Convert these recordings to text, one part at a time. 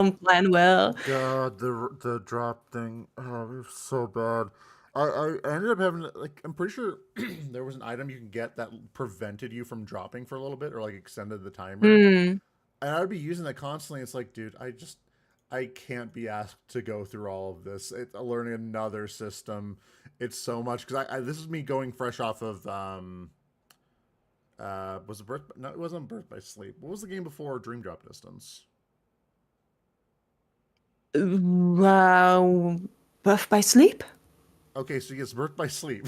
don't plan well. God, the drop thing. Oh, it was so bad. I ended up having like I'm pretty sure there was an item you can get that prevented you from dropping for a little bit or like extended the timer. Hmm. And I'd be using that constantly. It's like, dude, I can't be asked to go through all of this. Learning another system. It's so much because this is me going fresh off of was it birth? No, it wasn't Birth by Sleep. What was the game before Dream Drop Distance? Wow. Birth by sleep? Okay, so yes, Birth by Sleep.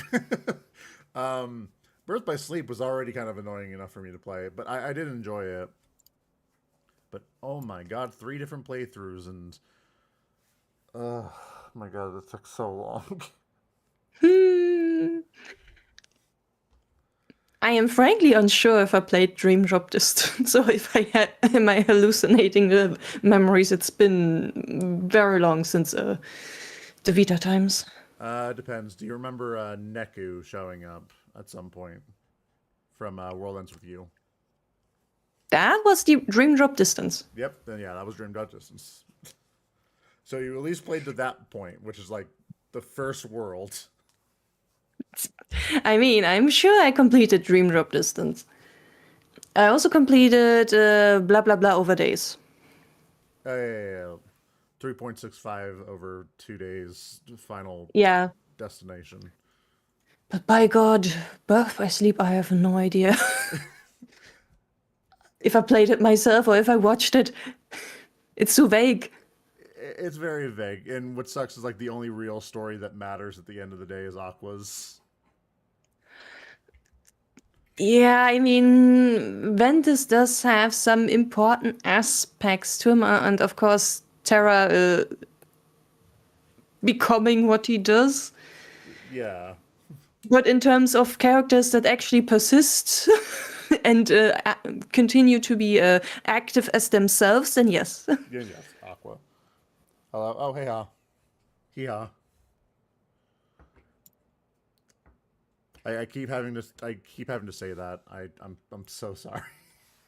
um, Birth by Sleep was already kind of annoying enough for me to play, but I did enjoy it. But oh my god, 3 different playthroughs and oh my god, that took so long. Hmm. I am frankly unsure if I played Dream Drop Distance or if am I hallucinating the memories. It's been very long since the Vita times. Depends. Do you remember Neku showing up at some point from World Ends with You? That was the Dream Drop Distance. Yep. Then yeah, that was Dream Drop Distance. So you at least played to that point, which is like the first world. I mean, I'm sure I completed Dream Drop Distance. I also completed blah blah blah over days. Yeah, yeah, yeah. 3.65 over 2 days. Final Yeah, destination. but by God, Birth by Sleep, I have no idea if I played it myself or if I watched it. It's so vague. It's very vague, and what sucks is like the only real story that matters at the end of the day is Aqua's. Yeah, I mean, Ventus does have some important aspects to him, and of course, Terra becoming what he does. Yeah, But in terms of characters that actually persist and continue to be active as themselves, then yes. yeah, yes, Aqua. Hello. Oh, hey, ha, hee ha. I keep having to. I keep having to say that. I'm so sorry.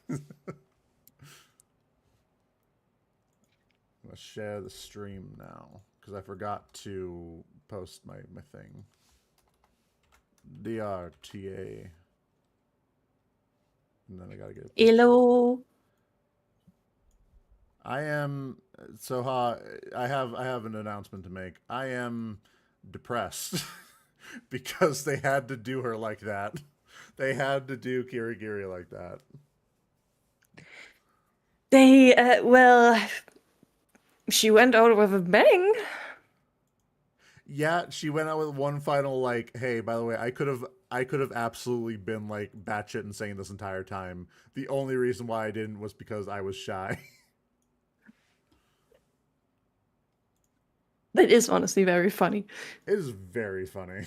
I'm gonna share the stream now because I forgot to post my thing. DRTA. And then I gotta get a picture. Hello. I am so I have an announcement to make. I am depressed because they had to do her like that. They had to do Kirigiri like that. They, well, she went out with a bang. Yeah, she went out with one final like, "Hey, by the way, I could have absolutely been like batshit insane this entire time. The only reason why I didn't was because I was shy." That is honestly very funny. It is very funny.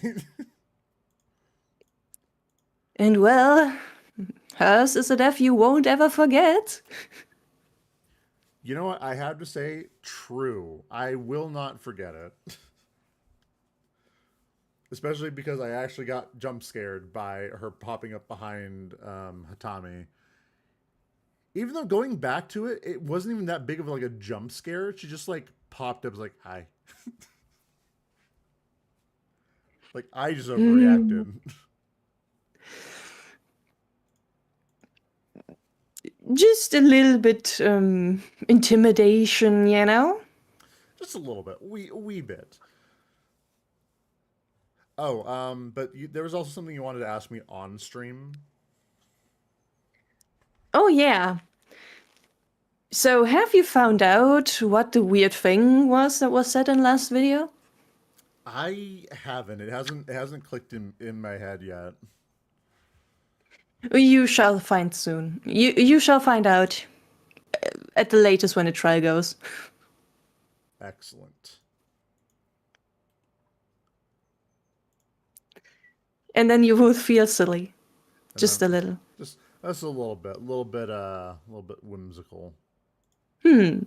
And well, hers is a death you won't ever forget. You know what? I have to say, true. I will not forget it. Especially because I actually got jump scared by her popping up behind Hatami. Even though going back to it, it wasn't even that big of like a jump scare. She just like popped up, was like, "Hi." Like I just Mm, overreacted. just a little bit intimidation, you know? Just a little bit, wee bit. Oh, but there was also something you wanted to ask me on stream. Oh, yeah. So, have you found out what the weird thing was that was said in last video? I haven't. It hasn't clicked in my head yet. You shall find soon. You shall find out at the latest when the trial goes. Excellent. And then you will feel silly. And Just then a little. just that's a little bit whimsical. Hmm.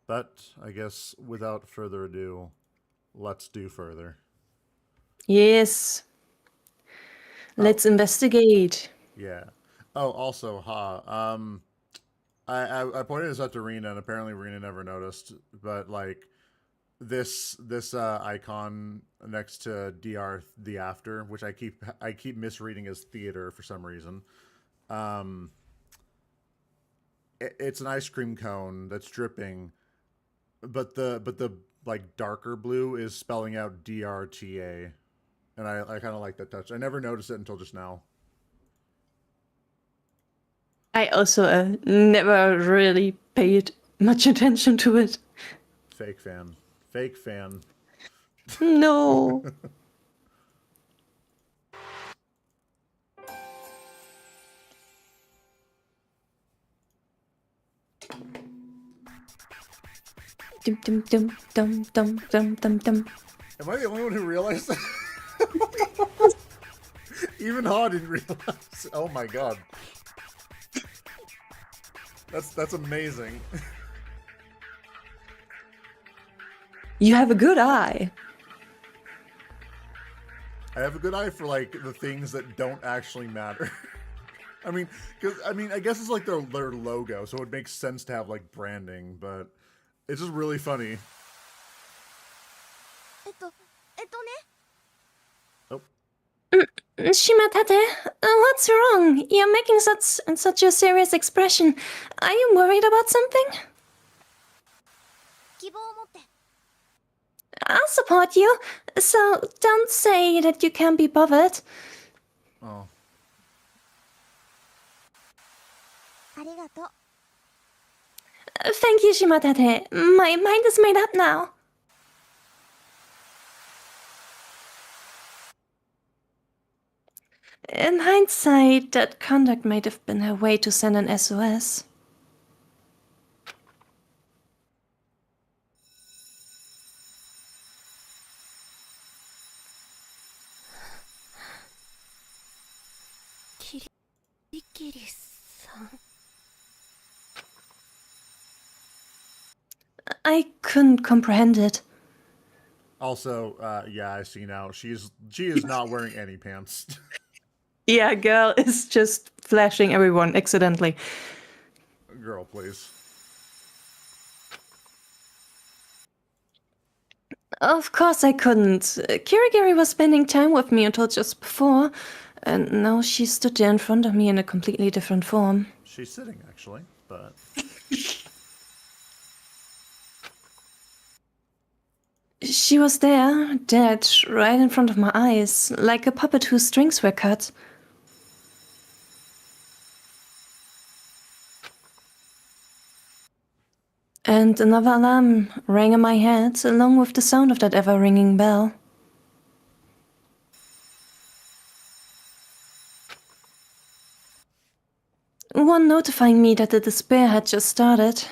But I guess without further ado, let's do further. Yes. Oh, Let's investigate. yeah. Oh, also, ha. I pointed this out to Rena, and apparently Rena never noticed. But like this icon next to DR the after, which I keep misreading as theater for some reason. Um, it's an ice cream cone that's dripping, but the like darker blue is spelling out DRTA, and I kind of like that touch. I never noticed it until just now. I also never really paid much attention to it. Fake fan. Fake fan. No. Dum dum dum dum dum dum dum dum. Am I the only one who realized that? Even Ha didn't realize. Oh my god. That's amazing. You have a good eye. I have a good eye for like the things that don't actually matter. I mean, I guess it's like their logo, so it makes sense to have like branding, but it's just really funny. Oh. Shimatate, what's wrong? You're making such a serious expression. Are you worried about something? I'll support you, so don't say that you can't be bothered. Oh. Thank you, Shimatate. My mind is made up now. In hindsight, that conduct might have been her way to send an SOS. I couldn't comprehend it. Also, yeah, I see now. She is not wearing any pants. Yeah, girl is just flashing everyone accidentally. Girl, please. Of course I couldn't. Kirigiri was spending time with me until just before, and now she stood there in front of me in a completely different form. She's sitting, actually, but... She was there, dead, right in front of my eyes, like a puppet whose strings were cut. And another alarm rang in my head, along with the sound of that ever-ringing bell. One notifying me that the despair had just started.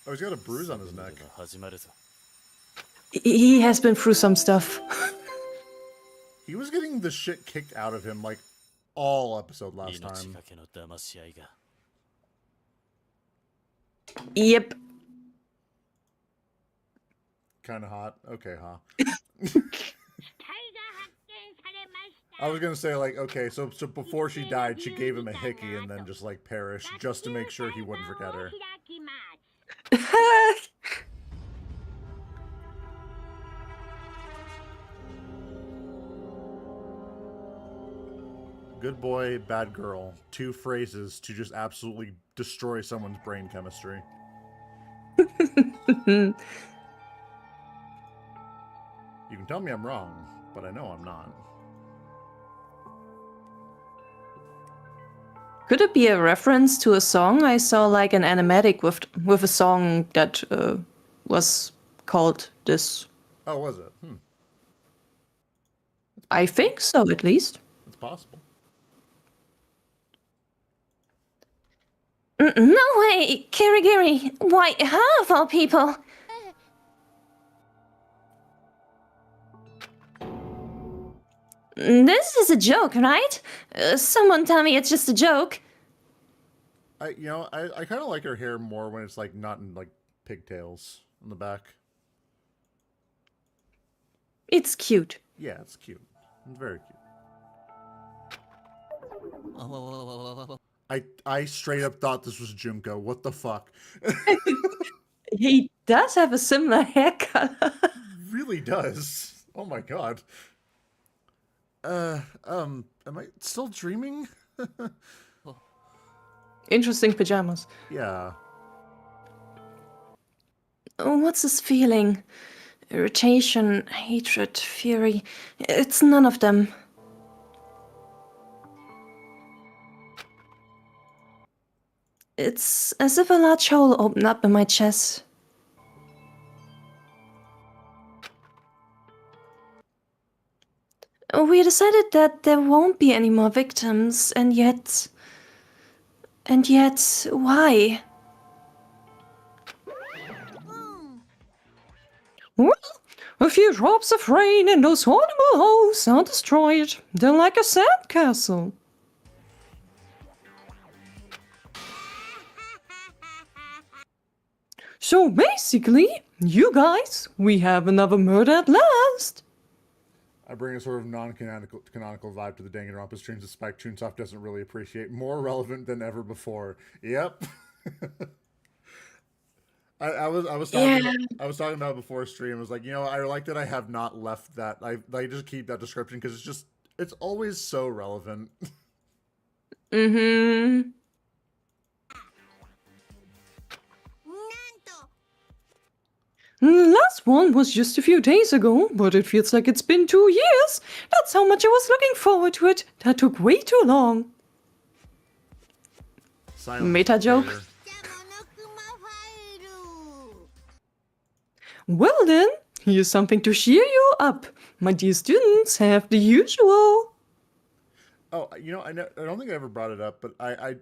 Oh, he's got a bruise on his neck. He has been through some stuff. He was getting the shit kicked out of him, like, all episode last time. Yep. Kinda hot. Okay, huh? I was gonna say, like, okay, so before she died, she gave him a hickey and then just, like, perished, just to make sure he wouldn't forget her. Good boy, bad girl. 2 phrases to just absolutely destroy someone's brain chemistry. You can tell me I'm wrong, but I know I'm not. Could it be a reference to a song? I saw like an animatic with a song that was called this. Oh, was it? I think so, at least. It's possible. No way! Kirigiri! Why, her of all people! This is a joke, right? Someone tell me it's just a joke. I kind of like her hair more when it's like not in like pigtails on the back. It's cute. Yeah, it's cute. It's very cute. I straight up thought this was Junko. What the fuck? He does have a similar hair color. Really does. Oh my god. Am I still dreaming? Interesting pajamas. Yeah. Oh, what's this feeling? Irritation, hatred, fury. It's none of them. It's as if a large hole opened up in my chest. We decided that there won't be any more victims, and yet, why? Well, a few drops of rain and those horrible holes are destroyed. They're like a sandcastle. So basically, you guys, we have another murder at last. I bring a sort of non-canonical vibe to the Danganronpa streams that Spike Chunsoft doesn't really appreciate. More relevant than ever before. Yep. I was talking about before stream. I was like, I like that I have not left that. I just keep that description because it's always so relevant. Mm-hmm. The last one was just a few days ago, but it feels like it's been 2 years. That's how much I was looking forward to it. That took way too long. Silence Meta joke. later. Well then, here's something to cheer you up. My dear students have the usual. Oh, I don't think I ever brought it up, but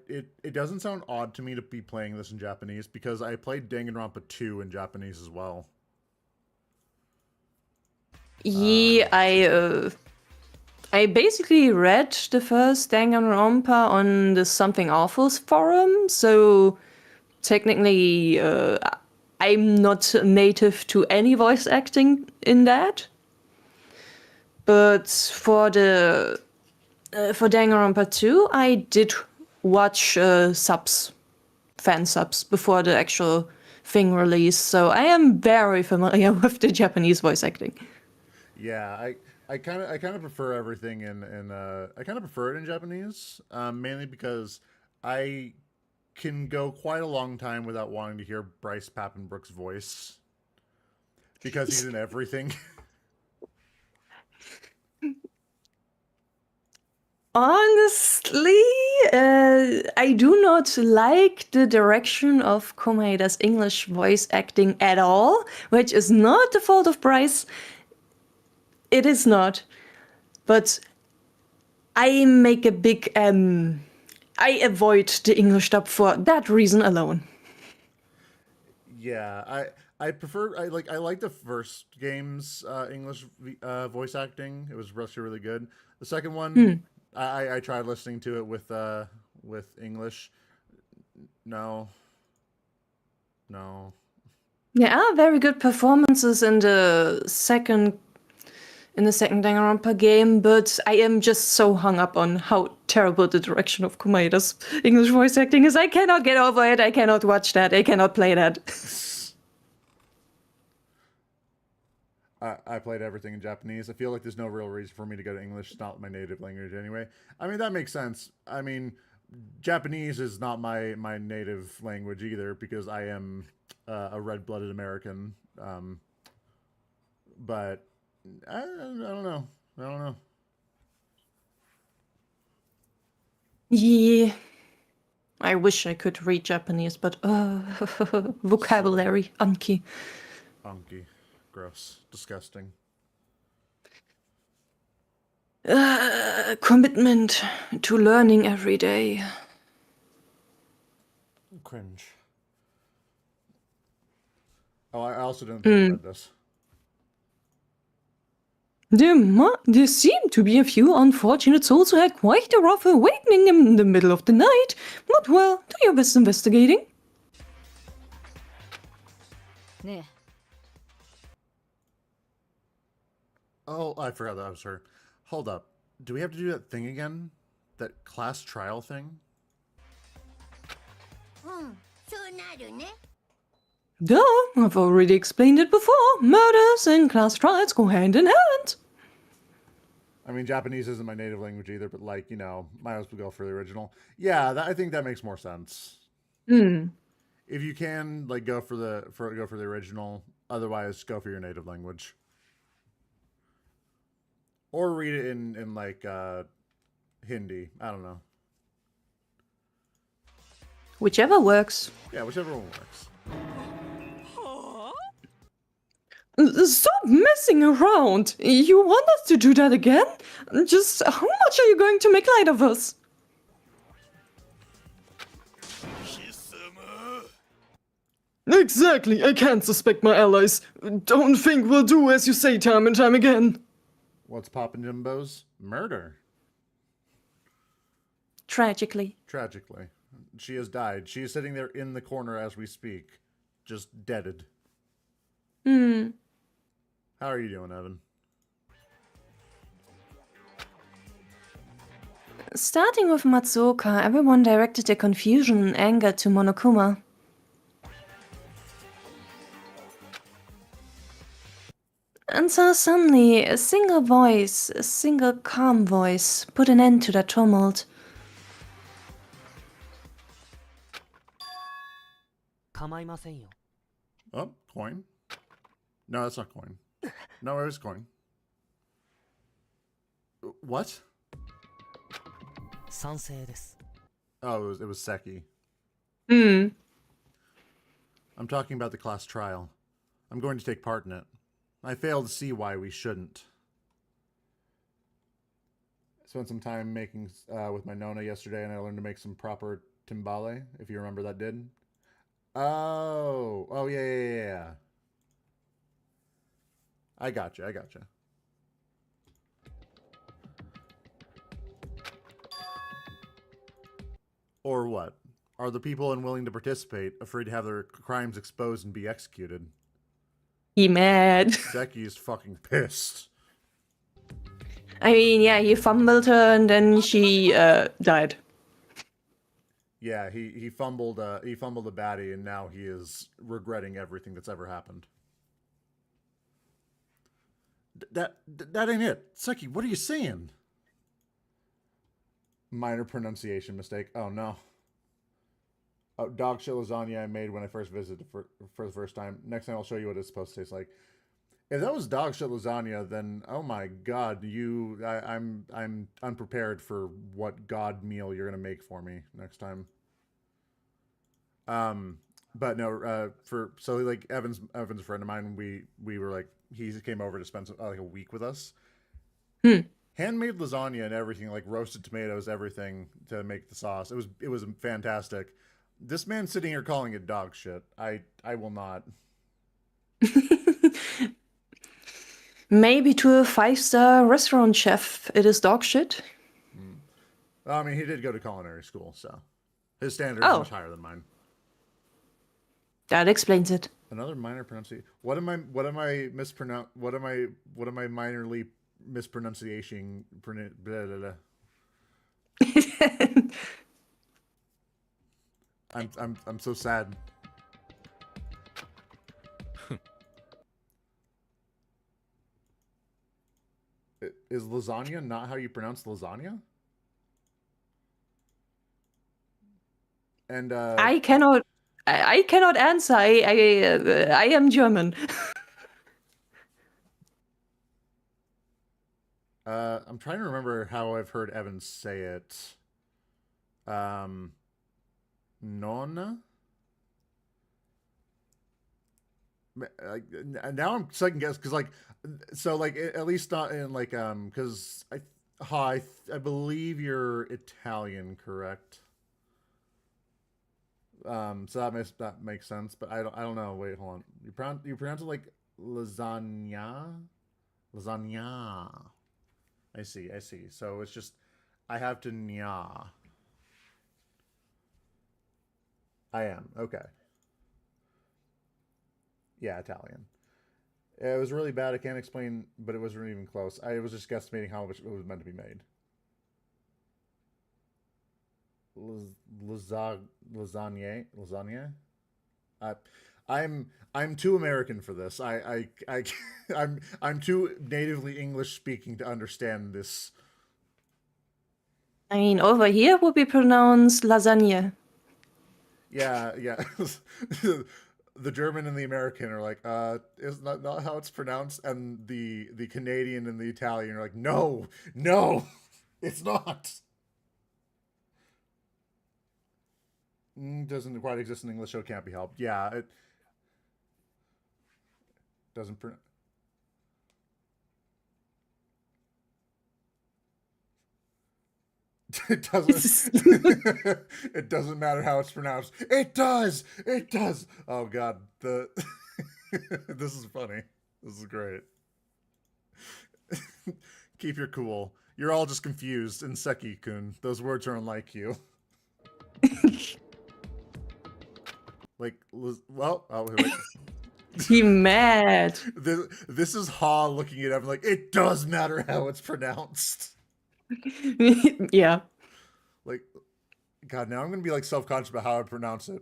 it doesn't sound odd to me to be playing this in Japanese because I played Danganronpa 2 in Japanese as well. Yeah, I basically read the first Danganronpa on the Something Awful's forum, so technically I'm not native to any voice acting in that. But for Danganronpa 2, I did watch fan subs before the actual thing release, so I am very familiar with the Japanese voice acting. Yeah, I kind of prefer everything I kind of prefer it in Japanese, mainly because I can go quite a long time without wanting to hear Bryce Pappenbrook's voice because he's in everything. Honestly, I do not like the direction of Komaeda's English voice acting at all, which is not the fault of Bryce. It is not. But I make a big, I avoid the English dub for that reason alone. Yeah, I prefer I like the first game's English voice acting. It was really good. The second one, I tried listening to it with English. No. There are very good performances in the second Danganronpa game, but I am just so hung up on how terrible the direction of Komaeda's English voice acting is. I cannot get over it. I cannot watch that. I cannot play that. I played everything in Japanese. I feel like there's no real reason for me to go to English. It's not my native language anyway. I mean, that makes sense. I mean, Japanese is not my native language either because I am a red-blooded American. But I don't know. I don't know. Yeah. I wish I could read Japanese, but vocabulary, Anki. Anki. Gross. Disgusting. Commitment to learning every day. Cringe. Oh, I also didn't think about this. There seem to be a few unfortunate souls who had quite a rough awakening in the middle of the night. But well, do your best investigating. Oh, I forgot that was her. Hold up. Do we have to do that thing again? That class trial thing? Duh, I've already explained it before. Murders and class trials go hand in hand. I mean, Japanese isn't my native language either, but like, you know, might as well go for the original. Yeah, I think that makes more sense. If you can, like, go for the original. Otherwise, go for your native language, or read it in like Hindi. I don't know. Whichever works. Yeah, whichever one works. Stop messing around. You want us to do that again? Just how much are you going to make light of us? Exactly, I can't suspect my allies. Don't think we'll do as you say time and time again. What's poppin' Jimbos? Murder. Tragically. Tragically. She has died. She is sitting there in the corner as we speak. Just deaded. How are you doing, Evan? Starting with Matsuoka, everyone directed their confusion and anger to Monokuma. And so suddenly, a single voice, a single calm voice, put an end to that tumult. Oh, coin? No, that's not coin. No, it was coin. What? Oh, it was Seki. I'm talking about the class trial. I'm going to take part in it. I fail to see why we shouldn't. I spent some time making with my Nona yesterday, and I learned to make some proper timbale, if you remember that did. Oh, yeah. I gotcha. Or what? Are the people unwilling to participate afraid to have their crimes exposed and be executed? He mad. Seki is fucking pissed. I mean, yeah, he fumbled her and then she died. Yeah, he fumbled a baddie, and now he is regretting everything that's ever happened. That ain't it. Seki, what are you saying? Minor pronunciation mistake. Oh no. Oh, dog shit lasagna I made when I first visited for the first time. Next time I'll show you what it's supposed to taste like. If that was dog shit lasagna, then oh my god, I'm unprepared for what god meal you're gonna make for me next time. But no, so like Evan's a friend of mine. We were like, he came over to spend like a week with us. Handmade lasagna and everything, like roasted tomatoes, everything to make the sauce. It was fantastic. This man sitting here calling it dog shit. I will not. Maybe to a 5-star restaurant chef, it is dog shit. I mean, he did go to culinary school, so his standard is much higher than mine. That explains it. Another minor pronunciation. What am I minorly mispronunciation? Blah, blah, blah. I'm so sad. Is lasagna not how you pronounce lasagna? And I cannot answer. I am German. I'm trying to remember how I've heard Evan say it. Nonna? Now I'm second guess because at least not in because I believe you're Italian, correct? So that makes sense, but I don't know. Wait, hold on. You pronounce it like lasagna? Lasagna. I see. So it's just I have to nya. I am. Okay. Yeah, Italian. It was really bad. I can't explain, but it wasn't even close. I was just guesstimating how much it was meant to be made. Lasagna. I, I'm too American for this. I'm too natively English speaking to understand this. I mean, over here would be pronounced lasagne. Yeah. The German and the American are like, is not how it's pronounced, and the Canadian and the Italian are like, no, it's not. Doesn't quite exist in English, so it can't be helped. Yeah, it doesn't. It doesn't. It doesn't matter how it's pronounced. It does. It does. Oh God, this is funny. This is great. Keep your cool. You're all just confused. And Seki-kun, those words are unlike you. Like, well, oh wait. He mad. This is Ha looking at him like, it does matter how it's pronounced. Yeah. Like, God, now I'm gonna be like self-conscious about how I pronounce it.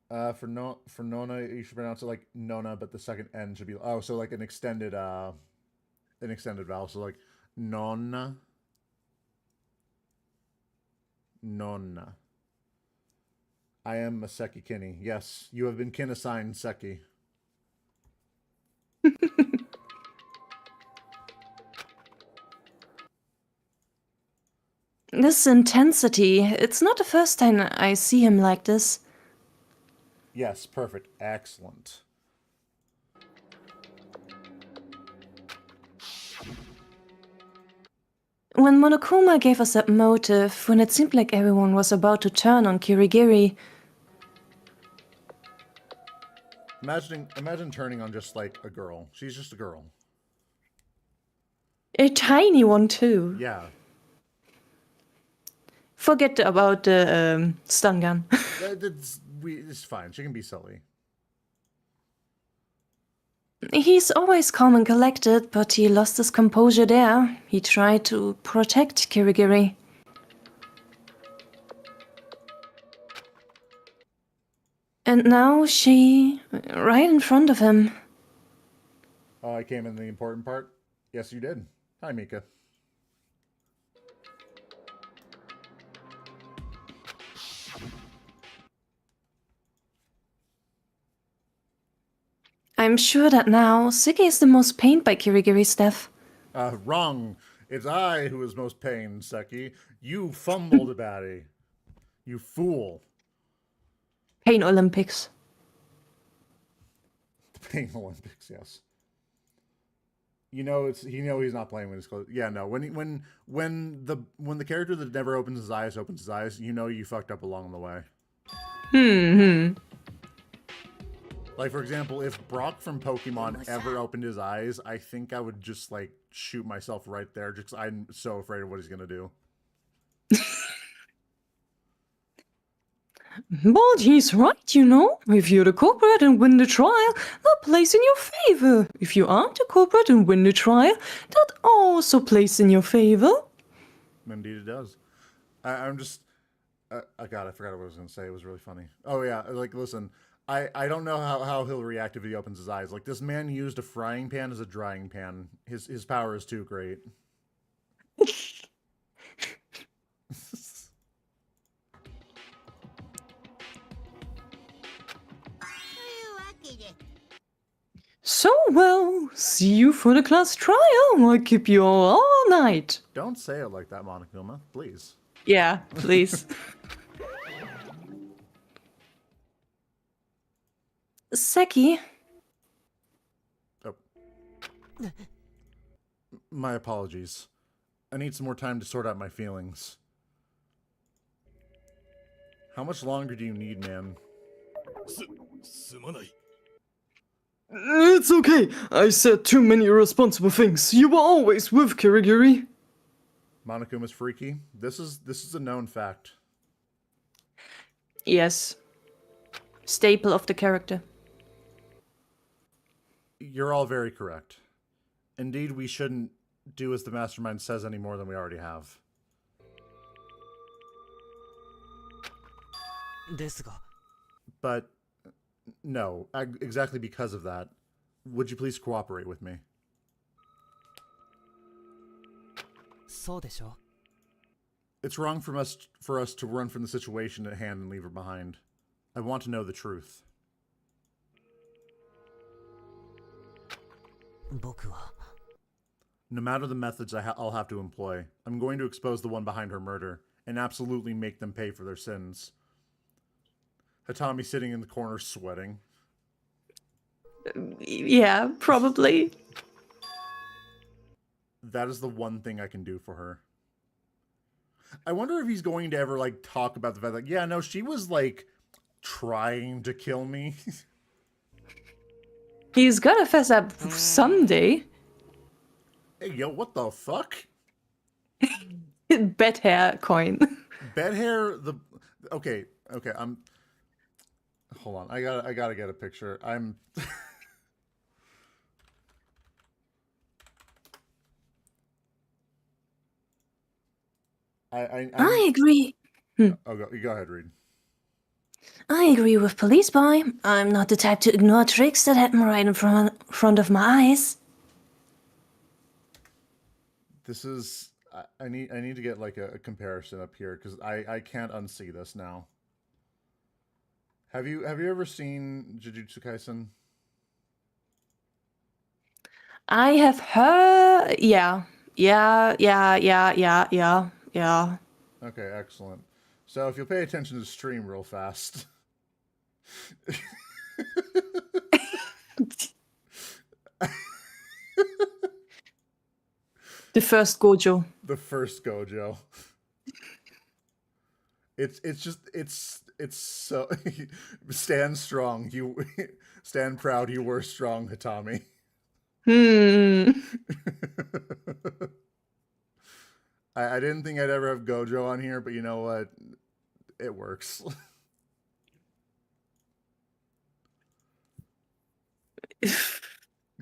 For Nona, you should pronounce it like Nona, but the second N should be so like an extended vowel. So like Nonna. Nonna. I am a Seki Kinney. Yes, you have been kin assigned Seki. This intensity, it's not the first time I see him like this. Yes, perfect. Excellent. When Monokuma gave us that motive, when it seemed like everyone was about to turn on Kirigiri, imagine turning on just like a girl. She's just a girl. a tiny one too. Yeah. Forget about the stun gun. It's fine. She can be silly. He's always calm and collected, but he lost his composure there. He tried to protect Kirigiri. And now she, right in front of him. Oh, I came in the important part? Yes, you did. Hi, Mika. I'm sure that now, Siki is the most pained by Kirigiri's death. Wrong. It's I who is most pained, Seki. You fumbled about it. You fool. Pain Olympics. Pain Olympics, yes. You know he's not playing when he's close. Yeah, no. When the character that never opens his eyes, you know you fucked up along the way. Like, for example, if Brock from Pokemon ever opened his eyes, I think I would just, like, shoot myself right there just because I'm so afraid of what he's going to do. But he's right, you know. If you're the culprit and win the trial, that plays in your favor. If you aren't the culprit and win the trial, that also plays in your favor. Indeed it does. I'm just... God, I forgot what I was going to say. It was really funny. Oh, yeah. Like, listen... I don't know how he'll react if he opens his eyes. Like, this man used a frying pan as a drying pan. His power is too great. So, well, see you for the class trial. I'll keep you all night. Don't say it like that, Monokuma. Please. Yeah, please. Seki. Oh. My apologies. I need some more time to sort out my feelings. How much longer do you need, man? It's okay. I said too many irresponsible things. You were always with Kirigiri. Monokuma's freaky. This is a known fact. Yes. Staple of the character. You're all very correct. Indeed, we shouldn't do as the mastermind says any more than we already have. But no, exactly because of that, would you please cooperate with me? It's wrong for us to run from the situation at hand and leave her behind. I want to know the truth. No matter the methods I'll have to employ, I'm going to expose the one behind her murder and absolutely make them pay for their sins. Hitami sitting in the corner sweating. Yeah, probably. That is the one thing I can do for her. I wonder if he's going to ever, like, talk about the fact that, yeah, no, she was, like, trying to kill me. He's gotta fess up someday. Hey, yo, what the fuck? Bed hair coin. Bed hair, okay, hold on, I gotta get a picture. I agree. Oh, go ahead, Reed. I agree with Police Boy. I'm not the type to ignore tricks that happen right in front of my eyes. This is... I need to get, like, a comparison up here, because I can't unsee this now. Have you ever seen Jujutsu Kaisen? I have heard. Yeah. Okay, excellent. So if you'll pay attention to the stream real fast. The first Gojo. The first Gojo. It's so stand strong. You stand proud. You were strong, Hitami. I didn't think I'd ever have Gojo on here, but you know what? It works.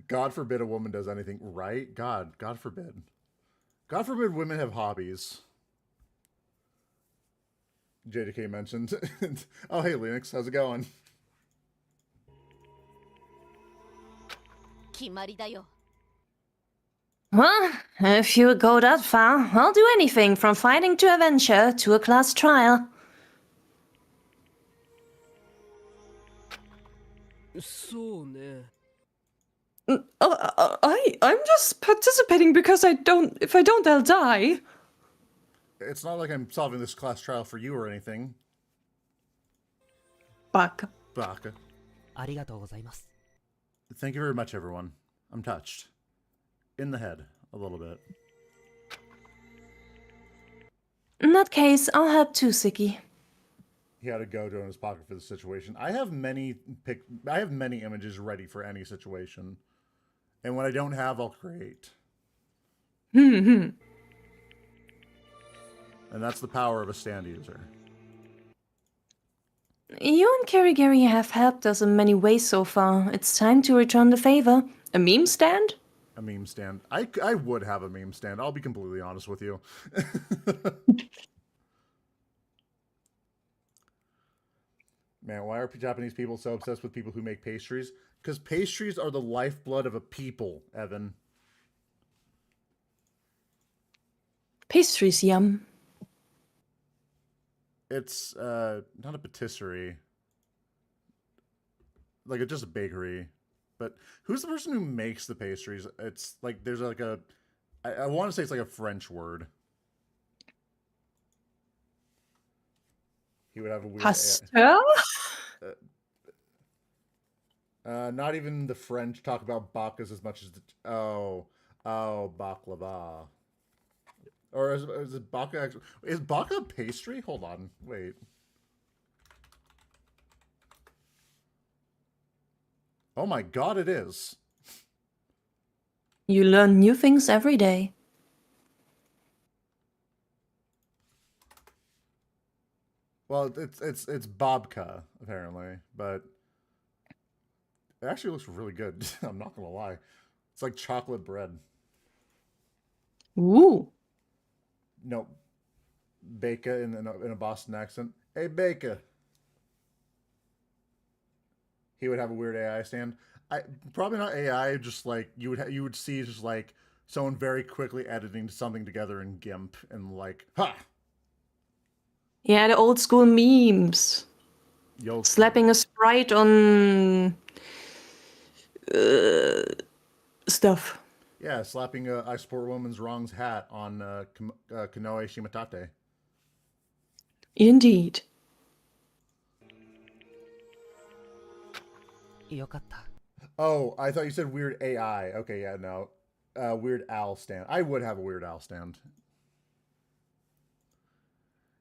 God forbid a woman does anything right. God forbid. God forbid women have hobbies. JDK mentioned. Oh, hey, Linux. How's it going? Well, if you go that far, I'll do anything from fighting to adventure to a class trial. I'm just participating because if I don't, I'll die. It's not like I'm solving this class trial for you or anything. Baka. Baka. Thank you very much, everyone. I'm touched. In the head, a little bit. In that case, I'll help too, Siki. He had a Gojo in his pocket for the situation. I have many images ready for any situation. And when I don't have, I'll create. And that's the power of a stand user. You and Kirigiri have helped us in many ways so far. It's time to return the favor. A meme stand? A meme stand. I would have a meme stand. I'll be completely honest with you. Man, why are Japanese people so obsessed with people who make pastries? Because pastries are the lifeblood of a people, Evan. Pastries, yum. It's not a patisserie. Like, it's just a bakery. But who's the person who makes the pastries? It's like, there's like a... I want to say it's like a French word. He would have a weird... Pasteur? Not even the French talk about bakas as much as the... Oh, baklava. Or is it baka actually... Is baka pastry? Hold on. Wait. Oh my god, it is. You learn new things every day. Well, it's babka apparently, but it actually looks really good. I'm not gonna lie. It's like chocolate bread. Ooh. No, Baker in a Boston accent. Hey, Baker. He would have a weird AI stand. I probably not AI. Just like you would see just like someone very quickly editing something together in GIMP and like ha. Yeah, the old school memes. Yo, Slapping a sprite on stuff. yeah, slapping a I support women's wrongs hat on Kanoe Shimatate. Indeed. よかった。 Oh, I thought you said weird AI. Okay, yeah, no. Weird Owl stand. I would have a Weird Owl stand.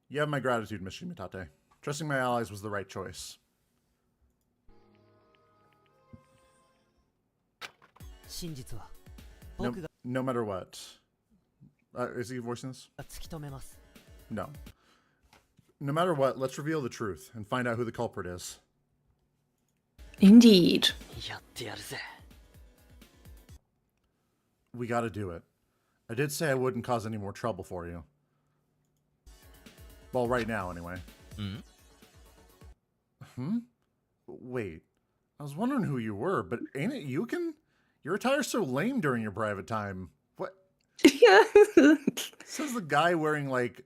You have my gratitude, Miss Shimatate. Trusting my allies was the right choice. 真実は No, 僕が no matter what. Is he voicing this? 突き止めます。 No. No matter what, let's reveal the truth and find out who the culprit is. Indeed. やってやるぜ。 We gotta do it. I did say I wouldn't cause any more trouble for you. Well, right now, anyway. Hmm? Wait. I was wondering who you were, but ain't it Yukon? Your attire's so lame during your private time. What? Yeah. Says the guy wearing, like,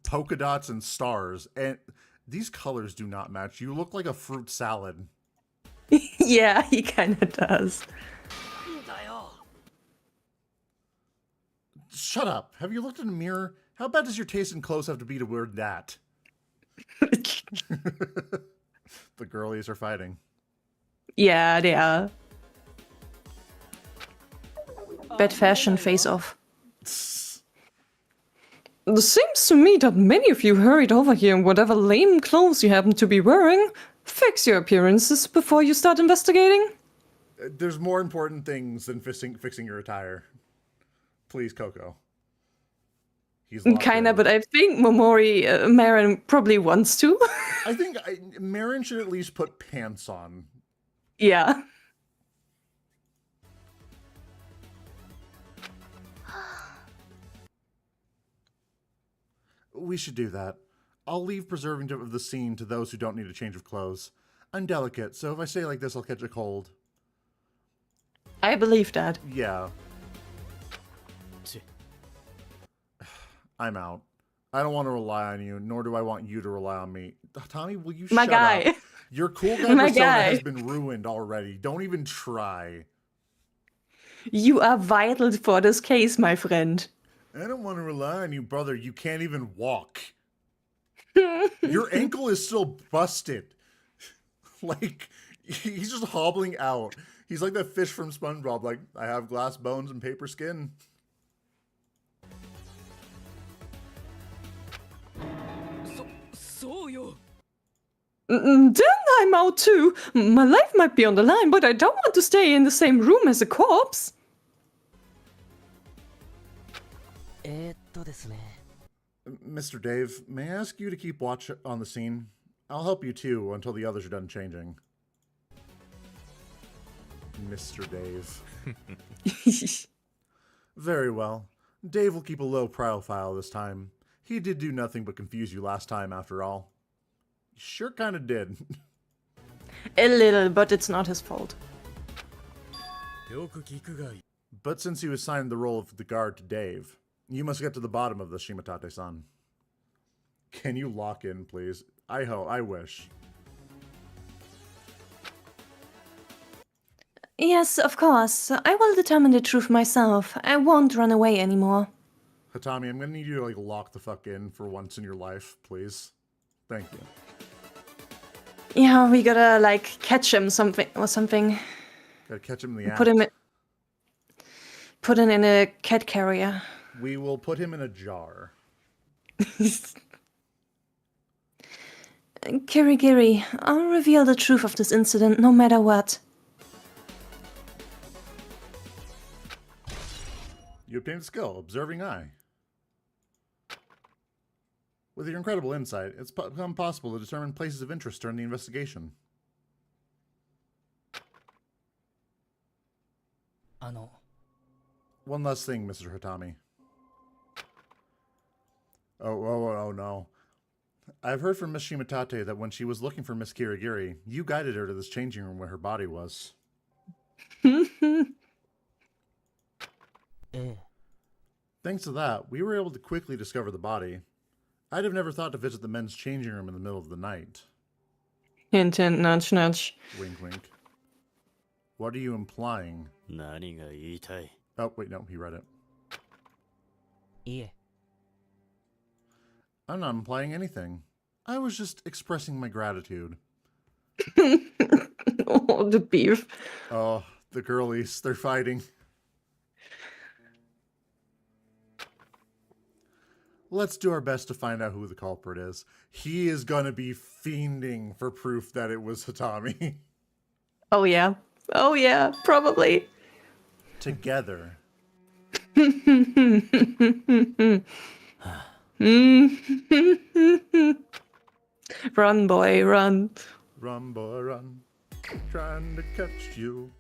polka dots and stars. And these colors do not match. You look like a fruit salad. Yeah, he kind of does. だよ。 Shut up. Have you looked in a mirror? How bad does your taste in clothes have to be to wear that? The girlies are fighting. Yeah, they are. Bad fashion face-off. It seems to me that many of you hurried over here in whatever lame clothes you happen to be wearing. Fix your appearances before you start investigating. There's more important things than fixing your attire. Please, Coco. He's locked Kinda, in. but I think Momori Marin probably wants to. I think Marin should at least put pants on. Yeah. We should do that. I'll leave preserving of the scene to those who don't need a change of clothes. I'm delicate, so if I say like this, I'll catch a cold. I believe that. Yeah. I'm out. I don't want to rely on you, nor do I want you to rely on me. Tommy, will you My shut guy. up? Your cool guy My persona guy. has been ruined already. Don't even try. You are vital for this case, my friend. I don't want to rely on you, brother. You can't even walk. Your ankle is still busted. Like, he's just hobbling out. He's like that fish from SpongeBob. Like, I have glass bones and paper skin. Then I'm out too. My life might be on the line, but I don't want to stay in the same room as a corpse. ですね。 Mr. Dave, may I ask you to keep watch on the scene? I'll help you too until the others are done changing. Mr. Dave. Very well. Dave will keep a low profile this time. He did do nothing but confuse you last time, after all. He sure kind of did. A little, but it's not his fault. よく聞くがいい。 But since he was assigned the role of the guard to Dave, you must get to the bottom of this, Shimatate-san. Can you lock in, please? I wish. Yes, of course. I will determine the truth myself. I won't run away anymore. Hatami, I'm gonna need you to, like, lock the fuck in for once in your life, please. Thank you. Yeah, we gotta, like, catch him something. Gotta catch him in the act. Put him in a cat carrier. We will put him in a jar. Kirigiri, I'll reveal the truth of this incident no matter what. You obtained a skill, Observing Eye. With your incredible insight, it's become possible to determine places of interest during the investigation. あの One last thing, Mr. Hitami. Oh no. I've heard from Miss Shimatate that when she was looking for Miss Kirigiri, you guided her to this changing room where her body was. ええ Thanks to that, we were able to quickly discover the body. I'd have never thought to visit the men's changing room in the middle of the night. Hint, hint, nudge, nudge. Wink, wink. What are you implying? 何が言いたい Oh, wait, no, he read it. いえ I'm not implying anything. I was just expressing my gratitude. Oh, the beef. Oh, the girlies, they're fighting. Let's do our best to find out who the culprit is. He is gonna be fiending for proof that it was Hitami. Oh yeah. Oh yeah, probably. Together. Run, boy, run. Run, boy, run. Trying to catch you.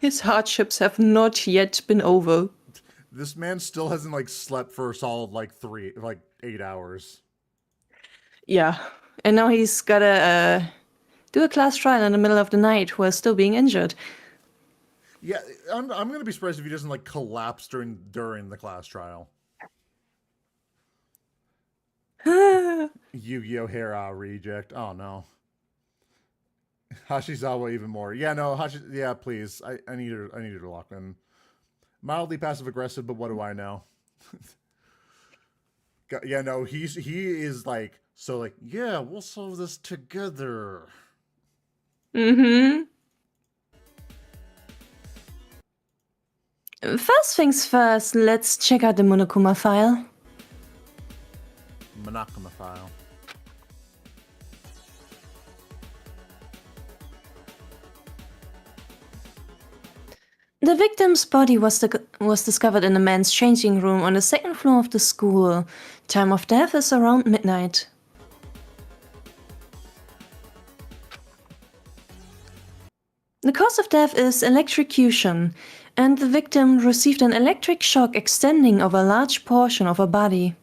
His hardships have not yet been over. This man still hasn't, like, slept for a solid, like, 8 hours. Yeah. And now he's gotta do a class trial in the middle of the night while still being injured. Yeah, I'm gonna be surprised if he doesn't, like, collapse during the class trial. Yu-Gi-Oh! Hera reject. Oh no. Hashizawa even more. Yeah, no, yeah, please. I need her to lock in. Mildly passive aggressive, but what do I know? Yeah, no, he is like, so like, yeah, we'll solve this together. Mm-hmm. First things first, let's check out the Monokuma file. Monokuma file. The victim's body was discovered in a men's changing room on the second floor of the school. Time of death is around midnight. The cause of death is electrocution, and the victim received an electric shock extending over a large portion of her body.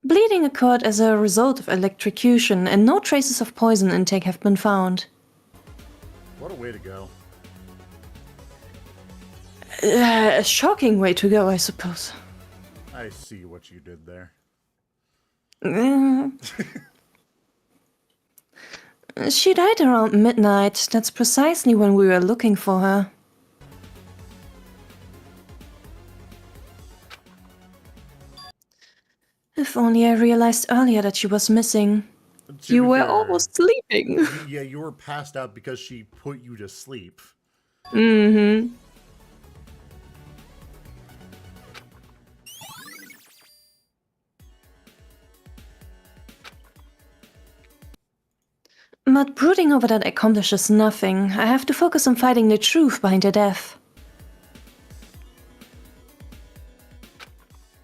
Bleeding occurred as a result of electrocution, and no traces of poison intake have been found. What a way to go. A shocking way to go, I suppose. I see what you did there. She died around midnight. That's precisely when we were looking for her. If only I realized earlier that she was missing. To You be were fair, almost sleeping. Yeah, you were passed out because she put you to sleep. Mm-hmm. But brooding over that accomplishes nothing. I have to focus on finding the truth behind her death.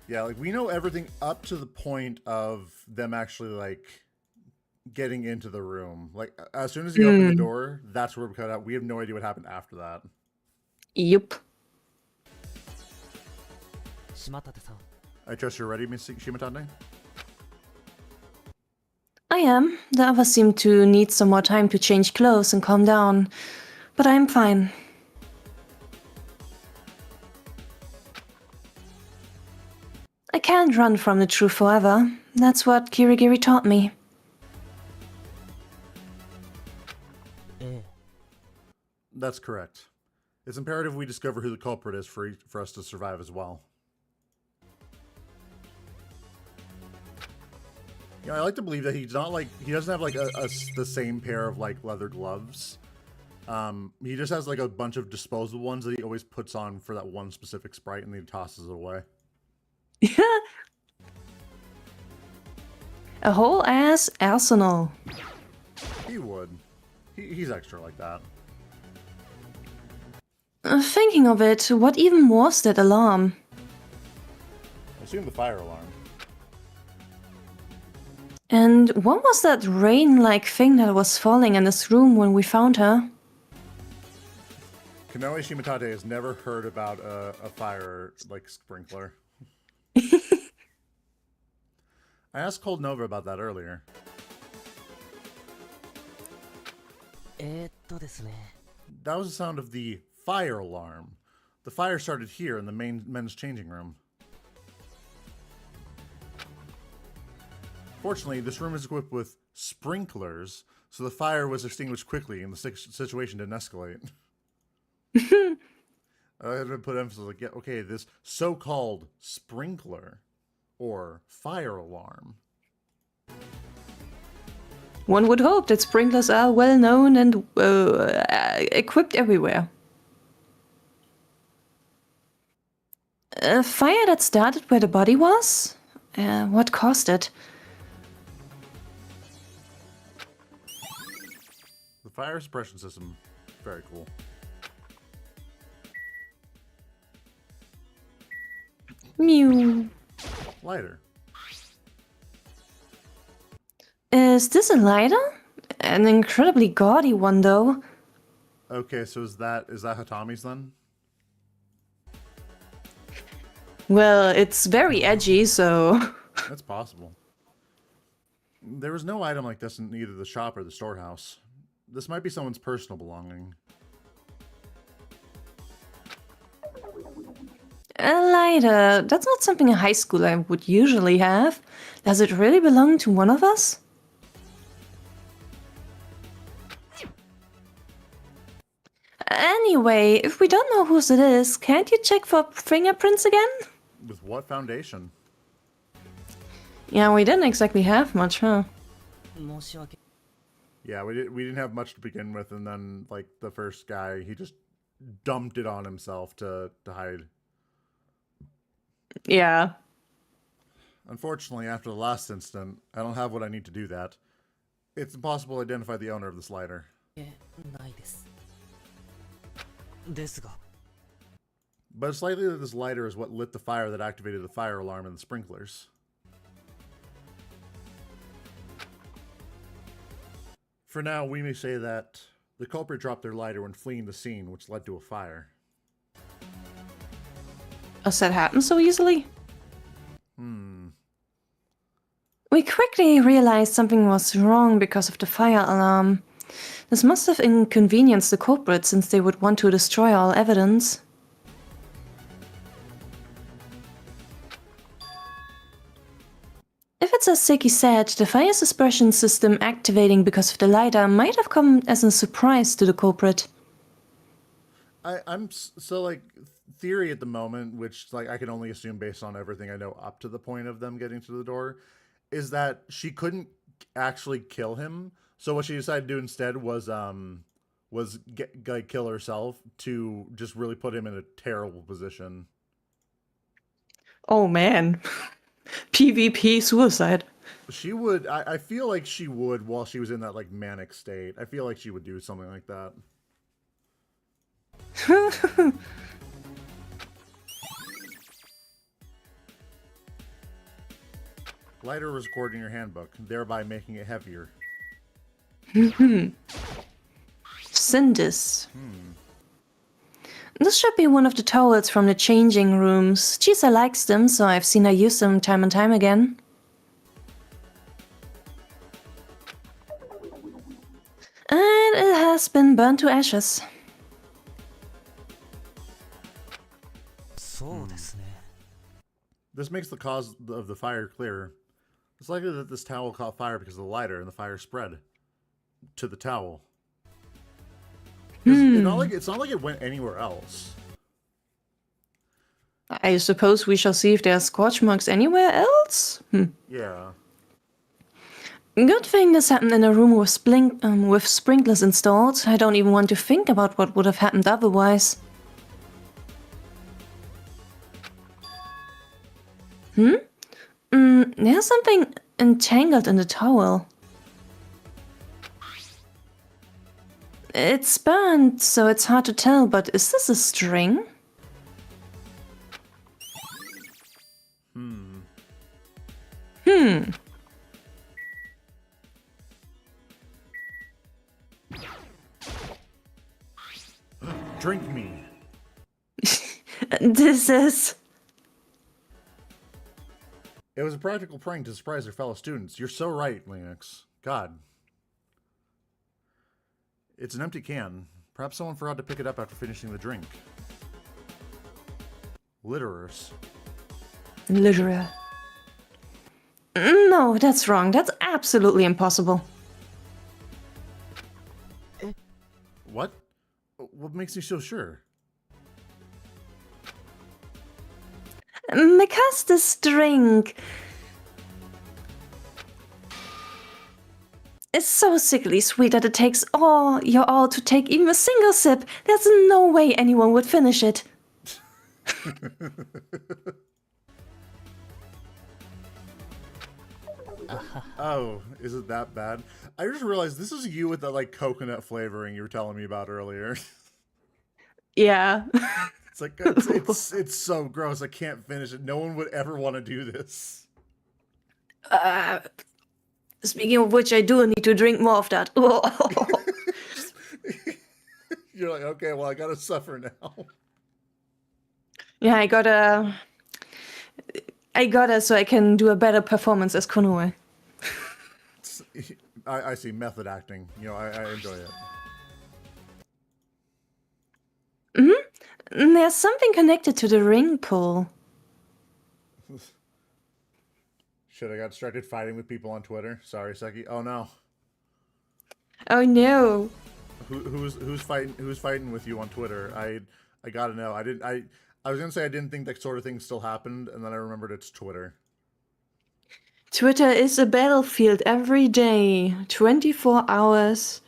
Yeah, like, we know everything up to the point of them actually, like, getting into the room. Like, as soon as he opened the door, that's where we cut out. We have no idea what happened after that. Yup. 島立さん I trust you're ready, Miss Shimatane? I am. The others seem to need some more time to change clothes and calm down. But I'm fine. I can't run from the truth forever. That's what Kirigiri taught me. ええ That's correct. It's imperative we discover who the culprit is for us to survive as well. Yeah, I like to believe that he's not like, he doesn't have like the same pair of like leather gloves. He just has like a bunch of disposable ones that he always puts on for that one specific sprite and then he tosses it away. A whole ass arsenal. He would. He's extra like that. Thinking of it, what even was that alarm? I assume the fire alarm. And what was that rain-like thing that was falling in this room when we found her? Kanoe Shimatate has never heard about a fire, like, sprinkler. I asked Cold Nova about that earlier. ですね。 That was the sound of the fire alarm. The fire started here in the main men's changing room. Fortunately, this room is equipped with sprinklers, so the fire was extinguished quickly and the situation didn't escalate. I had to put emphasis like, yeah, okay, this so-called sprinkler or fire alarm. One would hope that sprinklers are well known and equipped everywhere. A fire that started where the body was? What caused it? The fire suppression system, very cool. Mew. Lighter. Is this a lighter? An incredibly gaudy one, though. Okay, so is that Hatami's then? Well, it's very edgy, so... That's possible. There was no item like this in either the shop or the storehouse. This might be someone's personal belonging. A lighter. That's not something a high schooler would usually have. Does it really belong to one of us? Anyway, if we don't know whose it is, can't you check for fingerprints again? With what foundation? Yeah, we didn't exactly have much, huh? 申し訳 Yeah, we didn't have much to begin with, and then like the first guy, he just dumped it on himself to hide. Yeah. Unfortunately, after the last incident, I don't have what I need to do that. It's impossible to identify the owner of this lighter. ないです。ですが、 But it's likely that this lighter is what lit the fire that activated the fire alarm and the sprinklers. For now, we may say that the culprit dropped their lighter when fleeing the scene, which led to a fire. Does that happen so easily? We quickly realized something was wrong because of the fire alarm. This must have inconvenienced the culprit since they would want to destroy all evidence. If it's as Seki said, the fire suppression system activating because of the lighter might have come as a surprise to the culprit. So like theory at the moment, which like I can only assume based on everything I know up to the point of them getting to the door, is that she couldn't actually kill him. So what she decided to do instead was kill herself to just really put him in a terrible position. Oh man. PvP suicide. She would. I feel like she would while she was in that like manic state. I feel like she would do something like that. Lighter was recorded in your handbook, thereby making it heavier. Sindis. This should be one of the towels from the changing rooms. Chisa likes them, so I've seen her use them time and time again. And it has been burned to ashes. そうですね。 This makes the cause of the fire clearer. It's likely that this towel caught fire because of the lighter, and the fire spread to the towel. It's not like it went anywhere else. I suppose we shall see if there are scorch marks anywhere else? Yeah. Good thing this happened in a room with sprinklers installed. I don't even want to think about what would have happened otherwise. There's something entangled in the towel. It's burnt, so it's hard to tell, but is this a string? Drink me. This is... It was a practical prank to surprise their fellow students. You're so right, Linux. God. It's an empty can. Perhaps someone forgot to pick it up after finishing the drink. Litterers. Litterer. No, that's wrong. That's absolutely impossible. What? What makes you so sure? Because this drink is so sickly sweet that it takes your all to take even a single sip. There's no way anyone would finish it. Oh, is it that bad? I just realized this is you with that like coconut flavoring you were telling me about earlier. Yeah. It's like it's so gross. I can't finish it. No one would ever want to do this. Speaking of which, I do need to drink more of that. You're like, okay, well, I gotta suffer now. Yeah, I gotta so I can do a better performance as Konoe. I see method acting. You know, I enjoy it. There's something connected to the ring pull. Shit, I got distracted fighting with people on Twitter. Sorry, Seki. Oh no. Oh no. Who's fighting with you on Twitter? I gotta know. I was gonna say I didn't think that sort of thing still happened, and then I remembered it's Twitter. Twitter is a battlefield every day, 24 hours,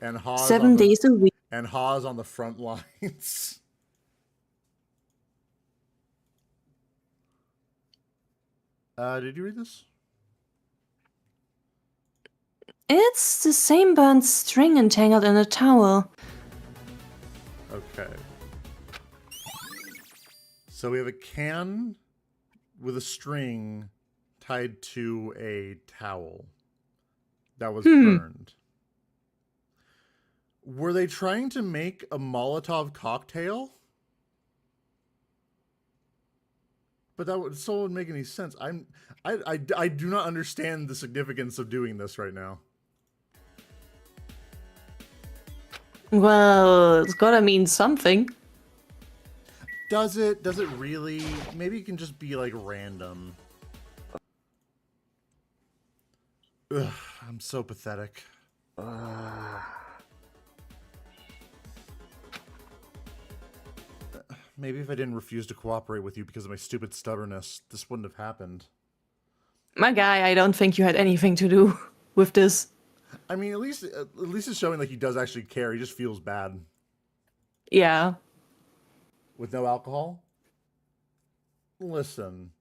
And Haas 7 days a week. And Haas on the front lines. Did you read this? It's the same burnt string entangled in a towel. Okay. So we have a can with a string tied to a towel that was burned. Were they trying to make a Molotov cocktail? But that would still wouldn't make any sense. I do not understand the significance of doing this right now. Well, it's gotta mean something. Does it? Does it really? Maybe it can just be like random. Ugh, I'm so pathetic. Maybe if I didn't refuse to cooperate with you because of my stupid stubbornness, this wouldn't have happened. My guy, I don't think you had anything to do with this. I mean, at least it's showing like he does actually care. He just feels bad. Yeah. With no alcohol? Listen.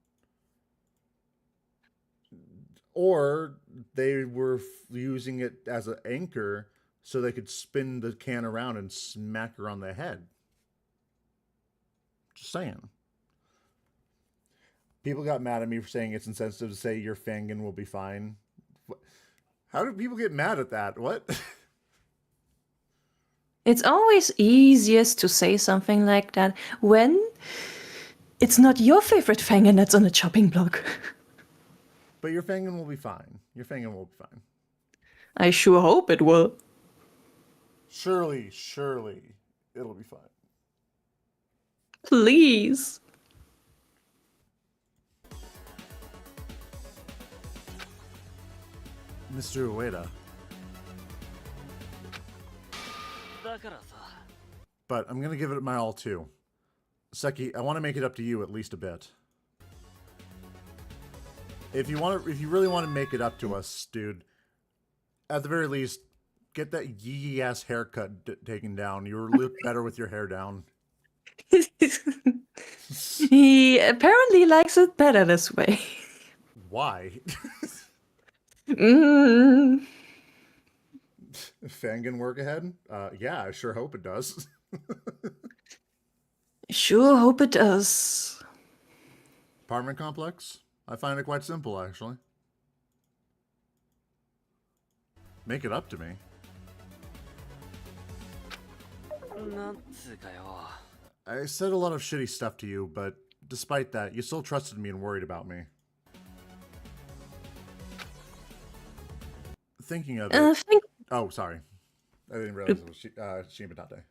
Or they were using it as an anchor so they could spin the can around and smack her on the head. Just saying. People got mad at me for saying it's insensitive to say your fangin will be fine. How do people get mad at that? What? It's always easiest to say something like that when it's not your favorite fangin that's on a chopping block. But your fangin will be fine. Your fangin will be fine. I sure hope it will. Surely, it'll be fine. Please. Mr. Ueda. だからさ But I'm gonna give it my all too. Seki, I want to make it up to you at least a bit. If you really want to make it up to us, dude, at the very least, get that yee ass haircut taken down. You look better with your hair down. He apparently likes it better this way. Why? Mm. Fangan work ahead? Yeah, I sure hope it does. Sure hope it does. Apartment complex? I find it quite simple, actually. Make it up to me. なんつうかよ。 I said a lot of shitty stuff to you, but despite that, you still trusted me and worried about me. Thinking of it... Oh, sorry. I didn't realize it was Shimatate.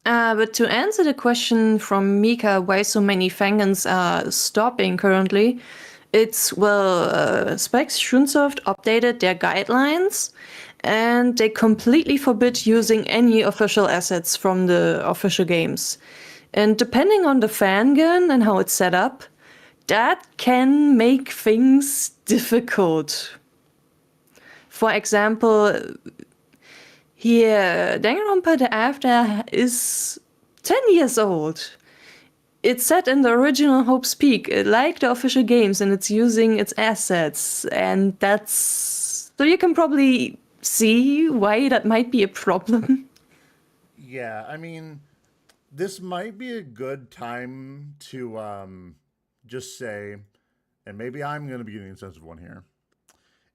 But to answer the question from Mika, why so many Fangans are stopping currently, it's, well, Spike Chunsoft updated their guidelines, and they completely forbid using any official assets from the official games. And depending on the Fangan and how it's set up, that can make things difficult. For example, here, Danganronpa the After is 10 years old. It's set in the original Hope's Peak, like the official games, and it's using its assets. And that's... So you can probably see why that might be a problem. Yeah, I mean, this might be a good time to just say, and maybe I'm going to be getting a sense of one here.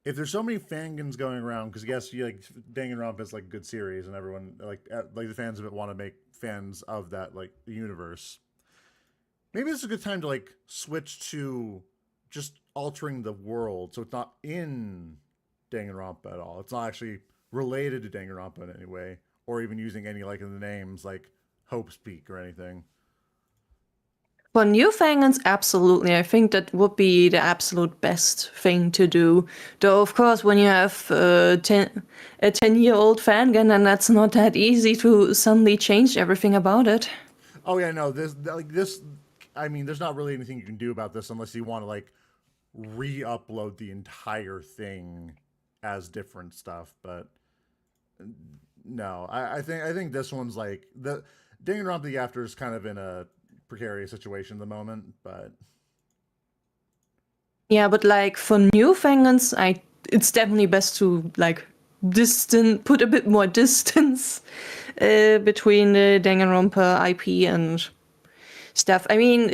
If there's so many fangans going around, because yes, you like Danganronpa is like a good series, and everyone like the fans of it want to make fans of that like universe. Maybe this is a good time to like switch to just altering the world, so it's not in Danganronpa at all. It's not actually related to Danganronpa in any way, or even using any like of the names like Hope's Peak or anything. For new Fangans, absolutely. I think that would be the absolute best thing to do. Though, of course, when you have a 10-year-old Fangan, then that's not that easy to suddenly change everything about it. Oh yeah, no, this. I mean, there's not really anything you can do about this unless you want to like re-upload the entire thing as different stuff. But no, I think this one's like the Danganronpa the After is kind of in a precarious situation at the moment, but yeah, but like for new Fangans, it's definitely best to like put a bit more distance between the Danganronpa IP and stuff. I mean,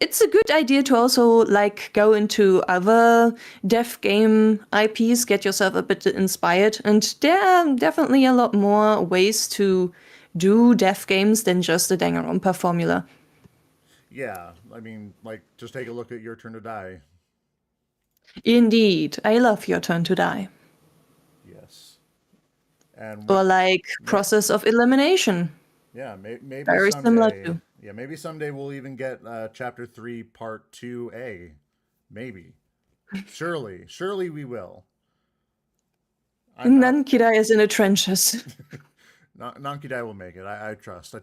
it's a good idea to also like go into other dev game IPs, get yourself a bit inspired, and there are definitely a lot more ways to do dev games than just the Danganronpa formula. yeah, I mean, like just take a look at Your Turn to Die. Indeed, I love Your Turn to Die. Yes, and Or like Process of Elimination. yeah, maybe Very someday, similar to. yeah, maybe someday we'll even get Chapter 3, Part 2A. Maybe, surely we will. And then Kidai is in the trenches. Non-Kidai will make it. I trust.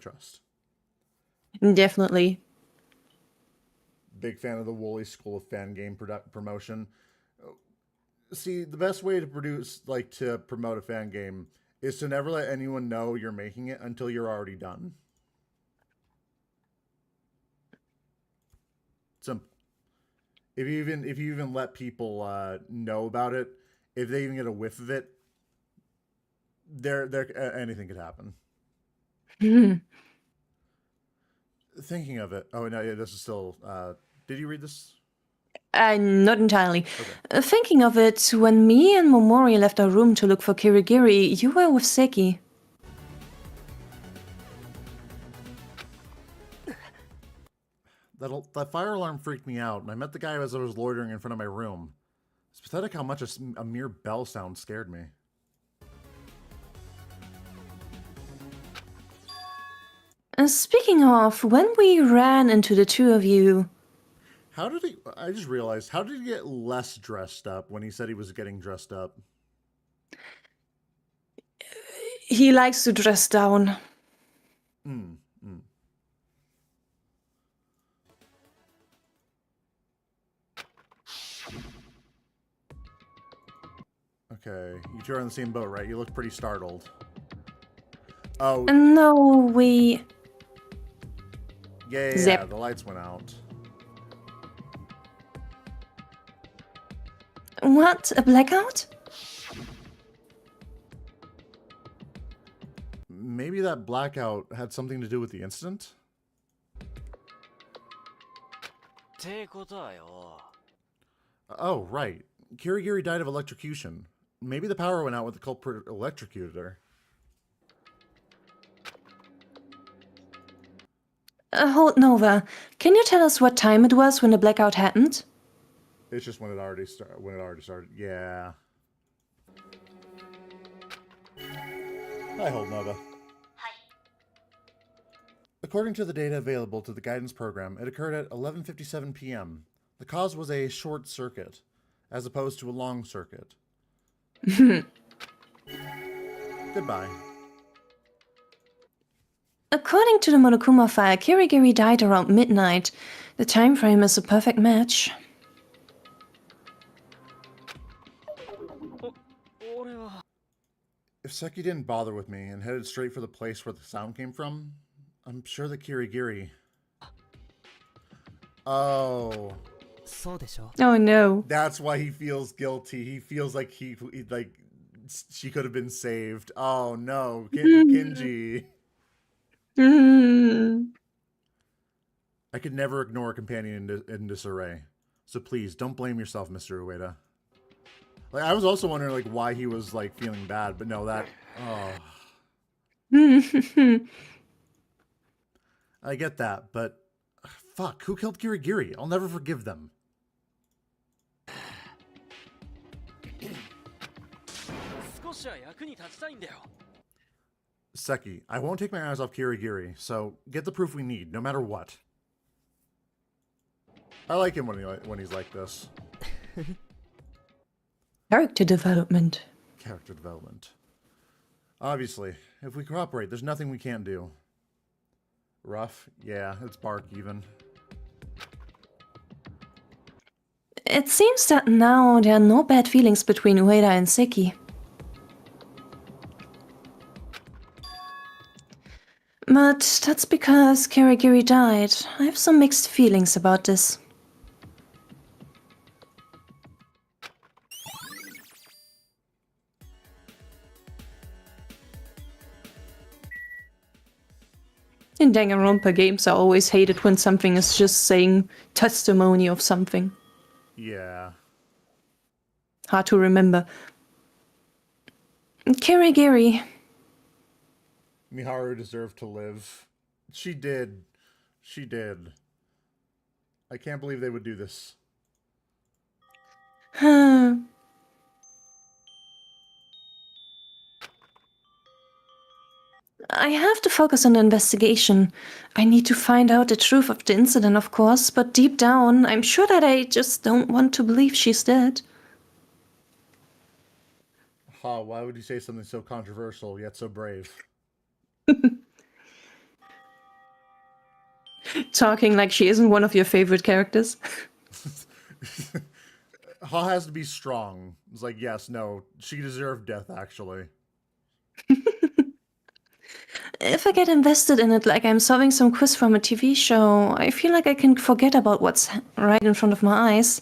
Definitely. Big fan of the Wooly School of Fan Game promotion. See, the best way to promote a fan game is to never let anyone know you're making it until you're already done. Simple. If you even let people know about it, if they even get a whiff of it, anything could happen. Thinking of it. Oh no, yeah, this is still. Did you read this? Not entirely. Okay. Thinking of it, when me and Momori left our room to look for Kirigiri, you were with Seki. That fire alarm freaked me out, and I met the guy as I was loitering in front of my room. It's pathetic how much a mere bell sound scared me. Speaking of, when we ran into the two of you... I just realized, how did he get less dressed up when he said he was getting dressed up? He likes to dress down. Okay, you two are on the same boat, right? You look pretty startled. Oh. No, we... Yeah, the lights went out. What? A blackout? Maybe that blackout had something to do with the incident? ってことはよ。 Oh, right. Kirigiri died of electrocution. Maybe the power went out when the culprit electrocuted her. Hold Nova. Can you tell us what time it was when the blackout happened? It's just when it already started. Yeah. Hi, Hold Nova. According to the data available to the guidance program, it occurred at 11:57 p.m. The cause was a short circuit, as opposed to a long circuit. Goodbye. According to the Monokuma file, Kirigiri died around midnight. The time frame is a perfect match. 俺は。 If Seki didn't bother with me and headed straight for the place where the sound came from, I'm sure that Kirigiri... Oh... そうでしょ Oh no. That's why he feels guilty. He feels like he like she could have been saved. Oh no, Kinji. I could never ignore a companion in disarray. So please don't blame yourself, Mr. Ueda. Like I was also wondering like why he was like feeling bad, but no, that I get that, but fuck, who killed Kirigiri? I'll never forgive them. 少しは役に立ちたいんだよ。 Seki, I won't take my eyes off Kirigiri, so get the proof we need, no matter what. I like him when he's like this. Character development. Character development. Obviously, if we cooperate, there's nothing we can't do. Rough? Yeah, it's bark even. It seems that now there are no bad feelings between Ueda and Seki. But that's because Kirigiri died. I have some mixed feelings about this. In Danganronpa games, I always hated when something is just saying testimony of something. Yeah. Hard to remember. Kirigiri. Miharu deserved to live. She did. She did. I can't believe they would do this. I have to focus on the investigation. I need to find out the truth of the incident, of course, but deep down, I'm sure that I just don't want to believe she's dead. Ha, why would you say something so controversial yet so brave? Talking like she isn't one of your favorite characters. Ha has to be strong. It's like, yes, no, she deserved death, actually. If I get invested in it like I'm solving some quiz from a TV show, I feel like I can forget about what's right in front of my eyes.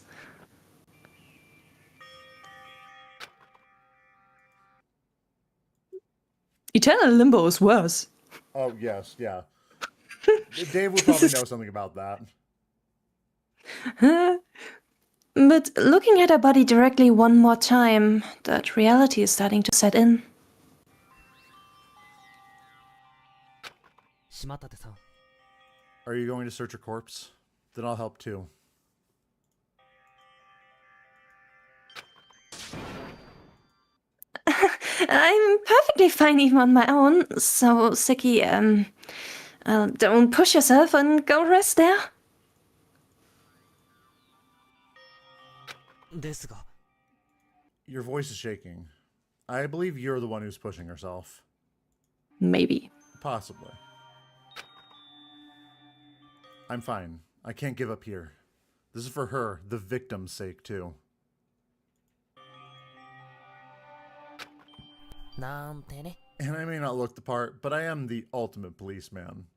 Eternal Limbo is worse. Oh, yes, yeah. Dave would probably know something about that. But looking at her body directly one more time, that reality is starting to set in. 島立さん Are you going to search a corpse? Then I'll help too. I'm perfectly fine even on my own, so Seki, don't push yourself and go rest there. ですが Your voice is shaking. I believe you're the one who's pushing herself. Maybe. Possibly. I'm fine. I can't give up here. This is for her, the victim's sake, too. なんてね And I may not look the part, but I am the ultimate policeman.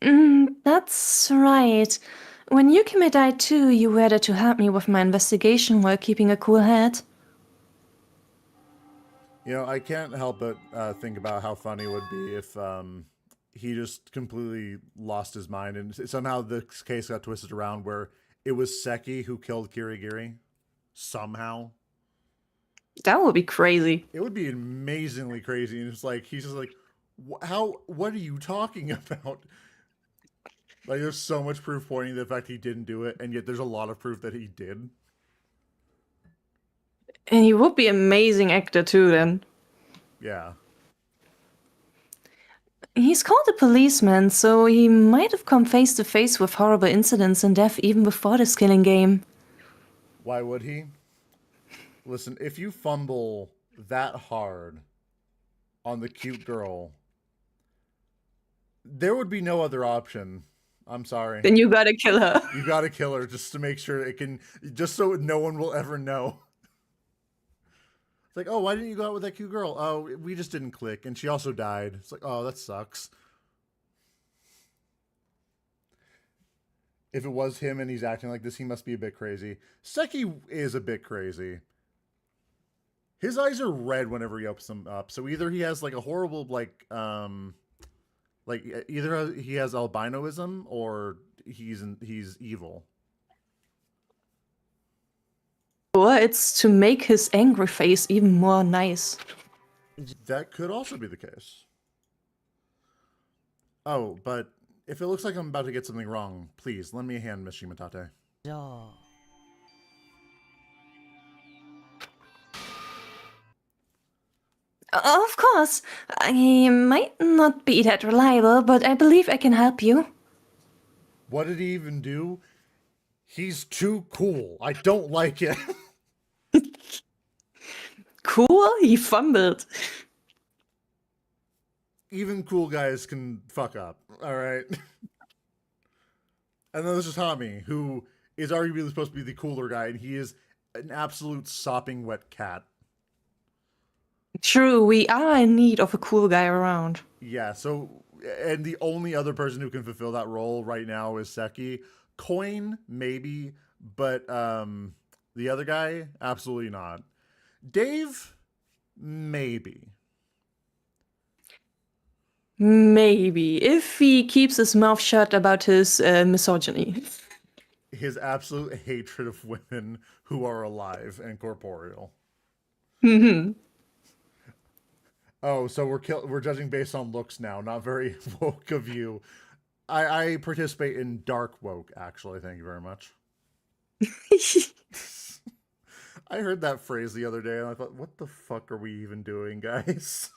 That's right. When Yukime died too, you were there to help me with my investigation while keeping a cool head. You know, I can't help but think about how funny it would be if he just completely lost his mind and somehow the case got twisted around where it was Seki who killed Kirigiri. Somehow. That would be crazy. It would be amazingly crazy. And it's like, he's just like, what are you talking about? Like, there's so much proof pointing to the fact he didn't do it, and yet there's a lot of proof that he did. And he would be an amazing actor too then. Yeah. He's called a policeman, so he might have come face to face with horrible incidents and death even before this killing game. Why would he? Listen, if you fumble that hard on the cute girl, there would be no other option. I'm sorry. Then you gotta kill her. You gotta kill her just to make sure it can, just so no one will ever know. It's like, oh, why didn't you go out with that cute girl? Oh, we just didn't click, and she also died. It's like, oh, that sucks. If it was him and he's acting like this, he must be a bit crazy. Seki is a bit crazy. His eyes are red whenever he opens them up, so either he has like a horrible either he has albinoism or he's evil. Or it's to make his angry face even more nice. That could also be the case. Oh, but if it looks like I'm about to get something wrong, please lend me a hand, Miss Shimatate. じゃあ Of course, I might not be that reliable, but I believe I can help you. What did he even do? He's too cool. I don't like it. Cool? He fumbled. Even cool guys can fuck up. All right. And then there's just Tommy, who is arguably supposed to be the cooler guy, and he is an absolute sopping wet cat. True, we are in need of a cool guy around. Yeah, so, and the only other person who can fulfill that role right now is Seki. Coin, maybe, but the other guy, absolutely not. Dave, maybe. Maybe, if he keeps his mouth shut about his misogyny. His absolute hatred of women who are alive and corporeal. Oh, so we're judging based on looks now. Not very woke of you. I participate in dark woke, actually. Thank you very much. I heard that phrase the other day, and I thought, what the fuck are we even doing, guys?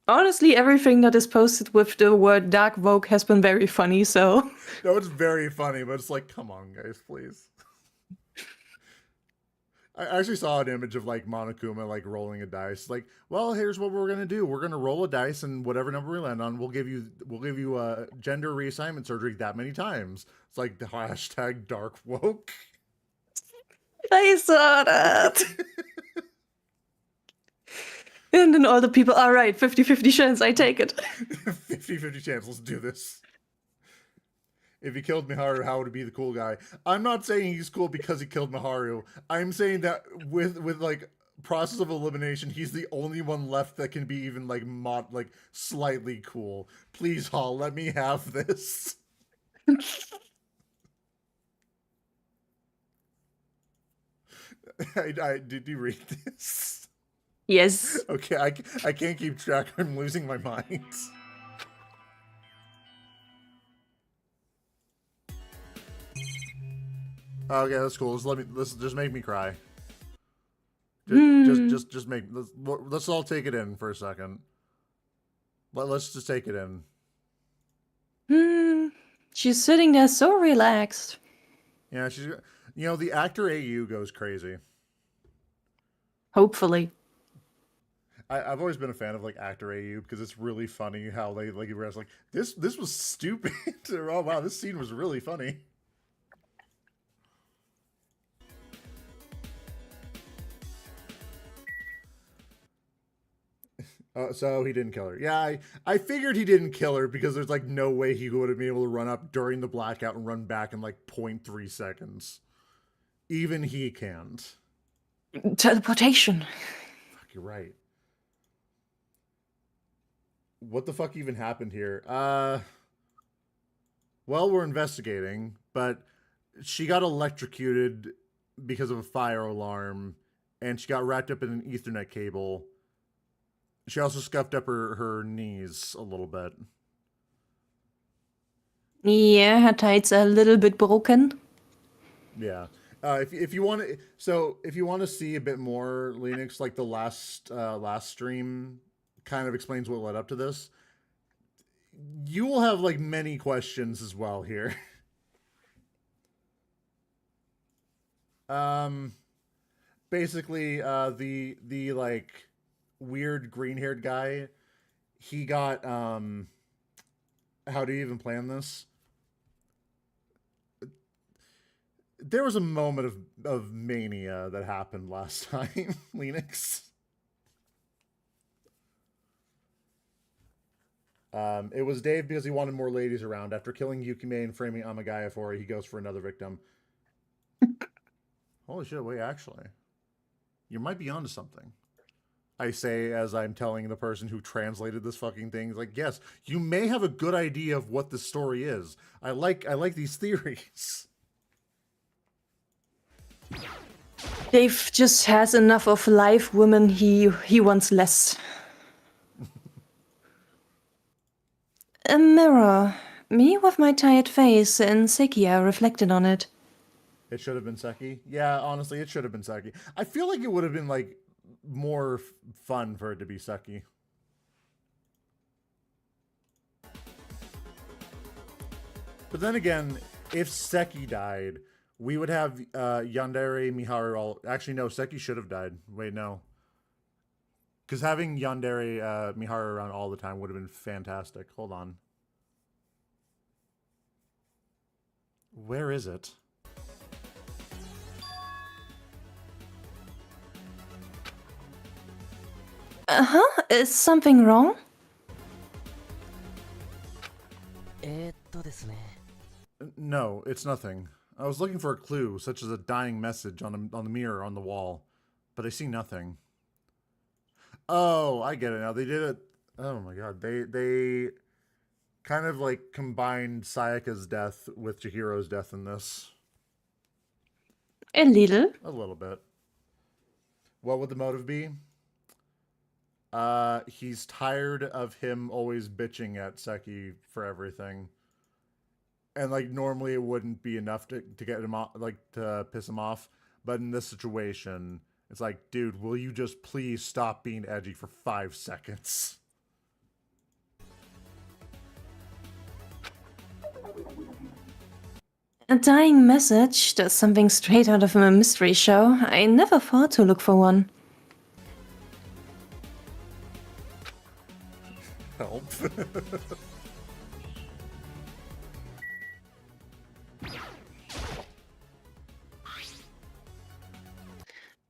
Honestly, everything that is posted with the word dark woke has been very funny, so... No, it's very funny, but it's like, come on, guys, please. I actually saw an image of like Monokuma like rolling a dice. Like, well, here's what we're gonna do. We're gonna roll a dice, and whatever number we land on, we'll give you gender reassignment surgery that many times. It's like the hashtag dark woke. I saw that! And then all the people, all right, 50-50 chance, I take it. 50-50 chance, let's do this. If he killed Miharu, how would he be the cool guy? I'm not saying he's cool because he killed Miharu. I'm saying that with like process of elimination, he's the only one left that can be even like slightly cool. Please, Hall, let me have this. Did you read this? Yes. Okay, I can't keep track. I'm losing my mind. Okay, that's cool. Let's just make me cry. Just make. Let's all take it in for a second. Let's just take it in. She's sitting there so relaxed. Yeah, the actor AU goes crazy. Hopefully. I've always been a fan of like actor AU because it's really funny how they like this was stupid. Or, oh wow, this scene was really funny. So he didn't kill her. Yeah, I figured he didn't kill her because there's like no way he would have been able to run up during the blackout and run back in like 0.3 seconds. Even he can't. Teleportation. Fuck, you're right. What the fuck even happened here? Well, we're investigating, but she got electrocuted because of a fire alarm, and she got wrapped up in an Ethernet cable. She also scuffed up her knees a little bit. Yeah, her tights are a little bit broken. Yeah. If you want to, so if you want to see a bit more Linux, like the last stream kind of explains what led up to this, you will have like many questions as well here. Basically, the like weird green-haired guy, he got how do you even plan this? There was a moment of mania that happened last time, Linux. It was Dave because he wanted more ladies around. After killing Yukime and framing Amagaya for it, he goes for another victim. Holy shit, wait, actually. You might be onto something. I say as I'm telling the person who translated this fucking thing, like, yes, you may have a good idea of what the story is. I like these theories. Dave just has enough of live women. He wants less. A mirror. Me with my tired face and Sekia reflected on it. It should have been Seki. Yeah, honestly, it should have been Seki. I feel like it would have been like more fun for it to be Seki. But then again, if Seki died, we would have Yandere Miharu all... Actually, no, Seki should have died. Wait, no. Because having Yandere Miharu around all the time would have been fantastic. Hold on. Where is it? Is something wrong? ですね。 No, it's nothing. I was looking for a clue, such as a dying message on the mirror on the wall, but I see nothing. Oh, I get it now. They did it. Oh my god, they kind of like combined Sayaka's death with Chihiro's death in this. A little. A little bit. What would the motive be? He's tired of him always bitching at Seki for everything. And like normally it wouldn't be enough to get him off, like to piss him off, but in this situation, it's like, dude, will you just please stop being edgy for 5 seconds? A dying message? That's something straight out of a mystery show. I never thought to look for one. Help.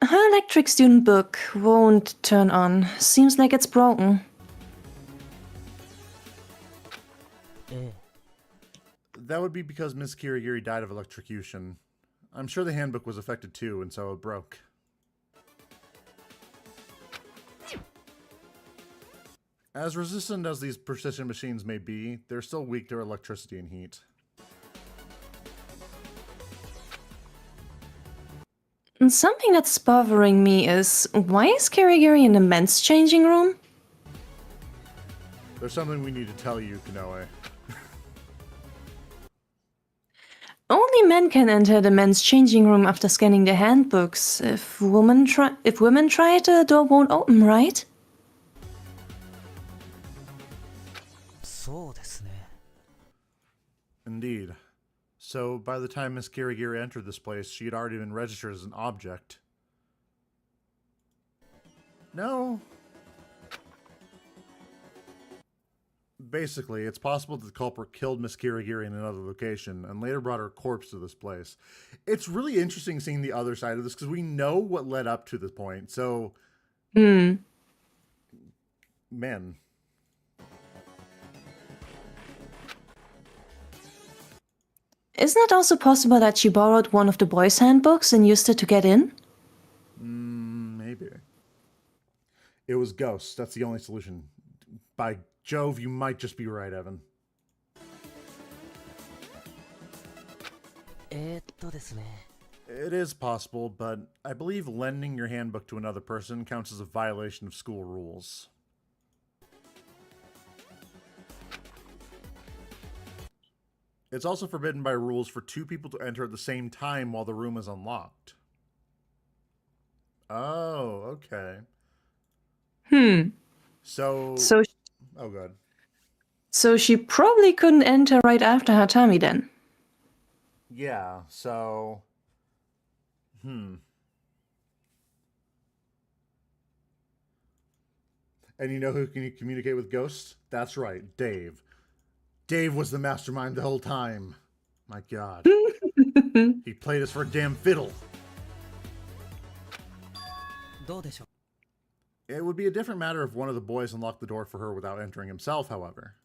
Her electric student book won't turn on. Seems like it's broken. ええ。 That would be because Miss Kirigiri died of electrocution. I'm sure the handbook was affected too, and so it broke. As resistant as these precision machines may be, they're still weak to electricity and heat. And something that's bothering me is, why is Kirigiri in the men's changing room? There's something we need to tell you, Kanoe. Only men can enter the men's changing room after scanning the handbooks. If women try it, the door won't open, right? そうですね。 Indeed. So, by the time Miss Kirigiri entered this place, she had already been registered as an object. No. Basically, it's possible that the culprit killed Miss Kirigiri in another location and later brought her corpse to this place. It's really interesting seeing the other side of this because we know what led up to this point. So, men. Isn't it also possible that she borrowed one of the boys' handbooks and used it to get in? Maybe. It was ghosts. That's the only solution. By Jove, you might just be right, Evan. ですね。 It is possible, but I believe lending your handbook to another person counts as a violation of school rules. It's also forbidden by rules for two people to enter at the same time while the room is unlocked. Oh, okay. So... Oh, good. So she probably couldn't enter right after Hatami then. Yeah, so... And you know who can communicate with ghosts? That's right, Dave. Dave was the mastermind the whole time. My God. He played us for a damn fiddle. どうでしょう。 It would be a different matter if one of the boys unlocked the door for her without entering himself, however.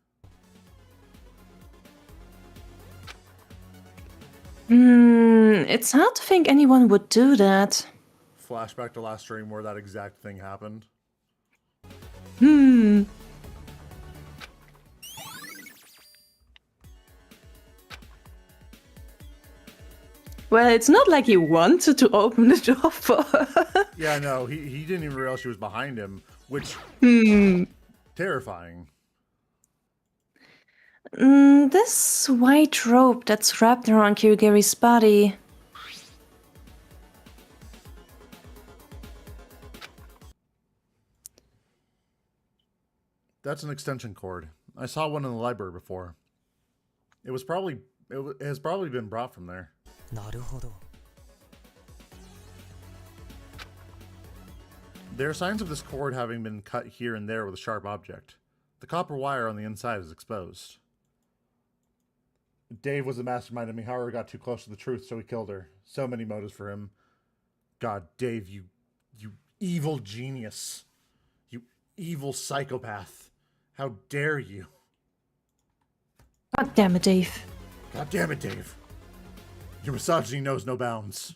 It's hard to think anyone would do that. Flashback to last stream where that exact thing happened. Well, it's not like he wanted to open the door for her. Yeah, no, he didn't even realize she was behind him, which... Terrifying. This white robe that's wrapped around Kirigiri's body. That's an extension cord. I saw one in the library before. It has probably been brought from there. なるほど。 There are signs of this cord having been cut here and there with a sharp object. The copper wire on the inside is exposed. Dave was the mastermind and Miharu got too close to the truth, so he killed her. So many motives for him. God, Dave, you evil genius. You evil psychopath. How dare you? God damn it, Dave. God damn it, Dave. Your misogyny knows no bounds.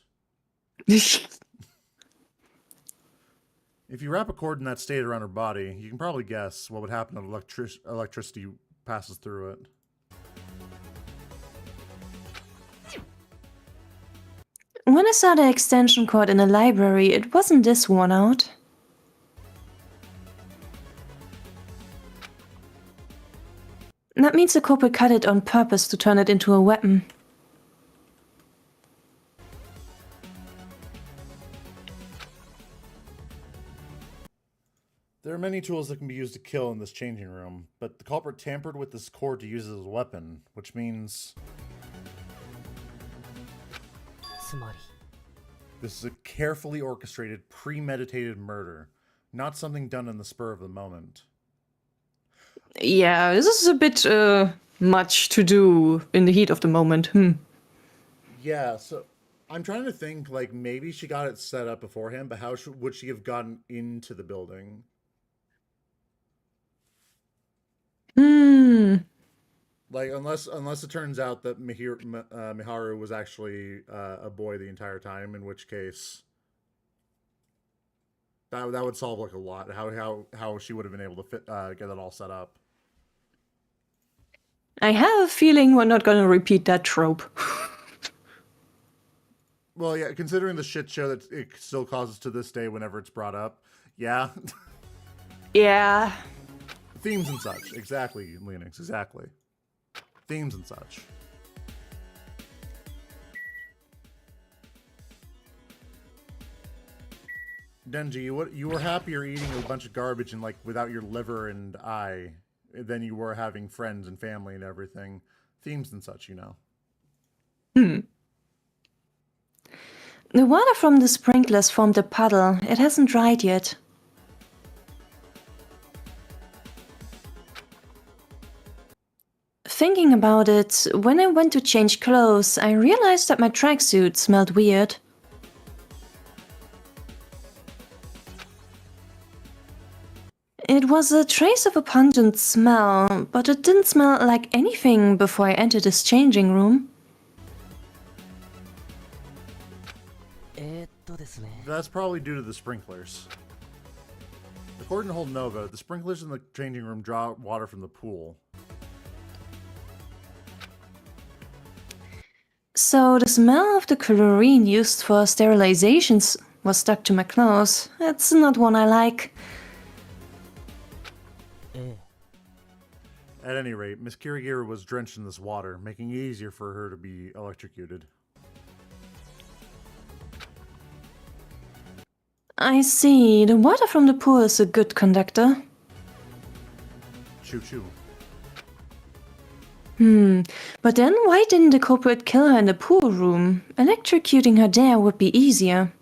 If you wrap a cord in that state around her body, you can probably guess what would happen if electricity passes through it. When I saw the extension cord in the library, it wasn't this worn out. That means the culprit cut it on purpose to turn it into a weapon. There are many tools that can be used to kill in this changing room, but the culprit tampered with this cord to use it as a weapon, which means つまり。 this is a carefully orchestrated, premeditated murder, not something done in the spur of the moment. Yeah, this is a bit much to do in the heat of the moment. Yeah, so I'm trying to think, like, maybe she got it set up beforehand, but how would she have gotten into the building? Like, unless it turns out that Miharu was actually a boy the entire time, in which case that would solve like a lot. How she would have been able to get it all set up. I have a feeling we're not gonna repeat that trope. Well, yeah, considering the shit show that it still causes to this day whenever it's brought up. Yeah. Yeah. Themes and such. Exactly, Linux. Exactly. Themes and such. Denji, you were happier eating a bunch of garbage and like without your liver and eye than you were having friends and family and everything. Themes and such, you know. The water from the sprinklers formed a puddle. It hasn't dried yet. Thinking about it, when I went to change clothes, I realized that my tracksuit smelled weird. It was a trace of a pungent smell, but it didn't smell like anything before I entered this changing room. ですね。 That's probably due to the sprinklers. According to Hold Nova, the sprinklers in the changing room draw water from the pool. So the smell of the chlorine used for sterilizations was stuck to my clothes. It's not one I like. え At any rate, Miss Kirigiri was drenched in this water, making it easier for her to be electrocuted. I see. The water from the pool is a good conductor. Choo choo. But then why didn't the culprit kill her in the pool room? Electrocuting her there would be easier.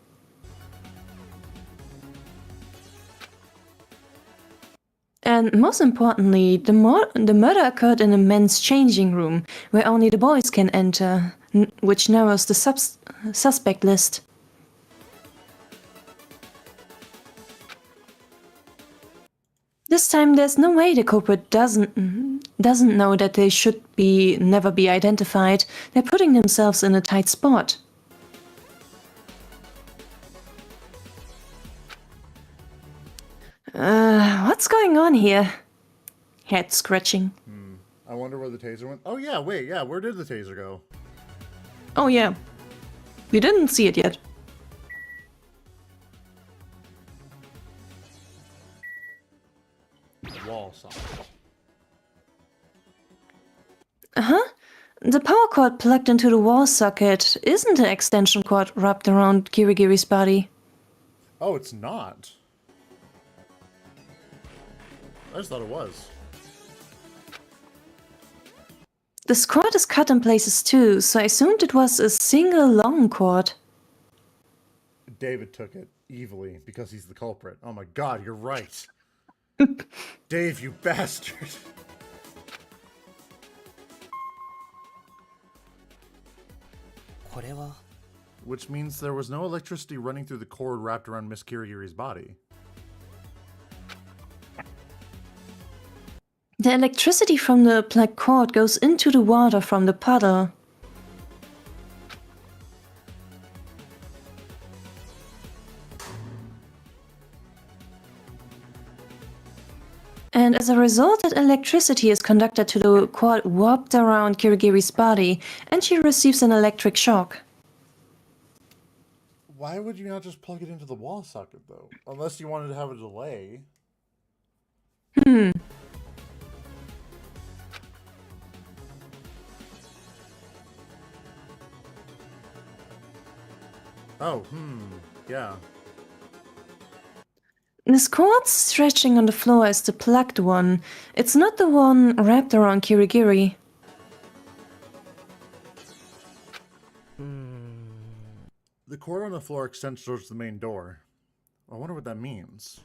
And most importantly, the murder occurred in a men's changing room, where only the boys can enter, which narrows the suspect list. This time there's no way the culprit doesn't know that they should never be identified. They're putting themselves in a tight spot. What's going on here? Head scratching. I wonder where the taser went. Oh yeah, wait, yeah, where did the taser go? Oh yeah. We didn't see it yet. Wall socket. The power cord plugged into the wall socket isn't an extension cord wrapped around Kirigiri's body. Oh, it's not. I just thought it was. This cord is cut in places too, so I assumed it was a single long cord. David took it evilly because he's the culprit. Oh my god, you're right. Dave, you bastard. Which means there was no electricity running through the cord wrapped around Miss Kirigiri's body. The electricity from the plugged cord goes into the water from the puddle. And as a result, that electricity is conducted to the cord warped around Kirigiri's body, and she receives an electric shock. Why would you not just plug it into the wall socket, though? Unless you wanted to have a delay. Oh, yeah. This cord stretching on the floor is the plugged one. It's not the one wrapped around Kirigiri. The cord on the floor extends towards the main door. I wonder what that means.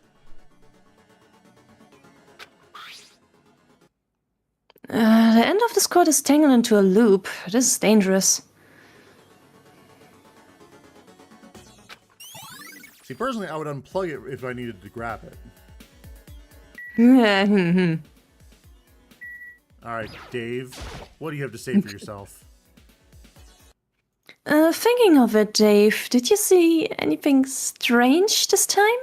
The end of this cord is tangled into a loop. This is dangerous. See, personally, I would unplug it if I needed to grab it. Alright, Dave, what do you have to say for yourself? Thinking of it, Dave, did you see anything strange this time?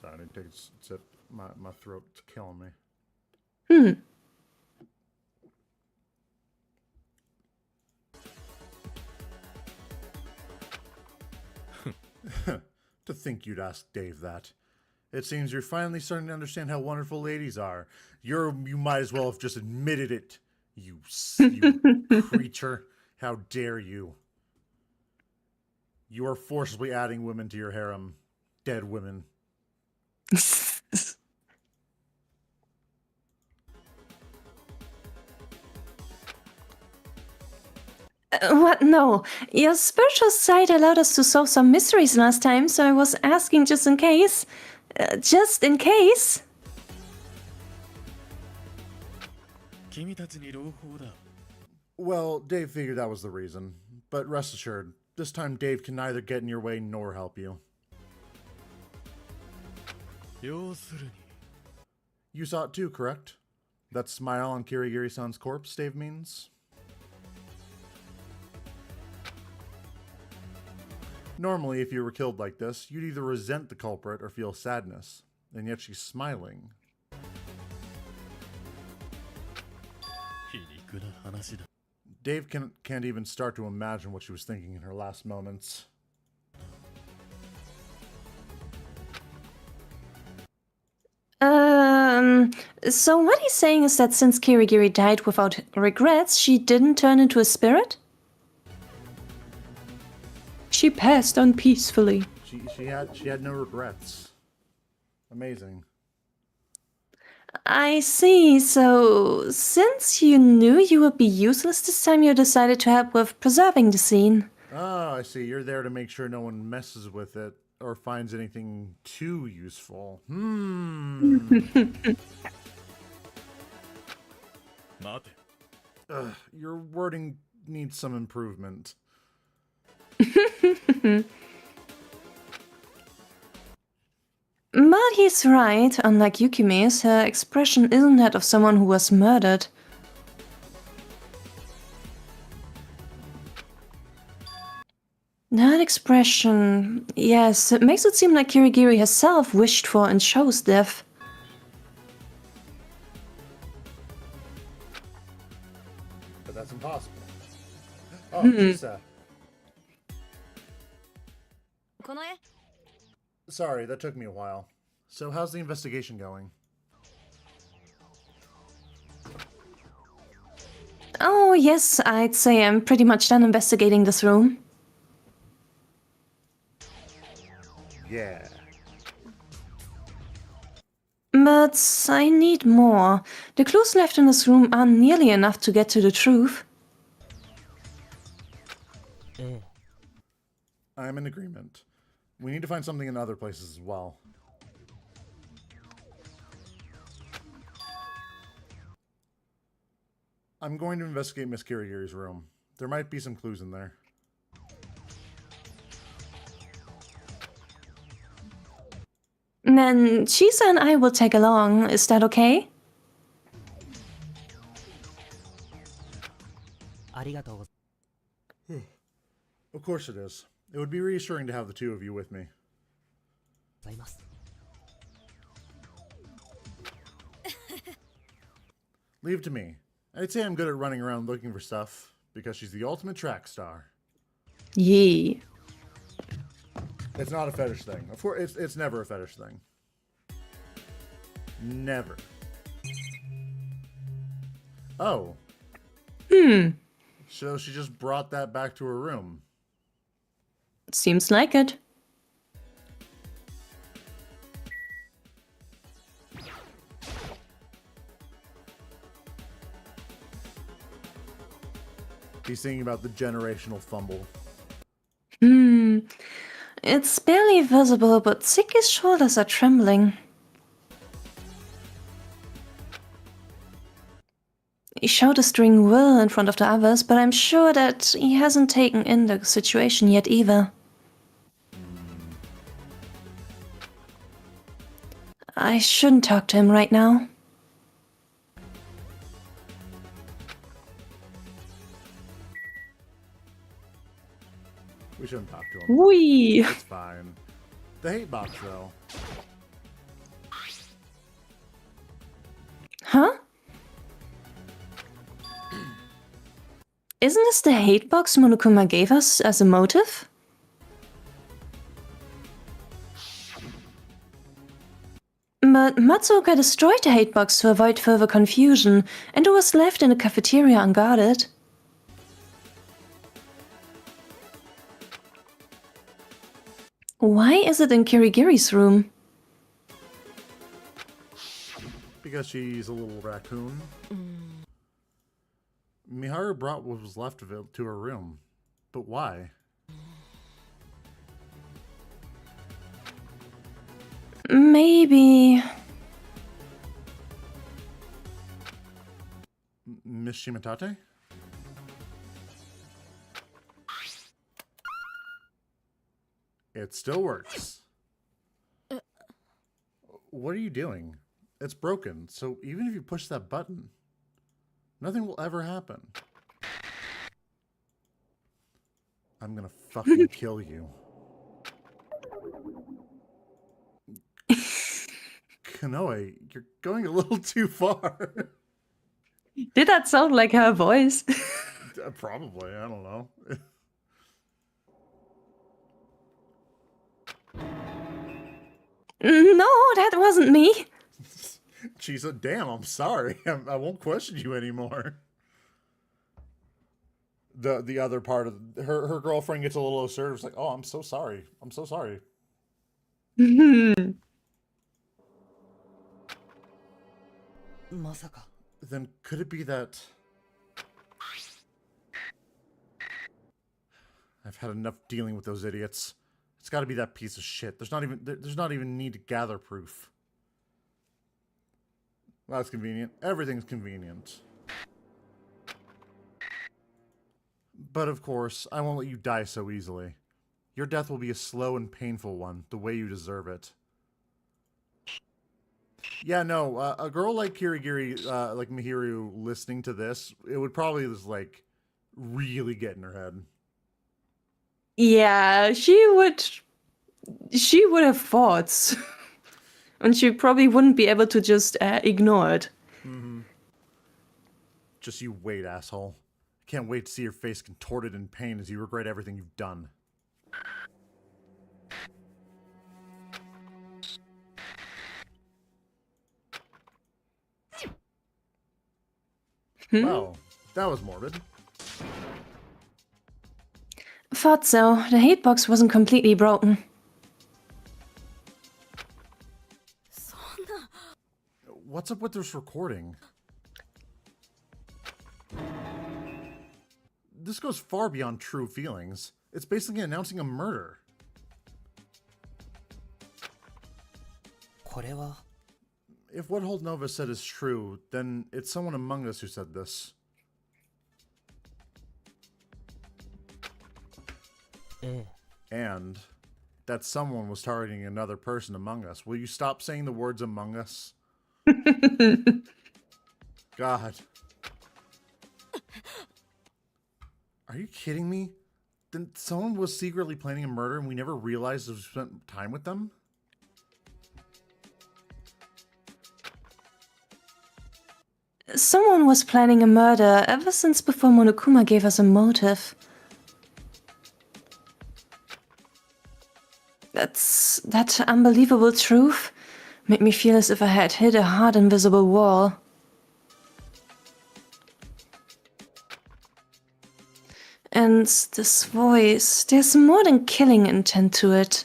Sorry, I didn't take a sip. My throat's killing me. To think you'd ask Dave that. It seems you're finally starting to understand how wonderful ladies are. You might as well have just admitted it, you creature. How dare you? You are forcibly adding women to your harem. Dead women. What? No. Your spiritual side allowed us to solve some mysteries last time, so I was asking just in case. Just in case? Well, Dave figured that was the reason. But rest assured, this time Dave can neither get in your way nor help you. You saw it too, correct? That smile on Kirigiri-san's corpse, Dave means? Normally, if you were killed like this, you'd either resent the culprit or feel sadness. And yet she's smiling. Dave can't even start to imagine what she was thinking in her last moments. So what he's saying is that since Kirigiri died without regrets, she didn't turn into a spirit? She passed on peacefully. She had no regrets. Amazing. I see. So, since you knew you would be useless this time, you decided to help with preserving the scene. Oh, I see. You're there to make sure no one messes with it or finds anything too useful. Your wording needs some improvement. But he's right. Unlike Yukime's, her expression isn't that of someone who was murdered. That expression, yes, it makes it seem like Kirigiri herself wished for and chose death. But that's impossible. Oh, Chisa. Sorry, that took me a while. So how's the investigation going? Oh, yes, I'd say I'm pretty much done investigating this room. Yeah. But I need more. The clues left in this room aren't nearly enough to get to the truth. ええ I'm in agreement. We need to find something in other places as well. I'm going to investigate Miss Kirigiri's room. There might be some clues in there. Then Chisa and I will tag along. Is that okay? ありがとうござ Of course it is. It would be reassuring to have the two of you with me. います。 Leave it to me. I'd say I'm good at running around looking for stuff, because she's the ultimate track star. Yee. It's not a fetish thing. Of course, it's never a fetish thing. Never. Oh. So she just brought that back to her room. Seems like it. He's thinking about the generational fumble. It's barely visible, but Siki's shoulders are trembling. He showed us during will in front of the others, but I'm sure that he hasn't taken in the situation yet either. I shouldn't talk to him right now. We shouldn't talk to him. Whee! It's fine. The hate box, though. Huh? Isn't this the hate box Monokuma gave us as a motive? But Matsuoka destroyed the hate box to avoid further confusion, and it was left in the cafeteria unguarded. Why is it in Kirigiri's room? Because she's a little raccoon. Miharu brought what was left of it to her room. But why? Maybe... Miss Shimatate? It still works. What are you doing? It's broken, so even if you push that button, nothing will ever happen. I'm gonna fucking kill you. Kanoe, you're going a little too far. Did that sound like her voice? Probably, I don't know. No, that wasn't me. She said, damn, I'm sorry. I won't question you anymore. The other part of her girlfriend gets a little assertive. It's like, oh, I'm so sorry. I'm so sorry. Masaka. Then could it be that I've had enough dealing with those idiots? It's got to be that piece of shit. There's not even need to gather proof. Well, that's convenient. Everything's convenient. But of course, I won't let you die so easily. Your death will be a slow and painful one, the way you deserve it. Yeah, no, a girl like Kirigiri, like Mihiru, listening to this, it would probably just, like, really get in her head. Yeah, she would have thoughts. And she probably wouldn't be able to just ignore it. Mm-hmm. Just you wait, asshole. I can't wait to see your face contorted in pain as you regret everything you've done. Well, that was morbid. Thought so. The hitbox wasn't completely broken. What's up with this recording? This goes far beyond true feelings. It's basically announcing a murder. これは If what Holdnova said is true, then it's someone among us who said this. ええ And that someone was targeting another person among us. Will you stop saying the words among us? God. Are you kidding me? Then someone was secretly planning a murder and we never realized we spent time with them? Someone was planning a murder ever since before Monokuma gave us a motive. That unbelievable truth made me feel as if I had hit a hard invisible wall. And this voice, there's more than killing intent to it.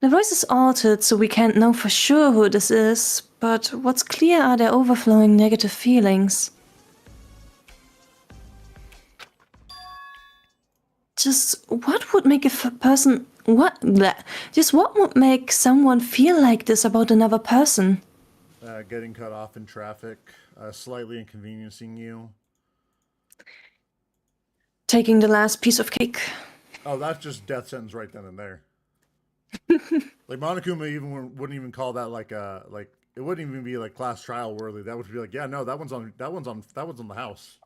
The voice is altered, so we can't know for sure who this is, but what's clear are their overflowing negative feelings. Just what would make a person... Just what would make someone feel like this about another person? Getting cut off in traffic, slightly inconveniencing you. Taking the last piece of cake. Oh, that's just death sentence right then and there. Like Monokuma even wouldn't even call that like it wouldn't even be like class trial worthy. That would be like, yeah, no, that one's on the house.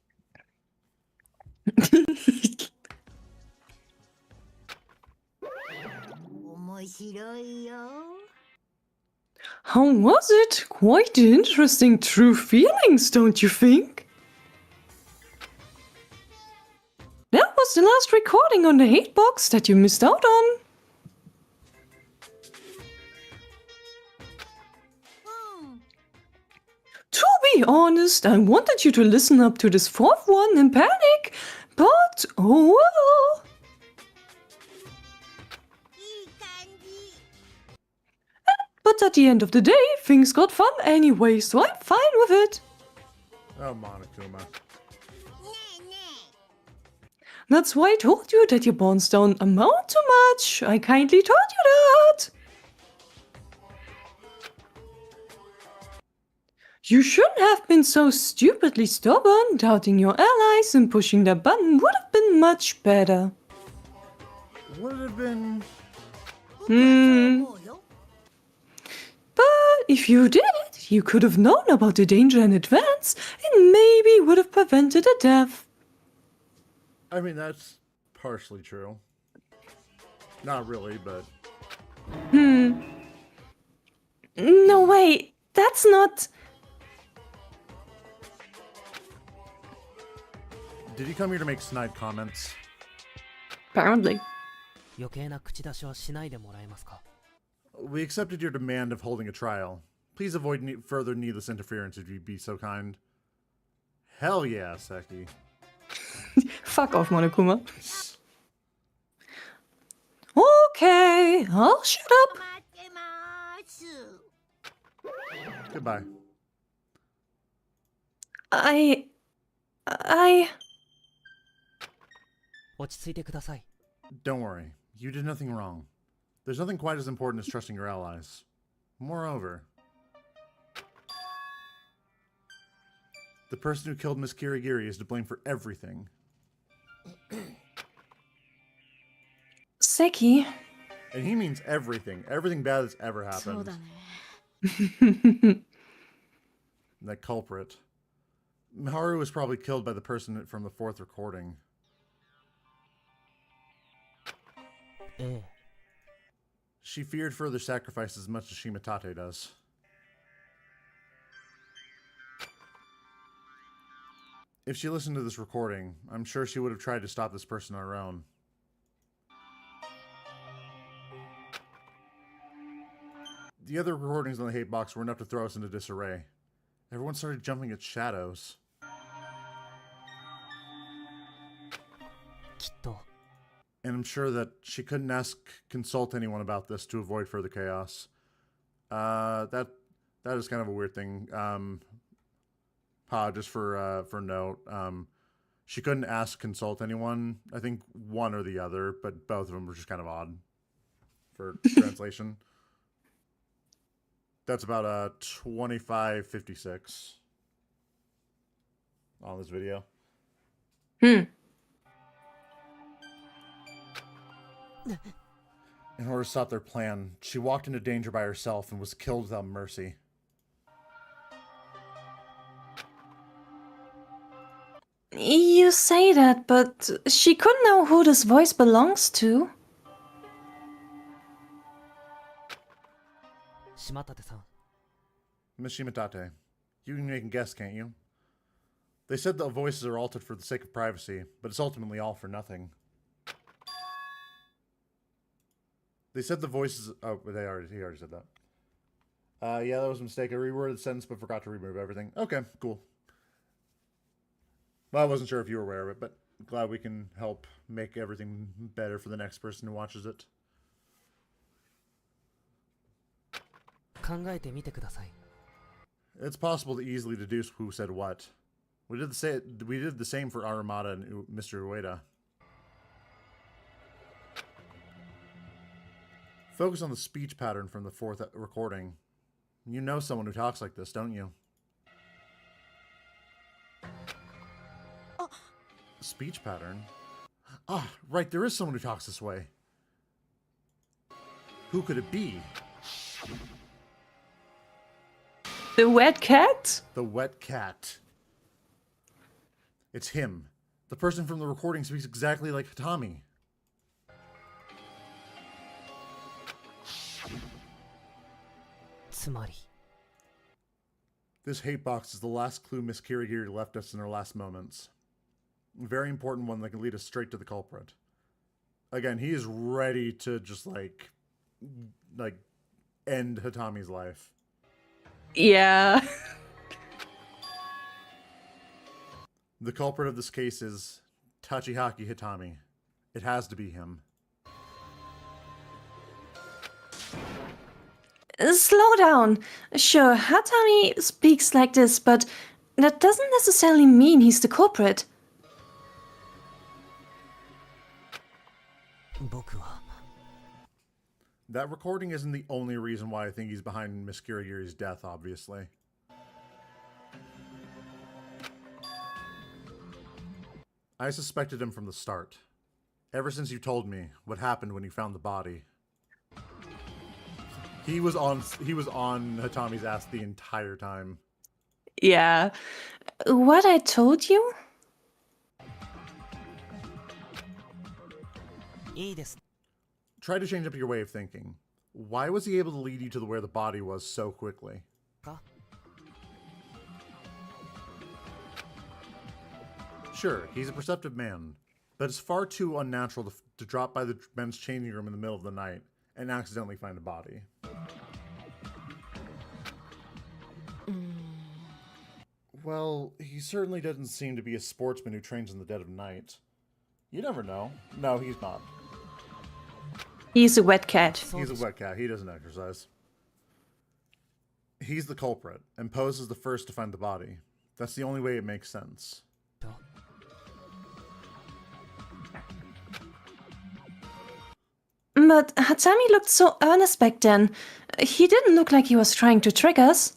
How was it? Quite interesting true feelings, don't you think? That was the last recording on the hitbox that you missed out on. To be honest, I wanted you to listen up to this fourth one in panic, but oh well. But at the end of the day, things got fun anyway, so I'm fine with it. Oh, Monokuma. That's why I told you that your bonds don't amount to much. I kindly told you that. You shouldn't have been so stupidly stubborn. Doubting your allies and pushing that button would have been much better. Would it have been But if you did it, you could have known about the danger in advance and maybe would have prevented a death. I mean, that's partially true. Not really, but... No, wait, that's not... Did he come here to make snide comments? Apparently. 余計な口出しはしないでもらえますか We accepted your demand of holding a trial. Please avoid further needless interference if you'd be so kind. Hell yeah, Seki. Fuck off, Monokuma. Okay, I'll shut up. Goodbye. I... 落ち着いてください Don't worry. You did nothing wrong. There's nothing quite as important as trusting your allies. Moreover, the person who killed Miss Kirigiri is to blame for everything. Seki. And he means everything. Everything bad that's ever そう happened. だね。 That culprit. Haru was probably killed by the person from the fourth recording. ええ She feared further sacrifice as much as Shimatate does. If she listened to this recording, I'm sure she would have tried to stop this person on her own. The other recordings on the hate box were enough to throw us into disarray. Everyone started jumping at shadows. きっと And I'm sure that she couldn't consult anyone about this to avoid further chaos. That is kind of a weird thing. Just for note, she couldn't consult anyone. I think one or the other, but both of them were just kind of odd for translation. That's about 25:56 on this video. In order to stop their plan, she walked into danger by herself and was killed without mercy. You say that, but she could know who this voice belongs to. 島立さん Miss Shimatate, you can make a guess, can't you? They said the voices are altered for the sake of privacy, but it's ultimately all for nothing. They said the voices... Oh, he already said that. Yeah, that was a mistake. I reworded the sentence but forgot to remove everything. Okay, cool. Well, I wasn't sure if you were aware of it, but glad we can help make everything better for the next person who watches it. 考えてみてください It's possible to easily deduce who said what. We did the same for Aramata and Mr. Ueda. Focus on the speech pattern from the fourth recording. You know someone who talks like this, don't you? Speech pattern? Ah, right, there is someone who talks this way. Who could it be? The wet cat? The wet cat. It's him. The person from the recording speaks exactly like Hitami. This hate box is the last clue Miss Kirigiri left us in her last moments. A very important one that can lead us straight to the culprit. Again, he is ready to just like end Hitami's life. Yeah. The culprit of this case is Tachihaki Hitami. It has to be him. Slow down. Sure, Hatami speaks like this, but that doesn't necessarily mean he's the culprit. 僕は That recording isn't the only reason why I think he's behind Miss Kirigiri's death, obviously. I suspected him from the start. Ever since you told me what happened when you found the body. He was on Hatami's ass the entire time. Yeah. What I told you? いいです Try to change up your way of thinking. Why was he able to lead you to where the body was so quickly? か Sure, he's a perceptive man, but it's far too unnatural to drop by the men's changing room in the middle of the night and accidentally find a body. Well, he certainly doesn't seem to be a sportsman who trains in the dead of night. You never know. No, he's not. He's a wet cat. He's a wet cat. He doesn't exercise. He's the culprit, and Pose is the first to find the body. That's the only way it makes sense. と But Hatami looked so earnest back then. He didn't look like he was trying to trick us.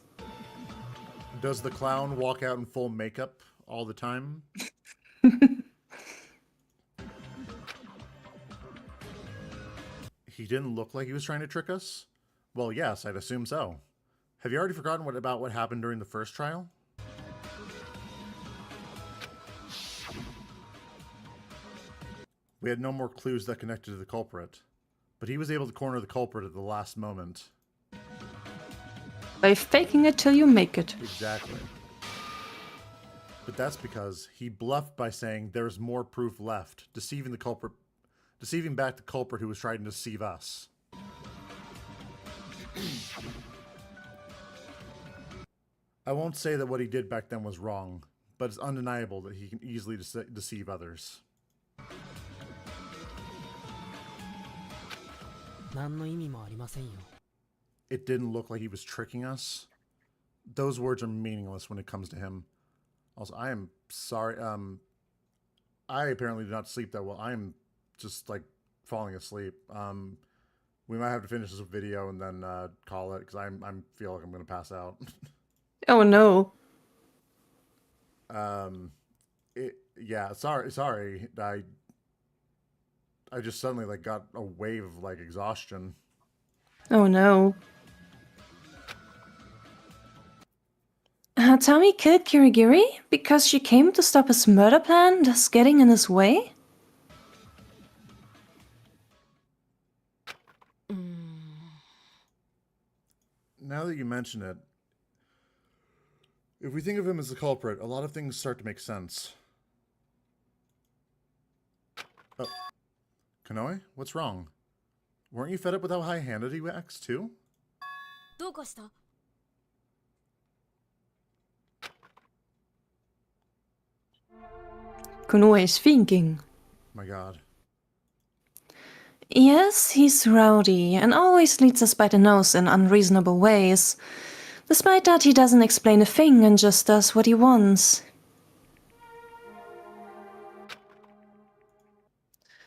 Does the clown walk out in full makeup all the time? He didn't look like he was trying to trick us? Well, yes, I'd assume so. Have you already forgotten about what happened during the first trial? We had no more clues that connected to the culprit, but he was able to corner the culprit at the last moment. By faking it till you make it. Exactly. But that's because he bluffed by saying there's more proof left, deceiving back the culprit who was trying to deceive us. I won't say that what he did back then was wrong, but it's undeniable that he can easily deceive others. 何の意味もありませんよ It didn't look like he was tricking us. Those words are meaningless when it comes to him. Also, I am sorry. I apparently did not sleep that well. I am just like falling asleep. We might have to finish this video and then call it because I feel like I'm gonna pass out. Oh no. Yeah. Sorry. I just suddenly like got a wave of like exhaustion. Oh no. Hatami killed Kirigiri because she came to stop his murder plan, thus getting in his way? Now that you mention it, if we think of him as the culprit, a lot of things start to make sense. Oh. Kanoe, what's wrong? Weren't you fed up with how high-handed he acts, too? どうかした Konoe is thinking. My god. Yes, he's rowdy and always leads us by the nose in unreasonable ways. Despite that, he doesn't explain a thing and just does what he wants.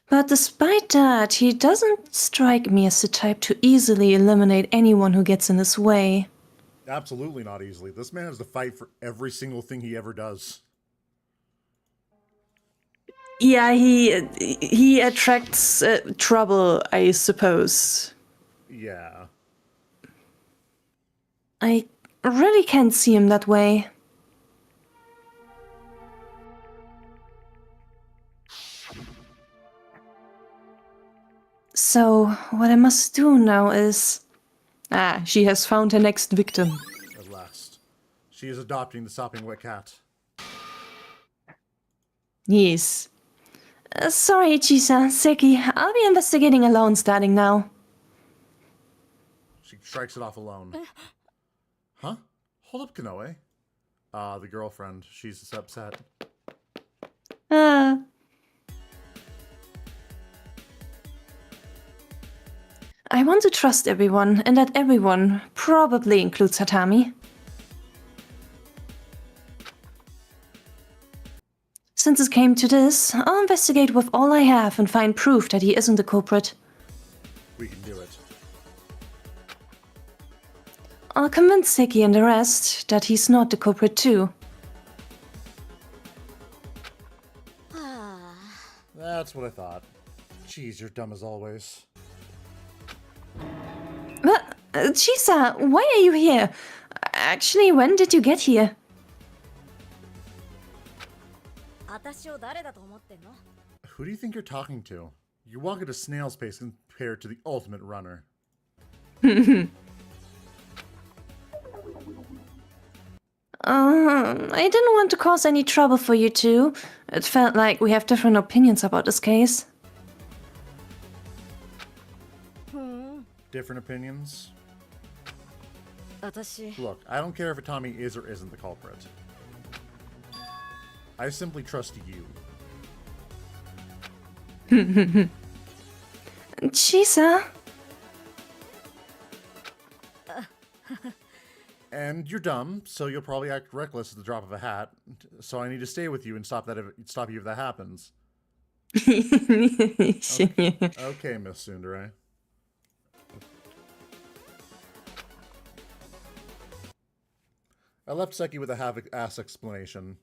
But despite that, he doesn't strike me as the type to easily eliminate anyone who gets in his way. Absolutely not easily. This man has to fight for every single thing he ever does. Yeah, he attracts trouble, I suppose. Yeah. I really can't see him that way. So, what I must do now is... Ah, she has found her next victim. At last. She is adopting the sopping wet cat. Yes. Sorry, Chisa, Seki, I'll be investigating alone starting now. She strikes it off alone. Huh? Hold up, Kanoe. The girlfriend. She's upset. I want to trust everyone, and that everyone probably includes Hatami. Since it came to this, I'll investigate with all I have and find proof that he isn't the culprit. We can do it. I'll convince Seki and the rest that he's not the culprit too. That's what I thought. Jeez, you're dumb as always. But Chisa, why are you here? Actually, when did you get here? 私を誰だと思ってんの？ Who do you think you're talking to? You walk at a snail's pace compared to the ultimate runner. I didn't want to cause any trouble for you two. It felt like we have different opinions about this case. Different opinions? 私 Look, I don't care if Tommy is or isn't the culprit. I simply trust you. Chisa? And you're dumb, so you'll probably act reckless at the drop of a hat. So I need to stay with you and stop you if that happens. Okay, Miss Tsundere. I left Seki with a half-ass explanation.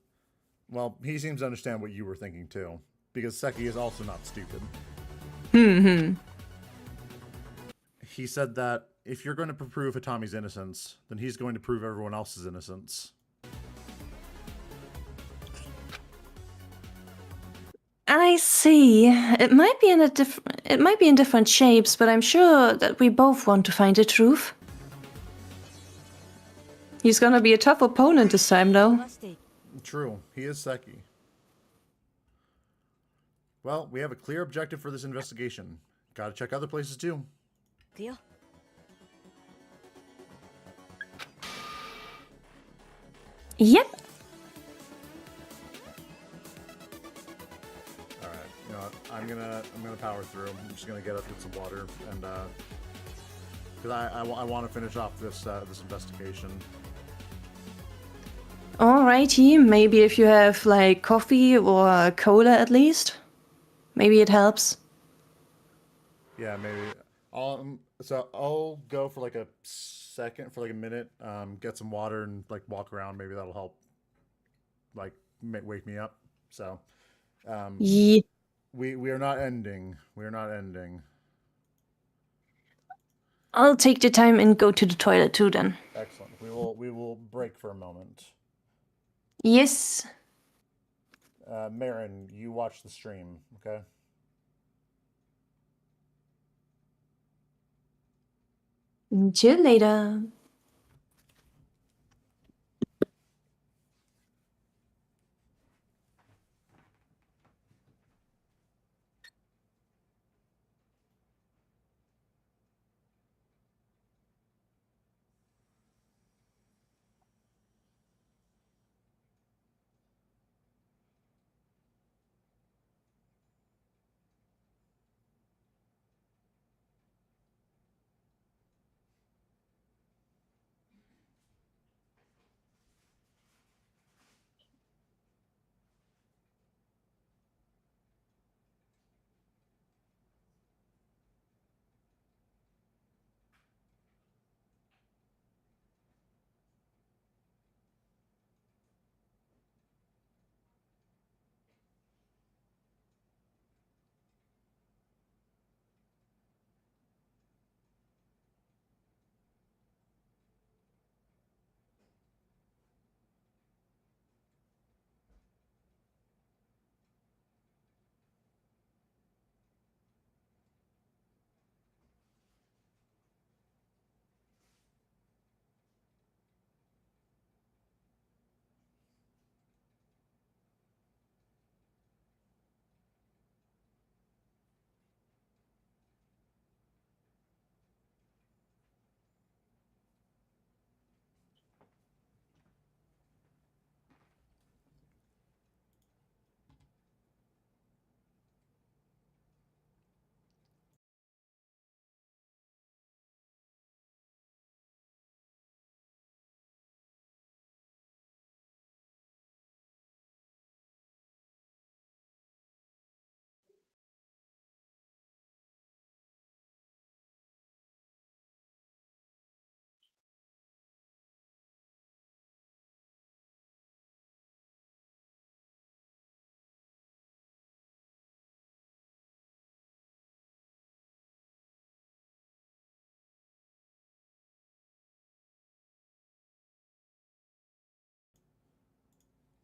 Well, he seems to understand what you were thinking too, because Seki is also not stupid. He said that if you're going to prove Hitami's innocence, then he's going to prove everyone else's innocence. I see. It might be in different shapes, but I'm sure that we both want to find the truth. He's gonna be a tough opponent this time, though. 話してい True, he is Seki. Well, we have a clear objective for this investigation. Gotta check other places too. くよ。 Yep. Alright, you know what? I'm gonna power through. I'm just gonna get some water and because I want to finish off this this investigation. Alrighty, maybe if you have like coffee or cola at least. Maybe it helps. Yeah, maybe. I'll go for like a second, for like a minute, get some water and like walk around. Maybe that'll help, like wake me up. So, Yeah. we are not ending. We are not ending. I'll take the time and go to the toilet too then. Excellent. We will break for a moment. Yes. Marin, you watch the stream, okay? See you later.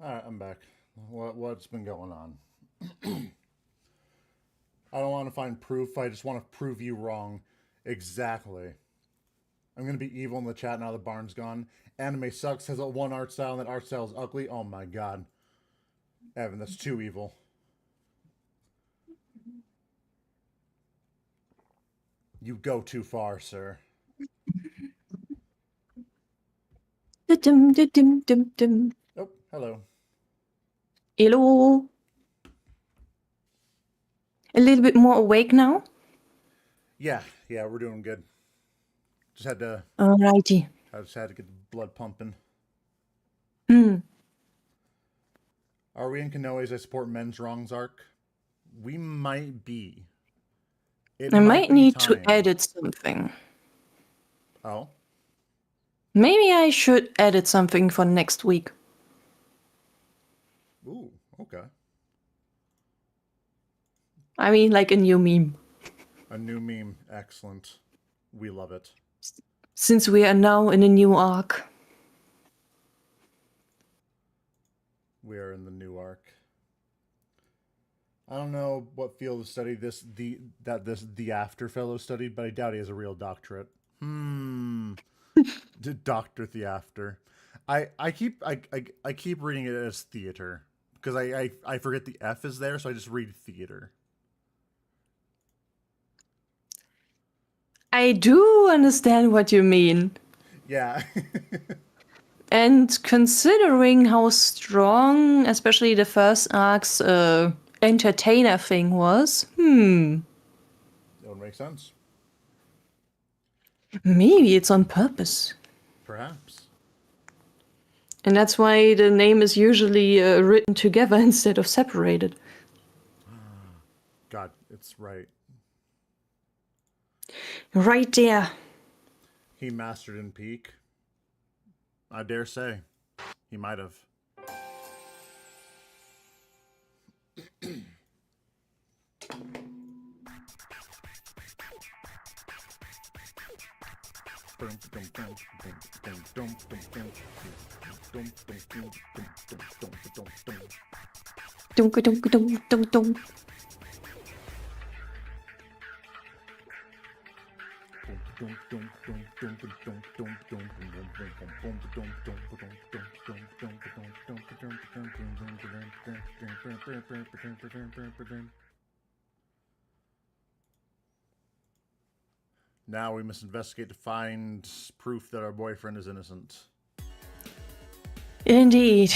Alright, I'm back. What's been going on? I don't want to find proof. I just want to prove you wrong. Exactly. I'm going to be evil in the chat now the barn's gone. Anime sucks, has a one art style, and that art style is ugly. Oh my god. Evan, that's too evil. You go too far, sir. Dum, dum, dum, dum, dum. Oh, hello. Hello. A little bit more awake now? Yeah, we're doing good. Just had to Alrighty. I just had to get the blood pumping. Hmm. Are we in Kanoe's I support men's wrongs arc? We might be. It I might be need to time. edit something. Oh? Maybe I should edit something for next week. Ooh, okay. I mean, like a new meme. A new meme. Excellent. We love it. Since we are now in a new arc. We are in the new arc. I don't know what field of study the after fellow studied, but I doubt he has a real doctorate. Doctor the after. I keep reading it as theater because I forget the F is there, so I just read theater. I do understand what you mean. Yeah. And considering how strong, especially the first arc's entertainer thing was, That would make sense. maybe it's on purpose. Perhaps. And that's why the name is usually written together instead of separated. God, it's right. Right there. He mastered in peak. I dare say. He might have. Dunk, dunk, dunk, dunk, dunk. Now we must investigate to find proof that our boyfriend is innocent. Indeed.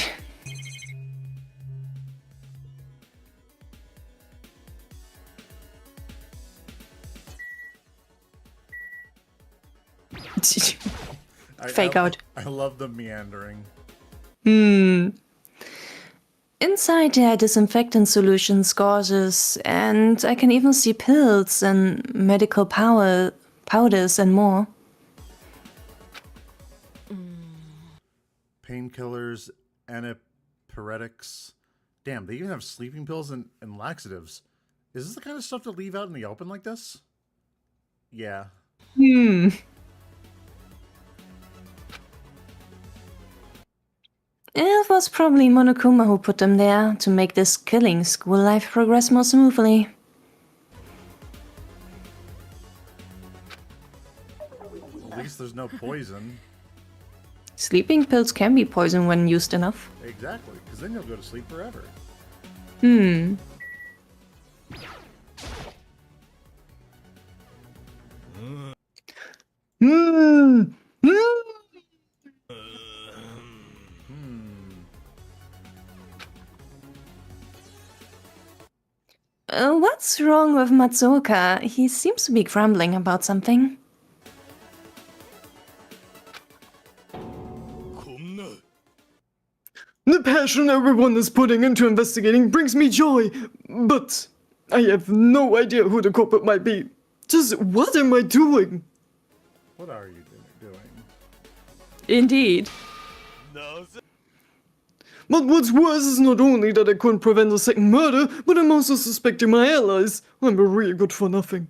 Fake out. I love the meandering. Inside there are disinfectant solutions, gauzes, and I can even see pills and medical powders and more. Painkillers, antipyretics. Damn, they even have sleeping pills and laxatives. Is this the kind of stuff to leave out in the open like this? Yeah. It was probably Monokuma who put them there to make this killing school life progress more smoothly. At least there's no poison. Sleeping pills can be poison when used enough. Exactly, because then you'll go to sleep forever. What's wrong with Matsuoka? He seems to be grumbling about something. The passion everyone is putting into investigating brings me joy, but I have no idea who the culprit might be. Just what am I doing? What are you doing? Indeed. But what's worse is not only that I couldn't prevent a second murder, but I'm also suspecting my allies. I'm a real good for nothing.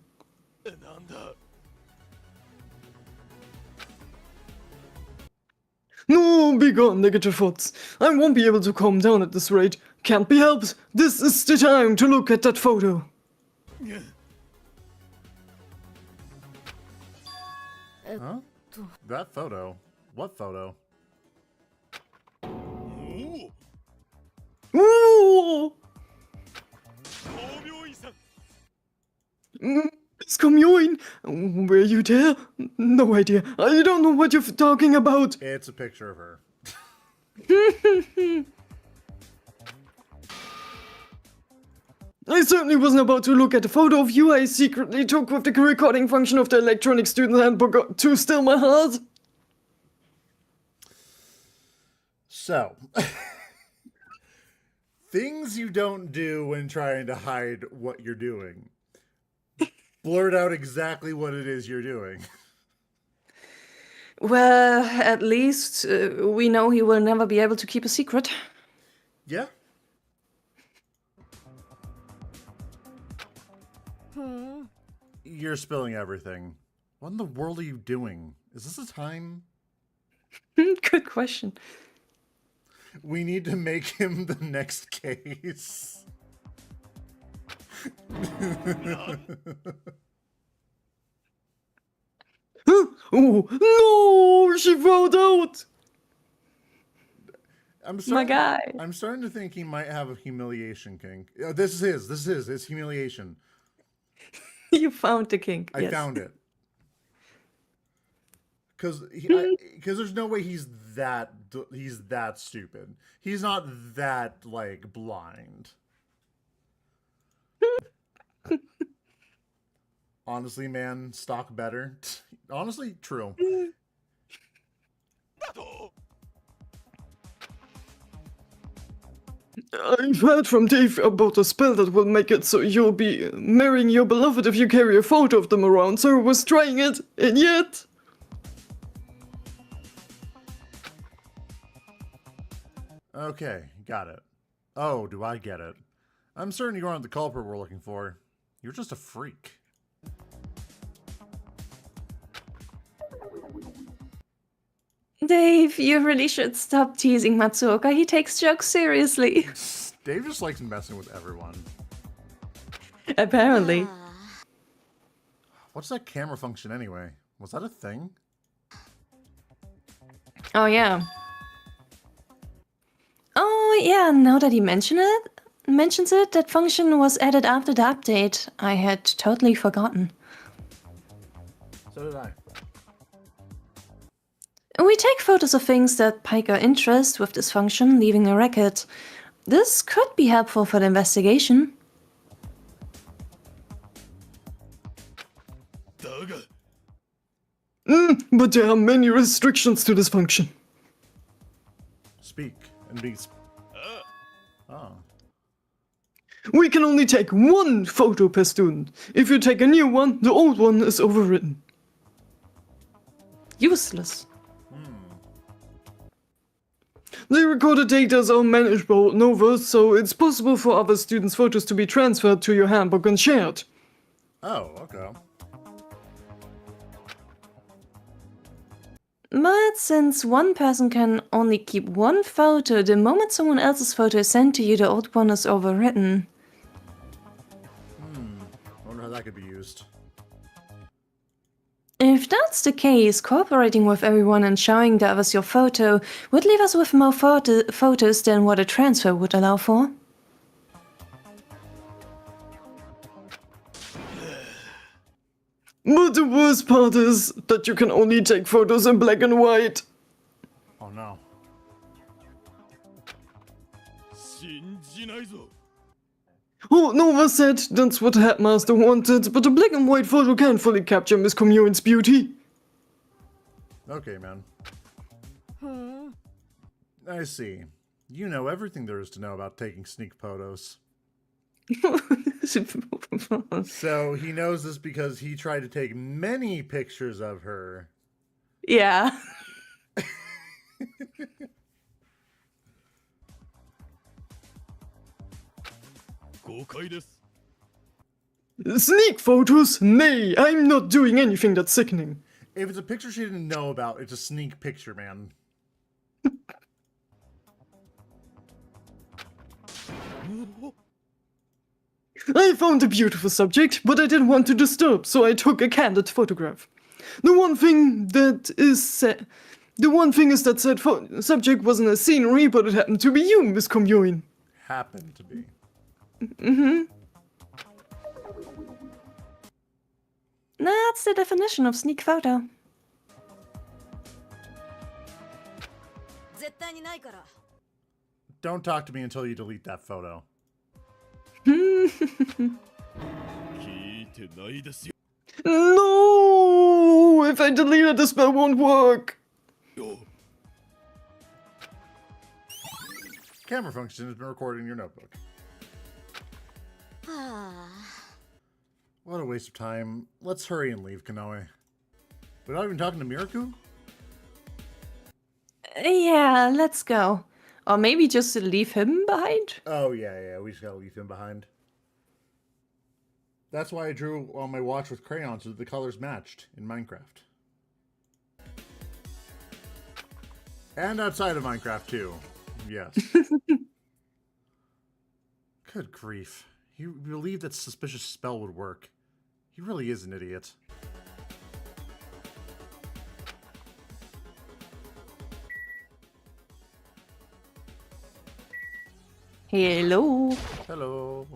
No, begone, negative thoughts. I won't be able to calm down at this rate. Can't be helped. This is the time to look at that photo. Huh? That photo? What photo? Ooh! Miss Commune, were you there? No idea. I don't know what you're talking about. It's a picture of her. I certainly wasn't about to look at a photo of you I secretly took with the recording function of the electronic student handbook to still my heart. So, things you don't do when trying to hide what you're doing. Blurt out exactly what it is you're doing. Well, at least we know he will never be able to keep a secret. Yeah. You're spilling everything. What in the world are you doing? Is this a time? Good question. We need to make him the next case. Oh, no, she rolled out. My guy. I'm starting to think he might have a humiliation kink. This is his. It's humiliation. You found the kink. I yes. found it. Because there's no way he's that stupid. He's not that like blind. Honestly, man, stock better. Honestly, true. I've heard from Dave about a spell that will make it so you'll be marrying your beloved if you carry a photo of them around, so I was trying it, and yet... Okay, got it. Oh, do I get it? I'm certain you aren't the culprit we're looking for. You're just a freak. Dave, you really should stop teasing Matsuoka. He takes jokes seriously. Dave just likes messing with everyone. Apparently. What's that camera function anyway? Was that a thing? Oh, yeah. Oh, yeah, now that he mentions it, that function was added after the update. I had totally forgotten. So did I. We take photos of things that pique our interest with this function, leaving a record. This could be helpful for the investigation. But there are many restrictions to this function. Speak and be. Oh. We can only take one photo per student. If you take a new one, the old one is overwritten. Useless. The recorded data are managed by Nova, so it's possible for other students' photos to be transferred to your handbook and shared. Oh, okay. But since one person can only keep one photo, the moment someone else's photo is sent to you, the old one is overwritten. I wonder how that could be used. If that's the case, cooperating with everyone and showing the others your photo would leave us with more photos than what a transfer would allow for. But the worst part is that you can only take photos in black and white. Oh no. Oh, Nova said that's what Headmaster wanted, but a black and white photo can't fully capture Miss Commune's beauty. Okay, man. I see. You know everything there is to know about taking sneak photos. So he knows this because he tried to take many pictures of her. Yeah. Sneak photos? Nay, I'm not doing anything that's sickening. If it's a picture she didn't know about, it's a sneak picture, man. I found a beautiful subject, but I didn't want to disturb, so I took a candid photograph. The one thing is that said subject wasn't a scenery, but it happened to be you, Miss Commune. Happened to be. That's the definition of sneak photo. 絶対にないから Don't talk to me until you delete that photo. No! If I delete it, the spell won't work. Camera function has been recorded in your notebook. はあ What a waste of time. Let's hurry and leave, Kanoe. We're not even talking to Miraku? Yeah, let's go. Or maybe just leave him behind? Oh, yeah, we just gotta leave him behind. That's why I drew on my watch with crayons so that the colors matched in Minecraft. And outside of Minecraft, too. Yes. Good grief. He believed that suspicious spell would work. He really is an idiot. Hello. Hello.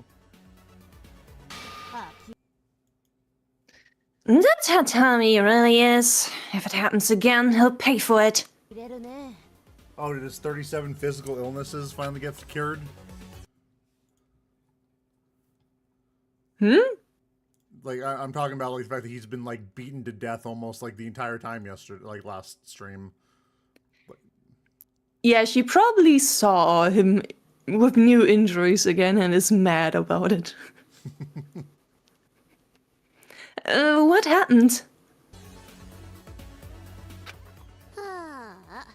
That's how Tommy really is. If it happens again, he'll pay for it. 入れるね Oh, did his 37 physical illnesses finally get cured? Like, I'm talking about like the fact that he's been like beaten to death almost like the entire time yesterday, like last stream. Yeah, she probably saw him with new injuries again and is mad about it. What happened? はあ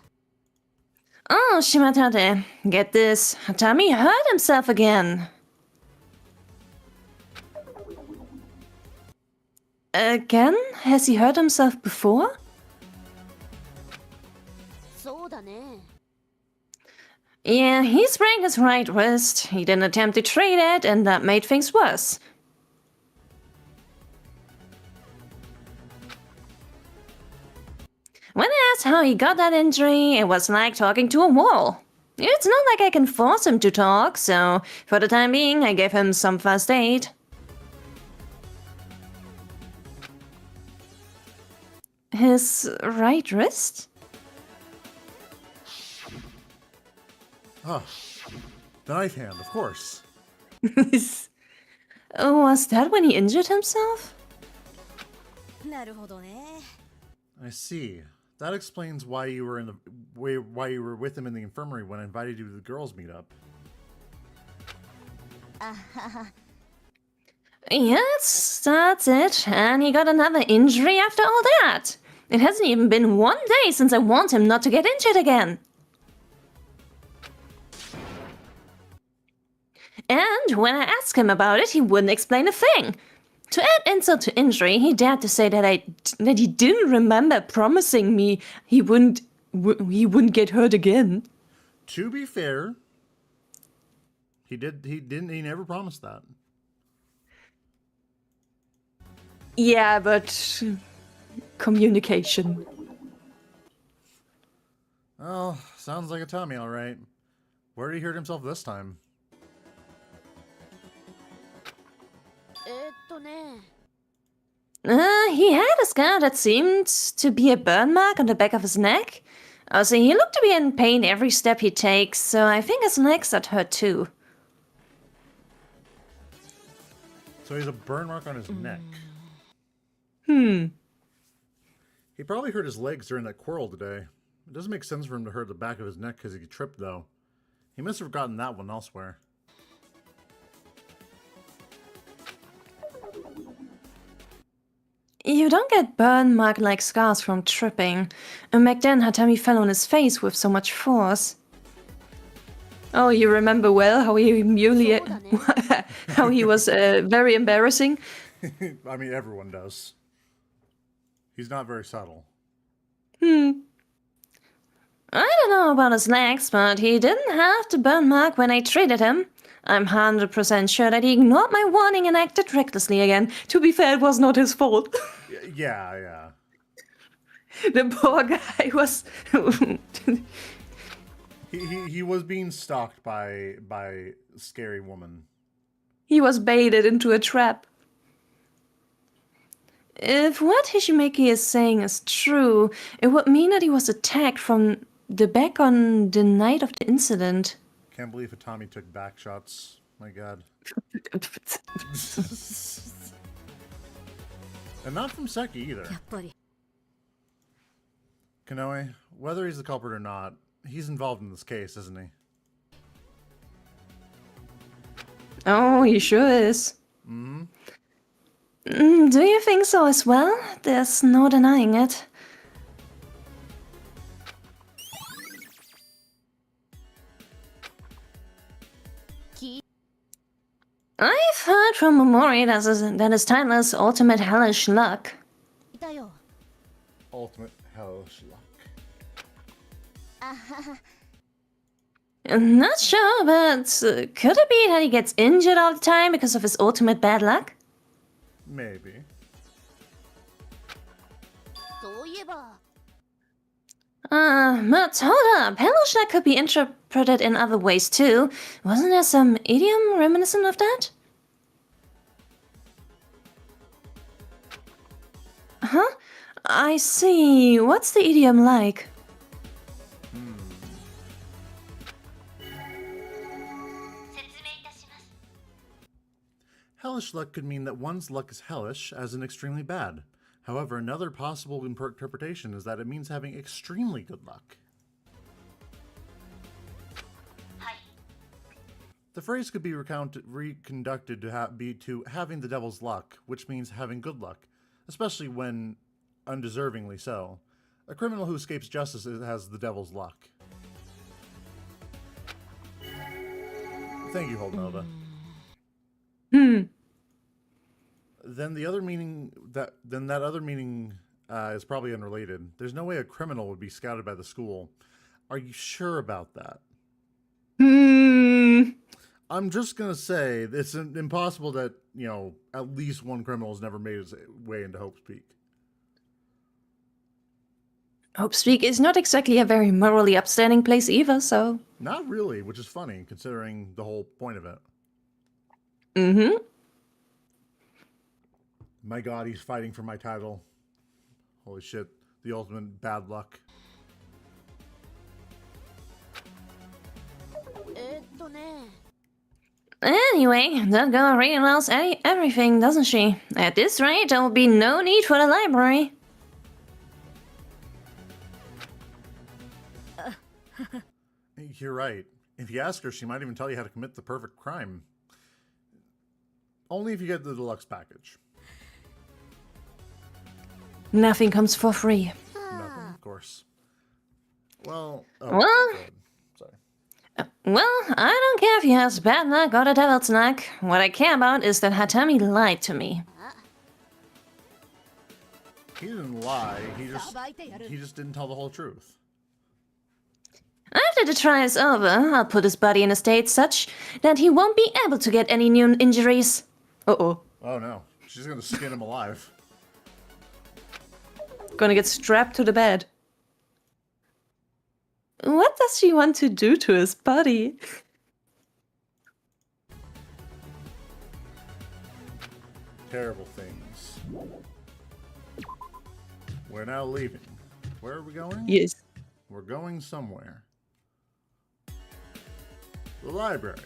Oh, Shimatate. Get this. Tommy hurt himself again. Again? Has he hurt himself before? そうだね Yeah, he sprained his right wrist. He didn't attempt to treat it, and that made things worse. When I asked how he got that injury, it was like talking to a wall. It's not like I can force him to talk, so for the time being, I gave him some first aid. His right wrist? Oh, the knife hand, of course. Was that when he injured himself? なるほどね I see. That explains why you were why you were with him in the infirmary when I invited you to the girls' meetup. Yes, that's it. And he got another injury after all that. It hasn't even been 1 day since I warned him not to get injured again. And when I asked him about it, he wouldn't explain a thing. To add insult to injury, he dared to say that he didn't remember promising me he wouldn't get hurt again. To be fair, he never promised that. Yeah, but communication. Well, sounds like a Tommy, all right. Where did he hurt himself this time? ね He had a scar that seemed to be a burn mark on the back of his neck. Also, he looked to be in pain every step he takes, so I think his legs got hurt too. So he has a burn mark on his neck. Hmm. He probably hurt his legs during that quarrel today. It doesn't make sense for him to hurt the back of his neck because he tripped, though. He must have gotten that one elsewhere. You don't get burn mark-like scars from tripping. And back then, Hatami fell on his face with so much force. Oh, you remember well how he how he was very embarrassing? I mean, everyone does. He's not very subtle. I don't know about his legs, but he didn't have the burn mark when I treated him. I'm 100% sure that he ignored my warning and acted recklessly again. To be fair, it was not his fault. Yeah. The poor guy was... He was being stalked by a scary woman. He was baited into a trap. If what Hishimeki is saying is true, it would mean that he was attacked from the back on the night of the incident. Can't believe Itami took back shots. My god. And not from Seki either. やっぱり Kanoe, whether he's the culprit or not, he's involved in this case, isn't he? Oh, he sure is. Mm-hmm. Do you think so as well? There's no denying it. I've heard from Momori that his title is Ultimate Hellish Luck. いたよ Ultimate hellish luck. I'm not sure, but could it be that he gets injured all the time because of his ultimate bad luck? Maybe. そういえば But hold up, hellish luck could be interpreted in other ways too. Wasn't there some idiom reminiscent of that? Huh? I see. What's the idiom like? Hellish luck could mean that one's luck is hellish, as in extremely bad. However, another possible interpretation is that it means having extremely good luck. The phrase could be reconducted to having the devil's luck, which means having good luck, especially when undeservingly so. A criminal who escapes justice has the devil's luck. Thank you, Holdnova. Then the other meaning that other meaning is probably unrelated. There's no way a criminal would be scouted by the school. Are you sure about that? I'm just gonna say it's impossible that, you know, at least one criminal has never made his way into Hope's Peak. Hope's Peak is not exactly a very morally upstanding place either, so... Not really, which is funny considering the whole point of it. Mm-hmm. My god, he's fighting for my title. Holy shit, the ultimate bad luck. ね Anyway, that girl really knows everything, doesn't she? At this rate, there will be no need for the library. You're right. If you ask her, she might even tell you how to commit the perfect crime. Only if you get the deluxe package. Nothing comes for free. Nothing, of course. Well, sorry. Well, I don't care if he has bad luck or the devil's luck. What I care about is that Hatami lied to me. He didn't lie. He just didn't tell the whole truth. After the trial is over, I'll put his body in a state such that he won't be able to get any new injuries. Uh-oh. Oh no, she's gonna skin him alive. Gonna get strapped to the bed. What does she want to do to his body? Terrible things. We're now leaving. Where are we going? Yes. We're going somewhere. The library.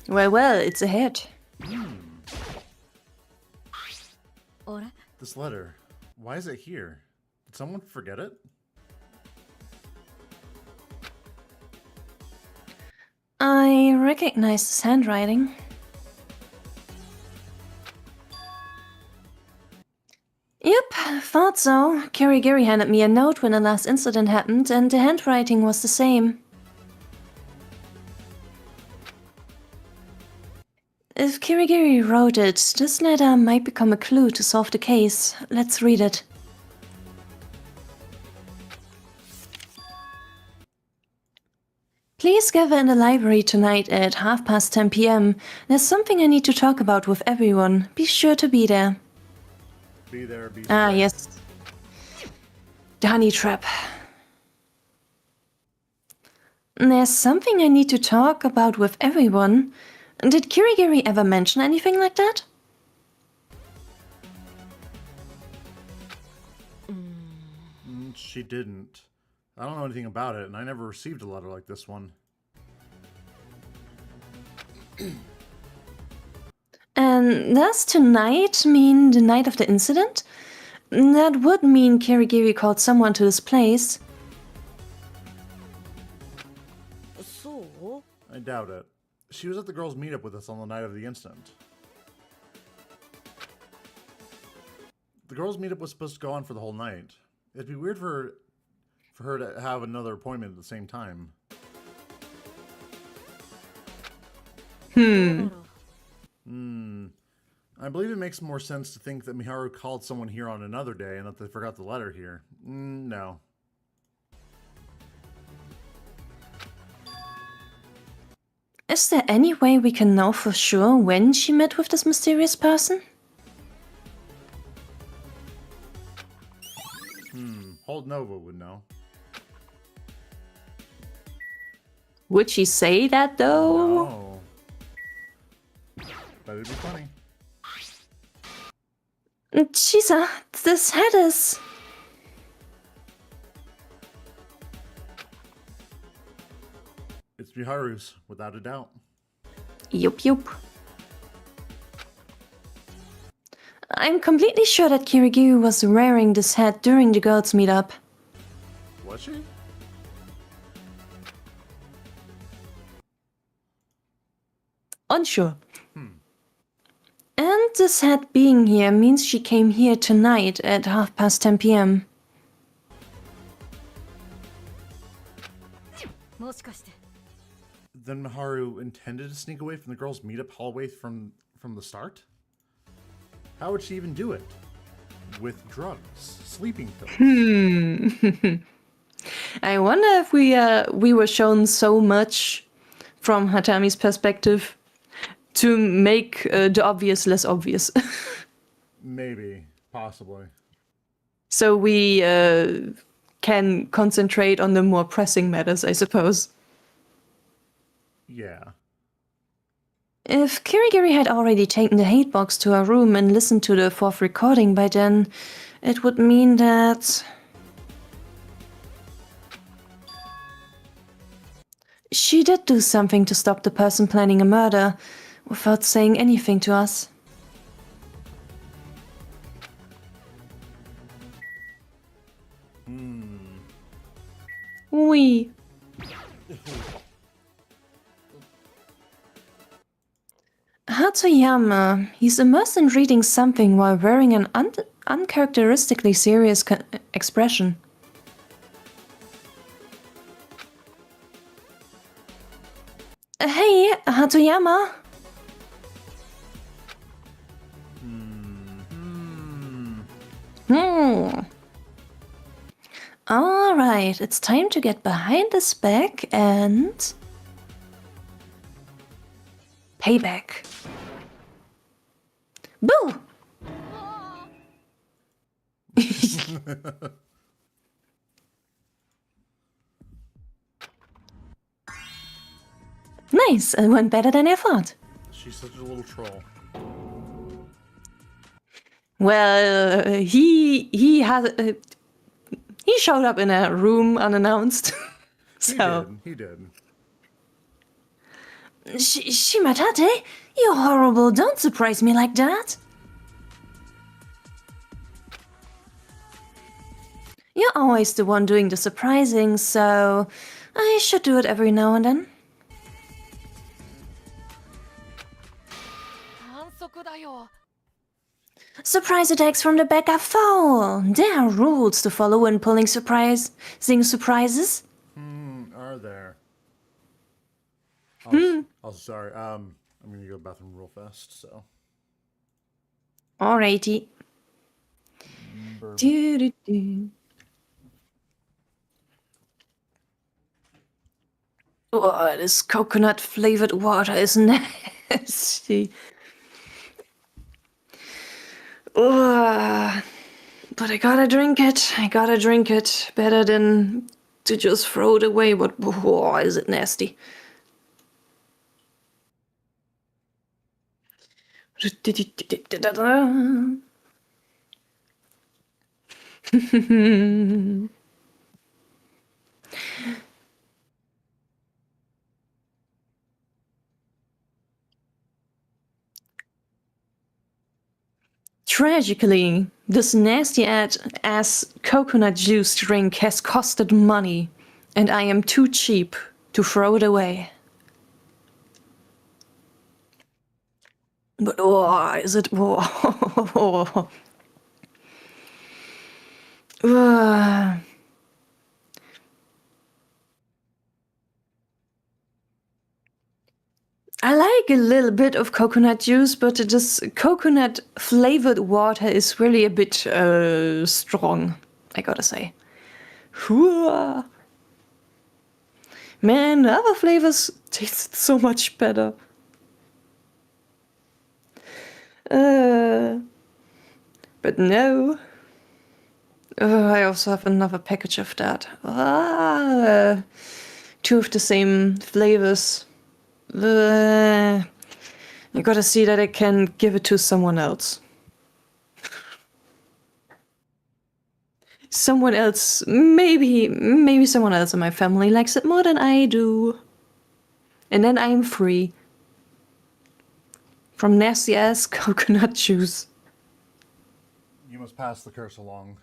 Well, it's ahead. This letter. Why is it here? Did someone forget it? I recognize his handwriting. Yep, thought so. Kirigiri handed me a note when the last incident happened, and the handwriting was the same. If Kirigiri wrote it, this letter might become a clue to solve the case. Let's read it. Please gather in the library tonight at 10:30 p.m. There's something I need to talk about with everyone. Be sure to be there. Be there, be Ah, square. yes. The honey trap. There's something I need to talk about with everyone. Did Kirigiri ever mention anything like that? She didn't. I don't know anything about it, and I never received a letter like this one. And does tonight mean the night of the incident? That would mean Kirigiri called someone to this place. そう I doubt it. She was at the girls' meetup with us on the night of the incident. The girls' meetup was supposed to go on for the whole night. It'd be weird for her to have another appointment at the same time. I believe it makes more sense to think that Miharu called someone here on another day and that they forgot the letter here. No. Is there any way we can know for sure when she met with this mysterious person? Hold Nova would know. Would she say that though? No. But it'd be funny. Chisa, this head is... It's Miharu's, without a doubt. Yup. I'm completely sure that Kirigiri was wearing this hat during the girls' meetup. Was she? Unsure. And this hat being here means she came here tonight at 10:30 p.m. もしかして Then Miharu intended to sneak away from the girls' meetup hallway from the start? How would she even do it? With drugs, sleeping pills. I wonder if we were shown so much from Hatami's perspective to make the obvious less obvious. Maybe, possibly. So we can concentrate on the more pressing matters, I suppose. Yeah. If Kirigiri had already taken the hate box to her room and listened to the fourth recording by then, it would mean that... she did do something to stop the person planning a murder, without saying anything to us. Oui. Hatoyama, he's immersed in reading something while wearing an uncharacteristically serious expression. Hey, Hatoyama! Alright, it's time to get behind his back and... payback. Boo! Nice, it went better than I thought. She's such a little troll. Well, he has he showed up in a room unannounced. So He did. Shimatate, you're horrible. Don't surprise me like that. You're always the one doing the surprising, so I should do it every now and then. 反則だよ Surprise attacks from the back are foul. There are rules to follow when pulling surprising surprises. Are there? Also, sorry. I'm gonna go to the bathroom real fast. So. Alrighty. Doo-doo-doo. Ugh. Oh, this coconut flavored water is nasty. Oh, but I gotta drink it. I gotta drink it. Better than to just throw it away. But oh, is it nasty? Tragically, this nasty ass coconut juice drink has costed money, and I am too cheap to throw it away. But oh, is it? Oh. I like a little bit of coconut juice, but this coconut flavored water is really a bit strong, I gotta say. Man, the other flavors tasted so much better. But no. I also have another package of that. Two of the same flavors. I gotta see that I can give it to someone else. Someone else, maybe someone else in my family likes it more than I do. And then I'm free. From nasty ass coconut juice. You must pass the curse along.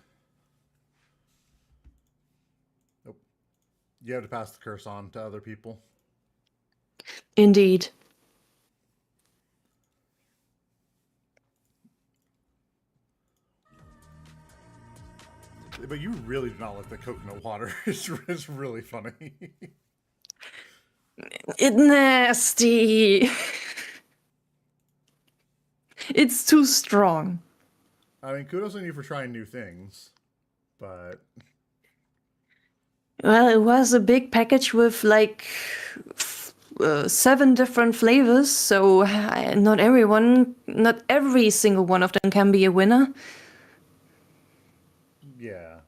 Nope. You have to pass the curse on to other people. Indeed. But you really do not like the coconut water. It's really funny. It's nasty. It's too strong. I mean, kudos on you for trying new things, but... Well, it was a big package with like 7 different flavors, so not every single one of them can be a winner. Yeah.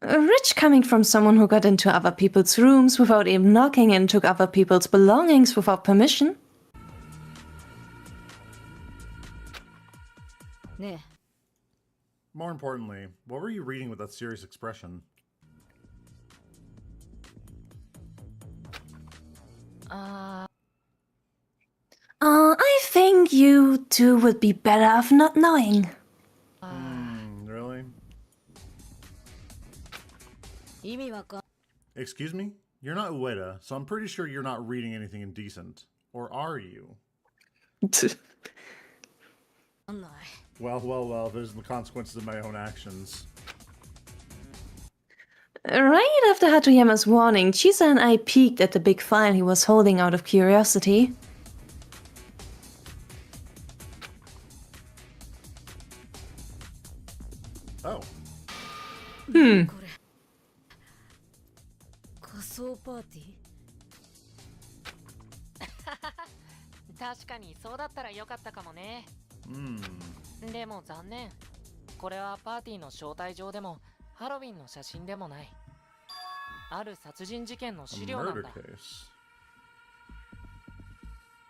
Rich coming from someone who got into other people's rooms without even knocking and took other people's belongings without permission. ねえ More importantly, what were you reading with that serious expression? I think you two would be better off not knowing. Really? 意味わかん Excuse me? You're not Ueda, so I'm pretty sure you're not reading anything indecent. Or are you? ない Well, there's the consequences of my own actions. Right after Hatoyama's warning, Chisa and I peeked at the big file he was holding out of curiosity. Oh. これ仮装パーティー確かにそうだったらよかったかもね。 Hmm. でも残念。これはパーティーの招待状でもハロウィンの写真でもない。ある殺人事件の A 資料なん murder だ。 case.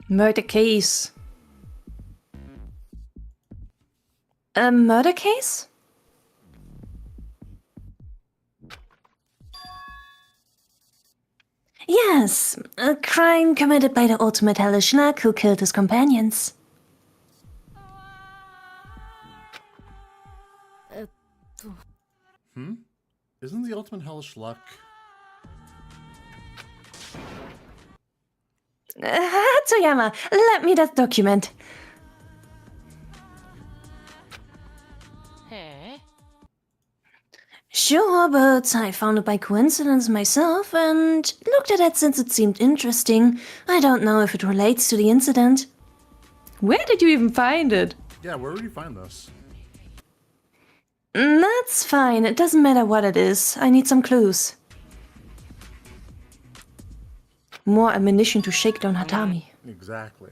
Murder case. A murder case? Yes, a crime committed by the ultimate hellish luck who killed his companions. えっと Hmm? Isn't the ultimate hellish luck? Hatoyama, let me that document. へえ。 Sure, but I found it by coincidence myself and looked at it since it seemed interesting. I don't know if it relates to the incident. Where did you even find it? Yeah, where would you find this? That's fine. It doesn't matter what it is. I need some clues. more ammunition to shake down Hatami. Exactly.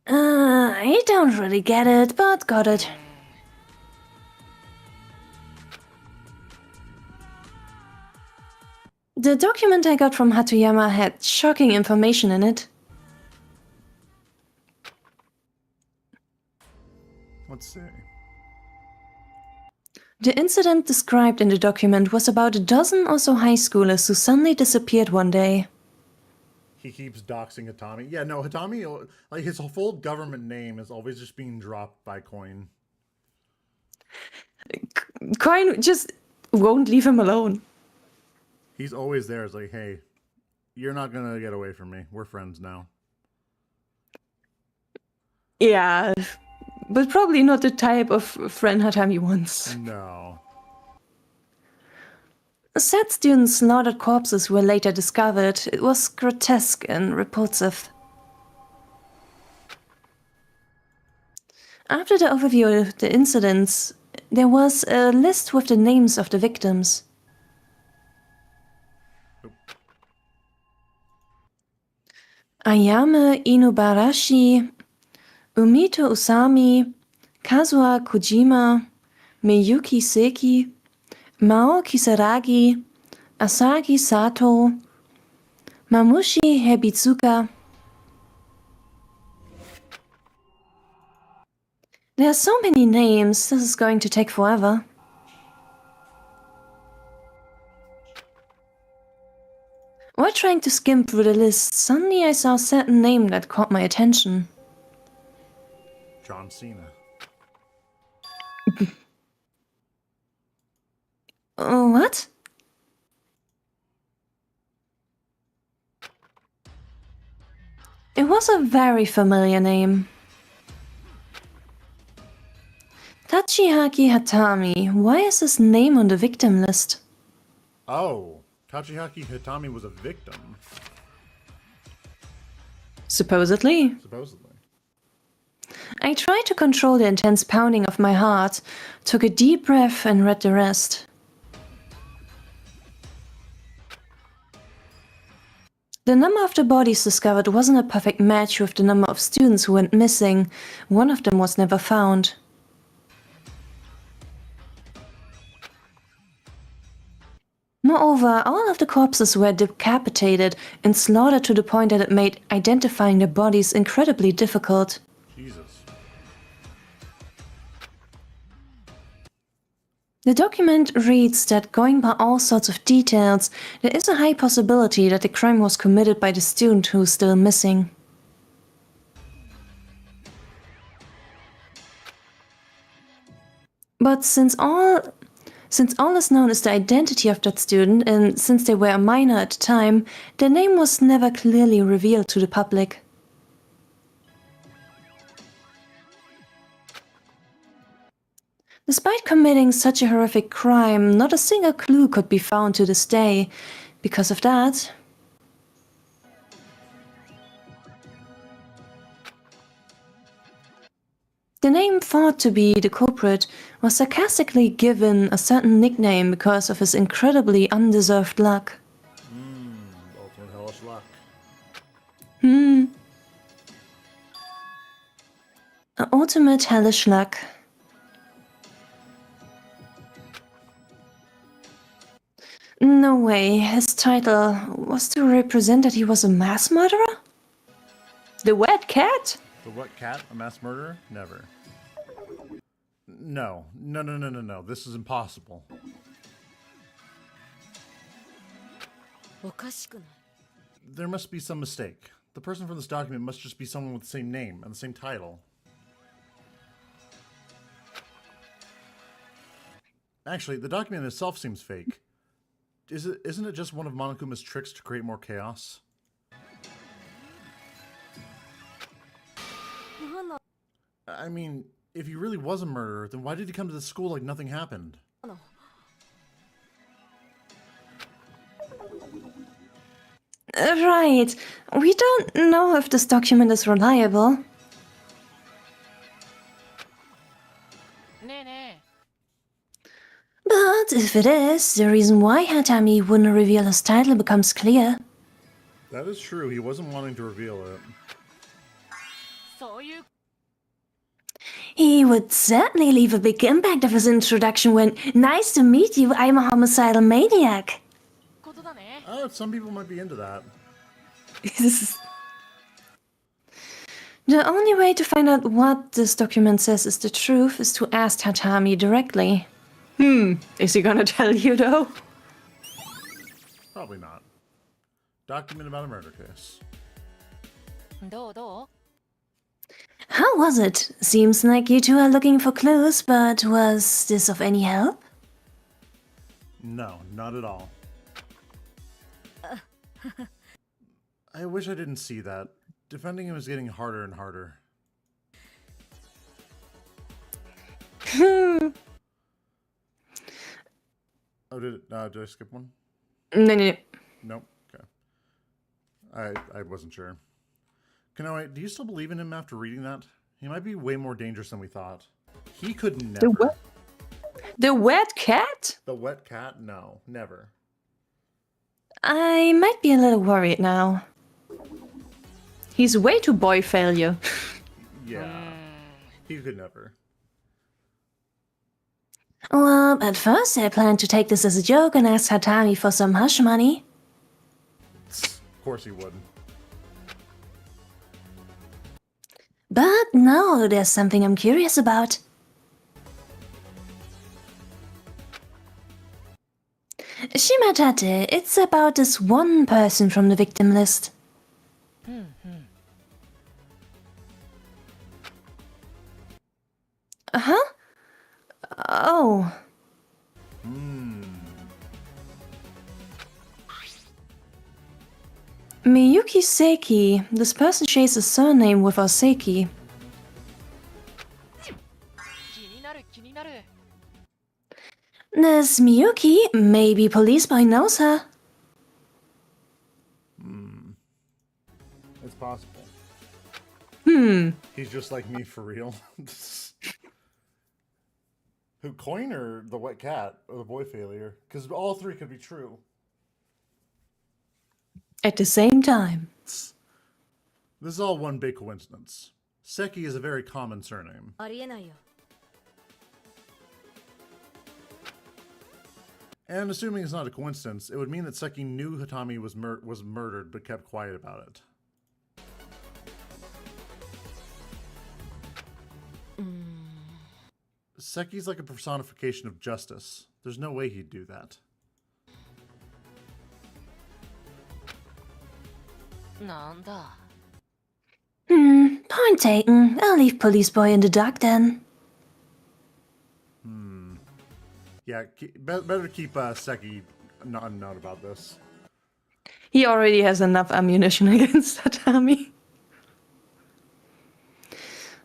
I don't really get it, but got it. The document I got from Hatoyama had shocking information in it. Let's see. The incident described in the document was about a dozen or so high schoolers who suddenly disappeared one day. He keeps doxing Hitami. Yeah, no, Hitami, like his full government name is always just being dropped by Coin. Coin just won't leave him alone. He's always there. It's like, hey, you're not gonna get away from me. We're friends now. Yeah, but probably not the type of friend Hatami wants. No. Sad students' slaughtered corpses were later discovered. It was grotesque and repulsive. After the overview of the incidents, there was a list with the names of the victims. Ayame Inubarashi, Umito Usami, Kazuha Kojima, Miyuki Seki, Mao Kisaragi, Asagi Sato, Mamushi Hebitsuka. There are so many names, this is going to take forever. While trying to skim through the list, suddenly I saw a certain name that caught my attention. John Cena. What? It was a very familiar name. Tachihaki Hatami. Why is his name on the victim list? Oh, Tachihaki Hitami was a victim. Supposedly. Supposedly. I tried to control the intense pounding of my heart, took a deep breath and read the rest. The number of the bodies discovered wasn't a perfect match with the number of students who went missing. One of them was never found. Moreover, all of the corpses were decapitated and slaughtered to the point that it made identifying the bodies incredibly difficult. Jesus. The document reads that going by all sorts of details, there is a high possibility that the crime was committed by the student who is still missing. But since all is known is the identity of that student, and since they were a minor at the time, their name was never clearly revealed to the public. Despite committing such a horrific crime, not a single clue could be found to this day. Because of that, the name thought to be the culprit was sarcastically given a certain nickname because of his incredibly undeserved luck. Ultimate hellish luck. Ultimate hellish luck. No way, his title was to represent that he was a mass murderer? The wet cat? The what cat? A mass murderer? Never. No. No. This is impossible. おかしくない There must be some mistake. The person from this document must just be someone with the same name and the same title. Actually, the document itself seems fake. Isn't it just one of Monokuma's tricks to create more chaos? I mean, if he really was a murderer, then why did he come to the school like nothing happened? Right. We don't know if this document is reliable. ねえね But if it is, the reason why Hatami wouldn't reveal his title becomes clear. That is true. He wasn't wanting to reveal it. そういう He would certainly leave a big impact of his introduction when, nice to meet you, I'm a homicidal maniac. ことだね。 Some people might be into that. The only way to find out what this document says is the truth is to ask Tatami directly. Is he gonna tell you though? Probably not. Document about a murder case. どうどう How was it? Seems like you two are looking for clues, but was this of any help? No, not at all. I wish I didn't see that. Defending him is getting harder and harder. Oh, did I skip one? No. Nope. Okay. I wasn't sure. Kanoe, do you still believe in him after reading that? He might be way more dangerous than we thought. He could never. The what? The wet cat? The wet cat? No, never. I might be a little worried now. He's way too boy failure. Yeah. He could never. Well, at first I planned to take this as a joke and ask Tatami for some hush money. Of course he would. But no, there's something I'm curious about. Shimatate, it's about this one person from the victim list. Huh? Oh. Miyuki Seiki. This person shares a surname with our Seiki. 気になる気になる。 This Miyuki, maybe Police Boy knows her. It's possible. He's just like me for real. Who coined her the wet cat or the boy failure? Because all three could be true. At the same time. This is all one big coincidence. Seki is a very common surname. ありえないよ。 And assuming it's not a coincidence, it would mean that Seki knew Hitami was murdered but kept quiet about it. Seki's like a personification of justice. There's no way he'd do that. なんだ Point taken. I'll leave Police Boy in the dark then. Yeah, better keep Seki unknown about this. He already has enough ammunition against Tatami.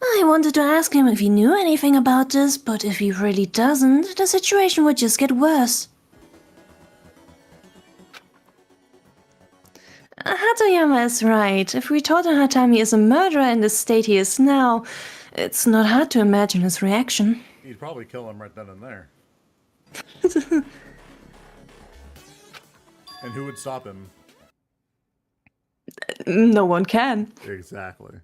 I wanted to ask him if he knew anything about this, but if he really doesn't, the situation would just get worse. Hatoyama is right. If we told Hatami is a murderer in the state he is now, it's not hard to imagine his reaction. He'd probably kill him right then and there. And who would stop him? No one can. Exactly.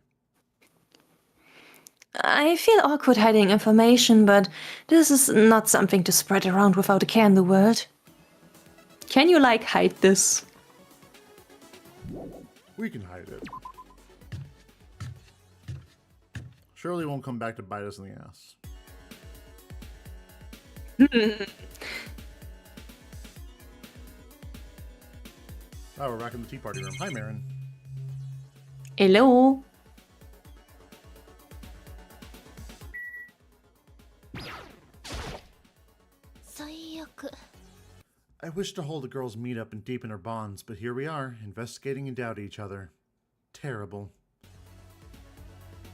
I feel awkward hiding information, but this is not something to spread around without a care in the world. Can you, like, hide this? We can hide it. Surely it won't come back to bite us in the ass. Oh, we're back in the tea party room. Hi, Marin. Hello? I wish to hold the girls' meet up and deepen our bonds, but here we are, investigating and doubting each other. Terrible.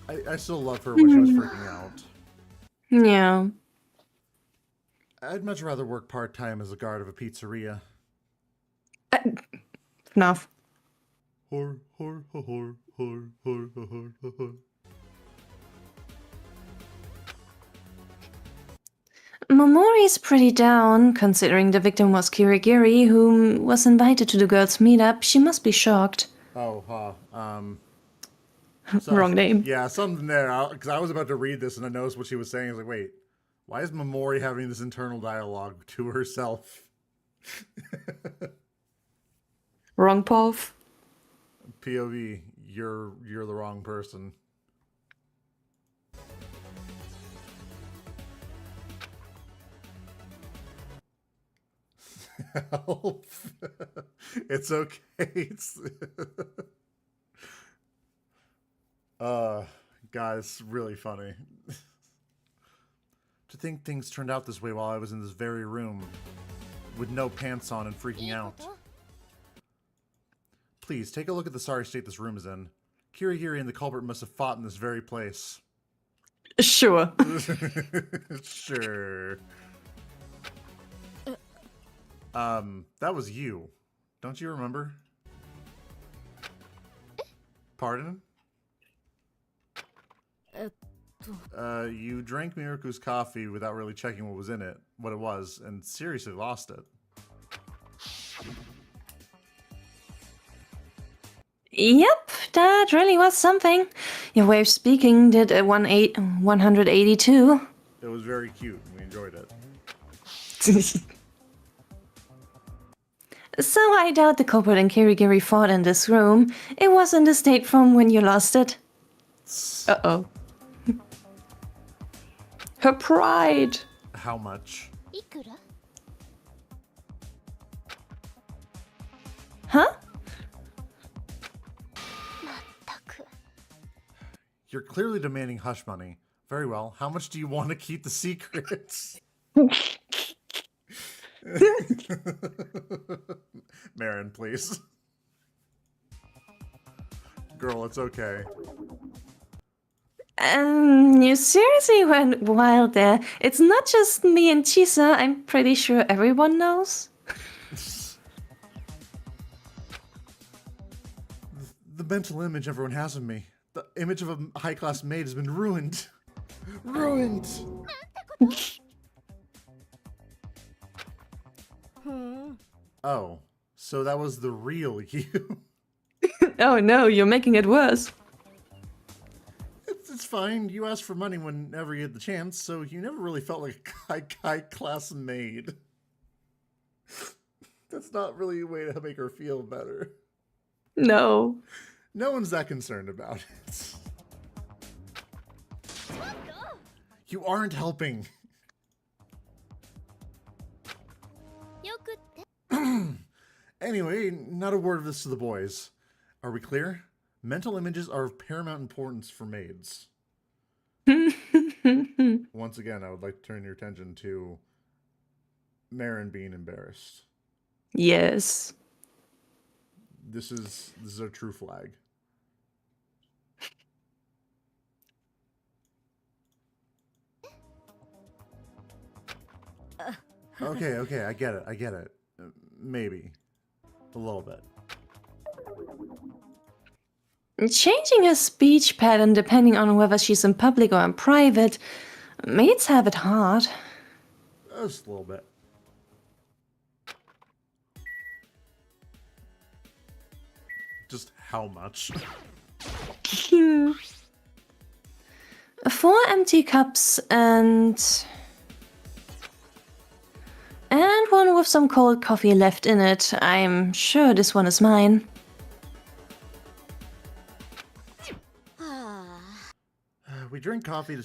I still love her when she was freaking out. Yeah. I'd much rather work part-time as a guard of a pizzeria. Enough. Hor, hor, hor, hor, hor, hor, hor, hor, hor. Momori's pretty down, considering the victim was Kirigiri, who was invited to the girls' meetup. She must be shocked. Oh, Wrong name. Yeah, something there. Because I was about to read this and I noticed what she was saying. I was like, wait, why is Momori having this internal dialogue to herself? Wrong Pov. POV, you're the wrong person. Help. It's okay. It's God, it's really funny. To think things turned out this way while I was in this very room with no pants on and freaking out. Please, take a look at the sorry state this room is in. Kirigiri and the culprit must have fought in this very place. Sure. Sure. That was you. Don't you remember? Pardon? You drank Miruku's coffee without really checking what it was, and seriously lost it. Yep, that really was something. Your way of speaking did a 182. It was very cute, and we enjoyed it. So I doubt the culprit and Kirigiri fought in this room. It was in the state from when you lost it. Uh-oh. Her pride. How much? Huh? You're clearly demanding hush money. Very well. How much do you want to keep the secrets? Marin, please. Girl, it's okay. You seriously went wild there. It's not just me and Chisa. I'm pretty sure everyone knows. The mental image everyone has of me. The image of a high-class maid has been ruined. Ruined! Oh, so that was the real you. Oh no, you're making it worse. It's fine. You asked for money whenever you had the chance, so you never really felt like a high-class maid. That's not really a way to make her feel better. No. No one's that concerned about it. You aren't helping. Anyway, not a word of this to the boys. Are we clear? Mental images are of paramount importance for maids. Once again, I would like to turn your attention to Marin being embarrassed. Yes. This is a true flag. Okay, I get it. Maybe. A little bit. Changing her speech pattern depending on whether she's in public or in private, maids have it hard. Just a little bit. Just how much? 4 empty cups and one with some cold coffee left in it. I'm sure this one is mine. We drink coffee to...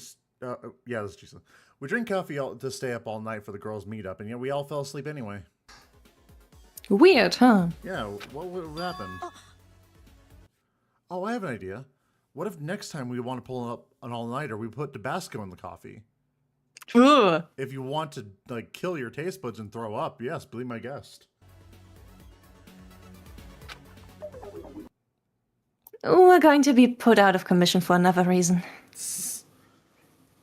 yeah, this is Jason. We drink coffee to stay up all night for the girls' meetup, and yet we all fell asleep anyway. Weird, huh? Yeah, what would have happened? Oh, I have an idea. What if next time we want to pull up an all-nighter, we put Tabasco in the coffee? Ugh. If you want to, like, kill your taste buds and throw up, yes, believe my guest. We're going to be put out of commission for another reason.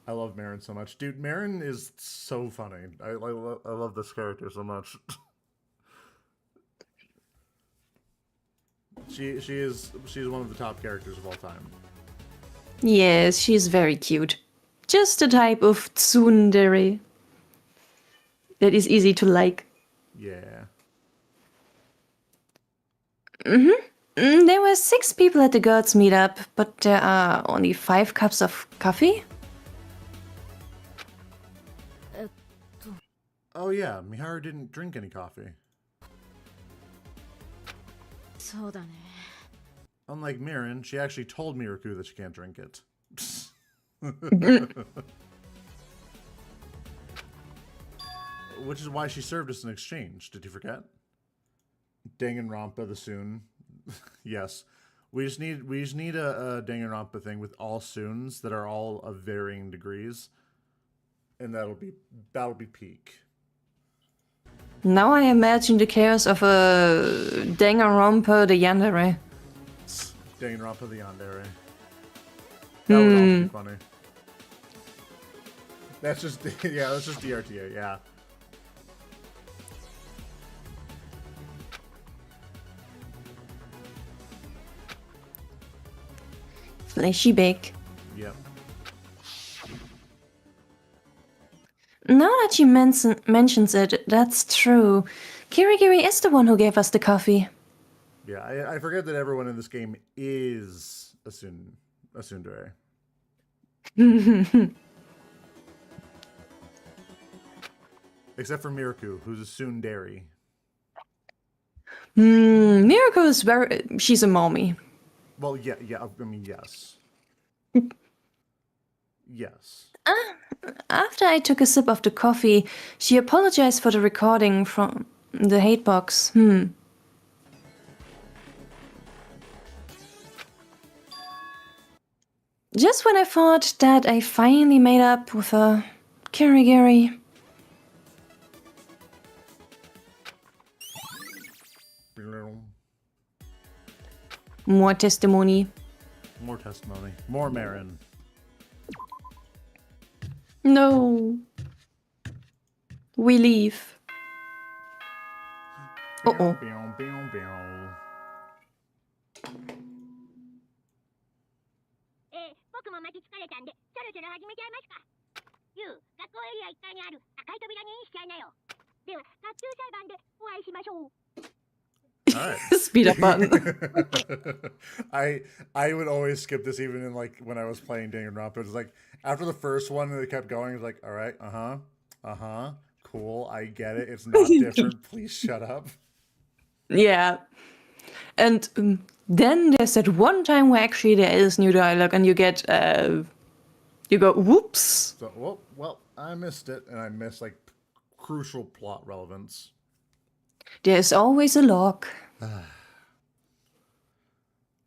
I love Marin so much. Dude, Marin is so funny. I love this character so much. She's one of the top characters of all time. Yes, she's very cute. Just the type of tsundere that is easy to like. Yeah. There were 6 people at the girls' meetup, but there are only 5 cups of coffee? Oh yeah, Miharu didn't drink any coffee. そうだね。 Unlike Mirin, she actually told Miruku that she can't drink it. Which is why she served us in exchange. Did you forget? Danganronpa the Soon. Yes. We just need a Danganronpa thing with all Soons that are all of varying degrees. And that'll be peak. Now I imagine the chaos of a Danganronpa the Yandere. Danganronpa the Yandere. That would also be funny. That's just yeah, that's just DRTA, yeah. Fleshy bake. Yep. Now that she mentions it, that's true. Kirigiri is the one who gave us the coffee. Yeah, I forget that everyone in this game is a tsundere. Except for Miruku, who's a tsundere. Miracle is she's a mommy. Well, yeah, I mean, yes. Yes. After I took a sip of the coffee, she apologized for the recording from the hate box. Just when I thought that I finally made up with her, Kirigiri. More testimony. More testimony. More Marin. No. We leave. Uh-oh. 僕も巻きつかれたんで、そろそろ始めちゃいますか。ユウ、学校エリア1階にある赤い扉にインしちゃいなよ。では、学級裁判でお会いしましょう。 Alright. Speed up button. I would always skip this even in like when I was playing Danganronpa. It was like after the first one it kept going, it was like, alright, cool, I get it. It's not different. Please shut up. Yeah. And then there's that one time where actually there is new dialogue and you get, you go, whoops. So, well, I missed it, and I missed like crucial plot relevance. There's always a log.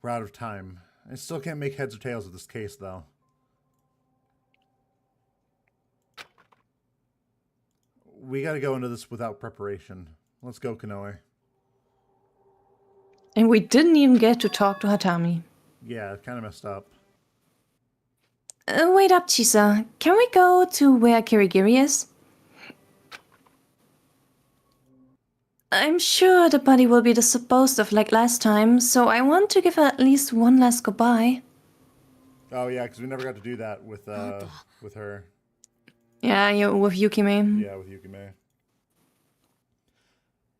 We're out of time. I still can't make heads or tails of this case, though. We gotta go into this without preparation. Let's go, Kanoe. And we didn't even get to talk to Hatami. Yeah, kind of messed up. Wait up, Chisa. Can we go to where Kirigiri is? I'm sure the body will be disposed of like last time, so I want to give her at least one last goodbye. Oh yeah, because we never got to do that with her. Yeah, with Yukime. Yeah, with Yukime.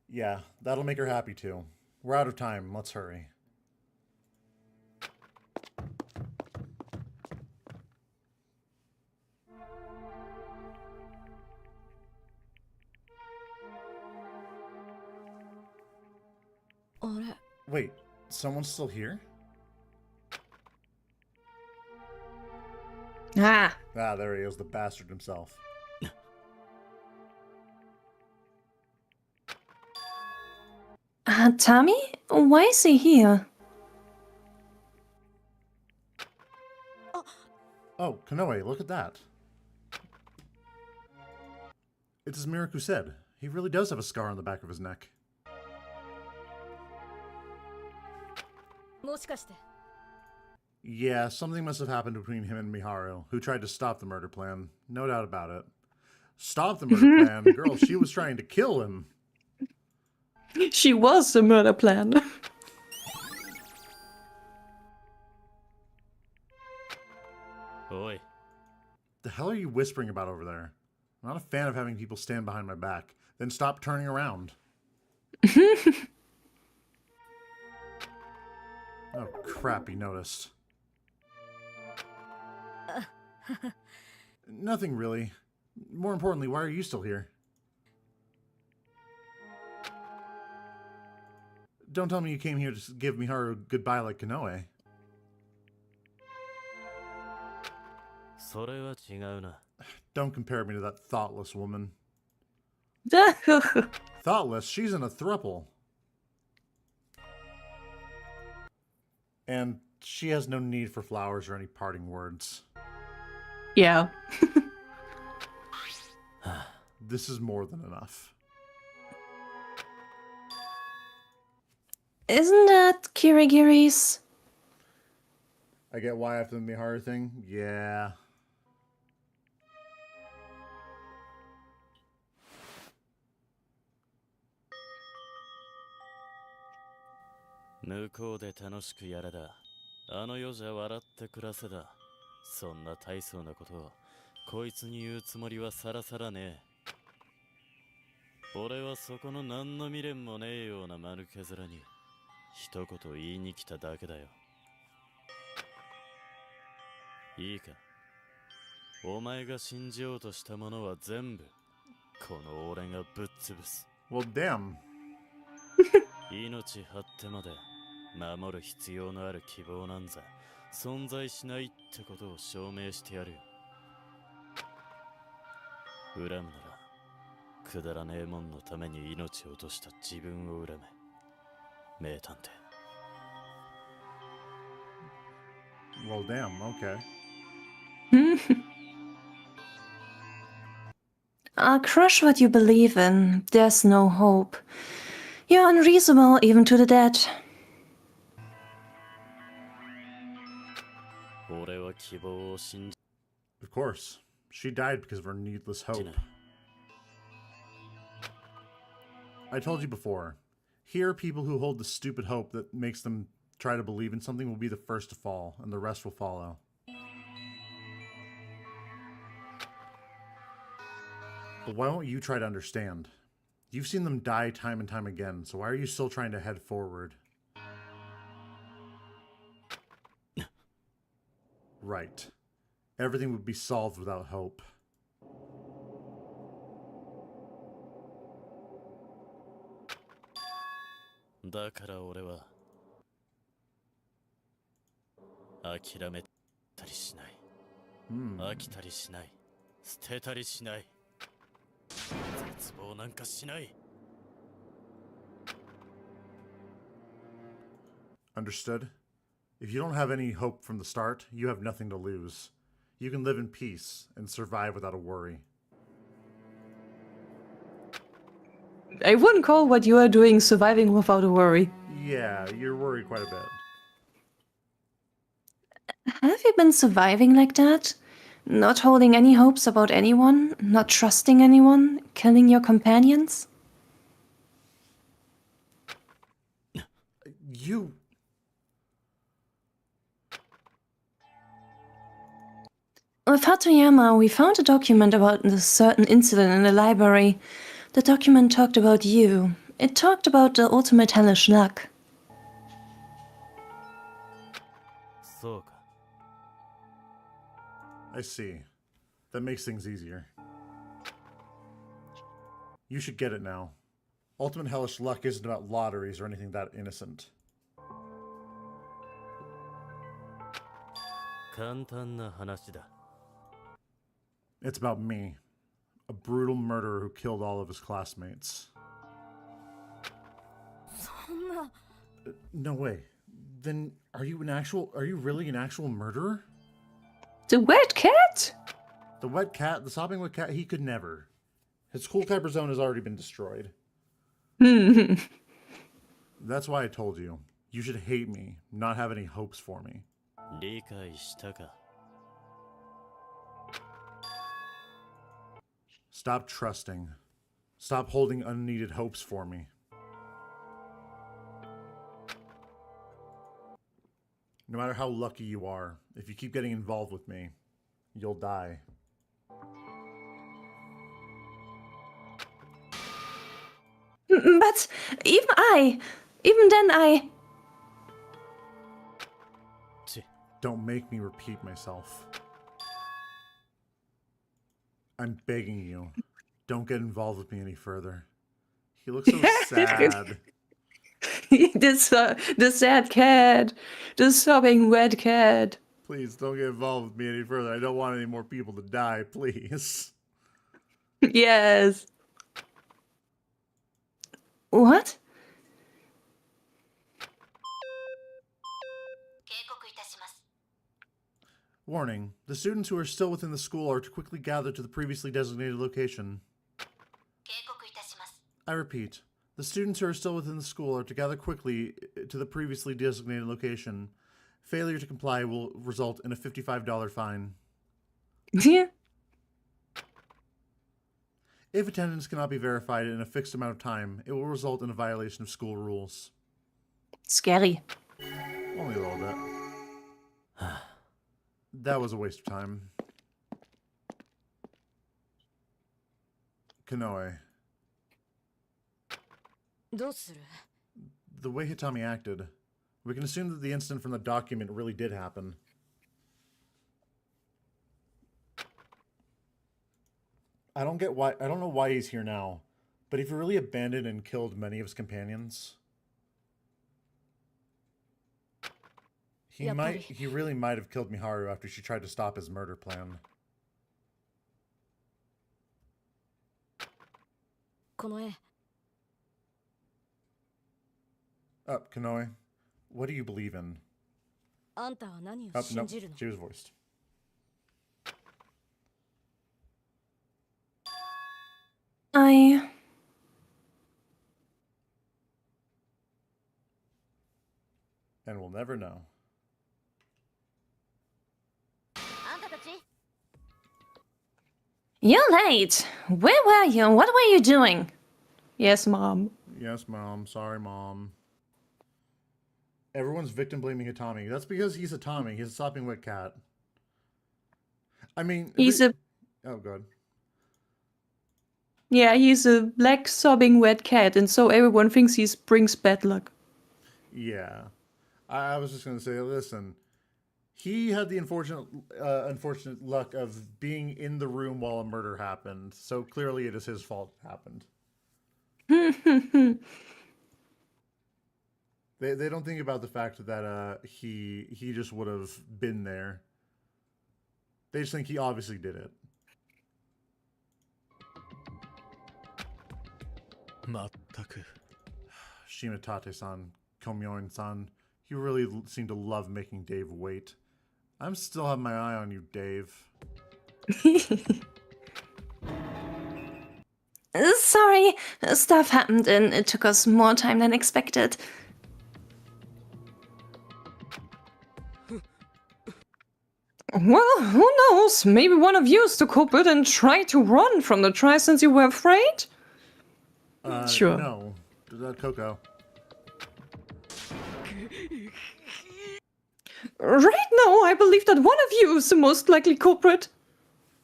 Yeah, that'll make her happy too. We're out of time. Let's hurry. Wait, someone's still here? Ah. Ah, there he is, the bastard himself. Hatami? Why is he here? Oh, Kanoe, look at that. It's as Miruku said. He really does have a scar on the back of his neck. もしかして Yeah, something must have happened between him and Miharu, who tried to stop the murder plan. No doubt about it. Stop the murder plan? Girl, she was trying to kill him. She was the murder plan. Oi. The hell are you whispering about over there? I'm not a fan of having people stand behind my back. Then stop turning around. Oh crap, he noticed. Nothing really. More importantly, why are you still here? Don't tell me you came here to give Miharu goodbye like Kanoe. それは違うな。 Don't compare me to that thoughtless woman. Thoughtless? She's in a throuple. And she has no need for flowers or any parting words. Yeah. This is more than enough. Isn't that Kirigiri's? I get why after the Miharu thing? Yeah.「向こうで楽しくやれだ。あの世じゃ笑って暮らせだ。そんな大層なことをこいつに言うつもりはさらさらねえ。俺はそこの何の未練もねえような間抜け面に一言言いに来ただけだよ。いいか。お前が信じようとしたものは全部この俺がぶっ潰す。 Well, damn. 命張ってまで守る必要のある希望なんざ存在しないってことを証明してやるよ。恨むならくだらねえもんのために命を落とした自分を恨め。名探偵。 Well, damn, okay. Crush what you believe in. There's no hope. You're unreasonable even to the dead. 俺は希望を信じ Of course. She died because of her needless hope. ない。 I told you before. Here, people who hold the stupid hope that makes them try to believe in something will be the first to fall, and the rest will follow. But why won't you try to understand? You've seen them die time and time again, so why are you still trying to head forward? Right. Everything would be solved without hope.「だから俺は諦めたりしない。飽きたりしない。捨てたりしない。絶望なんかしない。 Understood? If you don't have any hope from the start, you have nothing to lose. You can live in peace and survive without a worry. I wouldn't call what you are doing surviving without a worry. Yeah, you're worried quite a bit. Have you been surviving like that? Not holding any hopes about anyone? Not trusting anyone? Killing your companions? You... With Hatoyama, we found a document about a certain incident in the library. The document talked about you. It talked about the ultimate hellish luck. そうか。 I see. That makes things easier. You should get it now. Ultimate hellish luck isn't about lotteries or anything that innocent. 簡単な話だ。 It's about me. A brutal murderer who killed all of his classmates. そんな。 No way. Then are you really an actual murderer? The wet cat? The sobbing wet cat, he could never. His Cool Kyber zone has already been destroyed. That's why I told you. You should hate me, not have any hopes for me. 理解したか。 Stop trusting. Stop holding unneeded hopes for me. No matter how lucky you are, if you keep getting involved with me, you'll die. But even then I... Don't make me repeat myself. I'm begging you. Don't get involved with me any further. He looks so sad. The sad cat. The sobbing wet cat. Please don't get involved with me any further. I don't want any more people to die, please. Yes. What? Warning. The students who are still within the school are to quickly gather to the previously designated location. I repeat. The students who are still within the school are to gather quickly to the previously designated location. Failure to comply will result in a $55 fine. Yeah. If attendance cannot be verified in a fixed amount of time, it will result in a violation of school rules. Scary. Only a little bit. That was a waste of time. Kanoe. どうする? The way Hitami acted, we can assume that the incident from the document really did happen. I don't know why he's here now, but if he really abandoned and killed many of his companions, he really might have killed Miharu after she tried to stop his murder plan. この絵 Kanoe, what do you believe in? あんたは何を No, 信じるの? she was voiced. I... And we'll never know. あんたたち You're late. Where were you? What were you doing? Yes, Mom. Yes, Mom. Sorry, Mom. Everyone's victim blaming Hitami. That's because he's Hitami. He's a sopping wet cat. I mean... He's a... Oh, God. Yeah, he's a black sobbing wet cat, and so everyone thinks he brings bad luck. Yeah. I was just going to say, listen, he had the unfortunate luck of being in the room while a murder happened, so clearly it is his fault it happened. They don't think about the fact that he just would have been there. They just think he obviously did it. まったく Shimatate-san, Komyon-san, you really seem to love making Dave wait. I'm still have my eye on you, Dave. Sorry, stuff happened and it took us more time than expected. Well, who knows? Maybe one of you is the culprit and tried to run from the trial since you were afraid? Sure. No. Coco. Right now, I believe that one of you is the most likely culprit.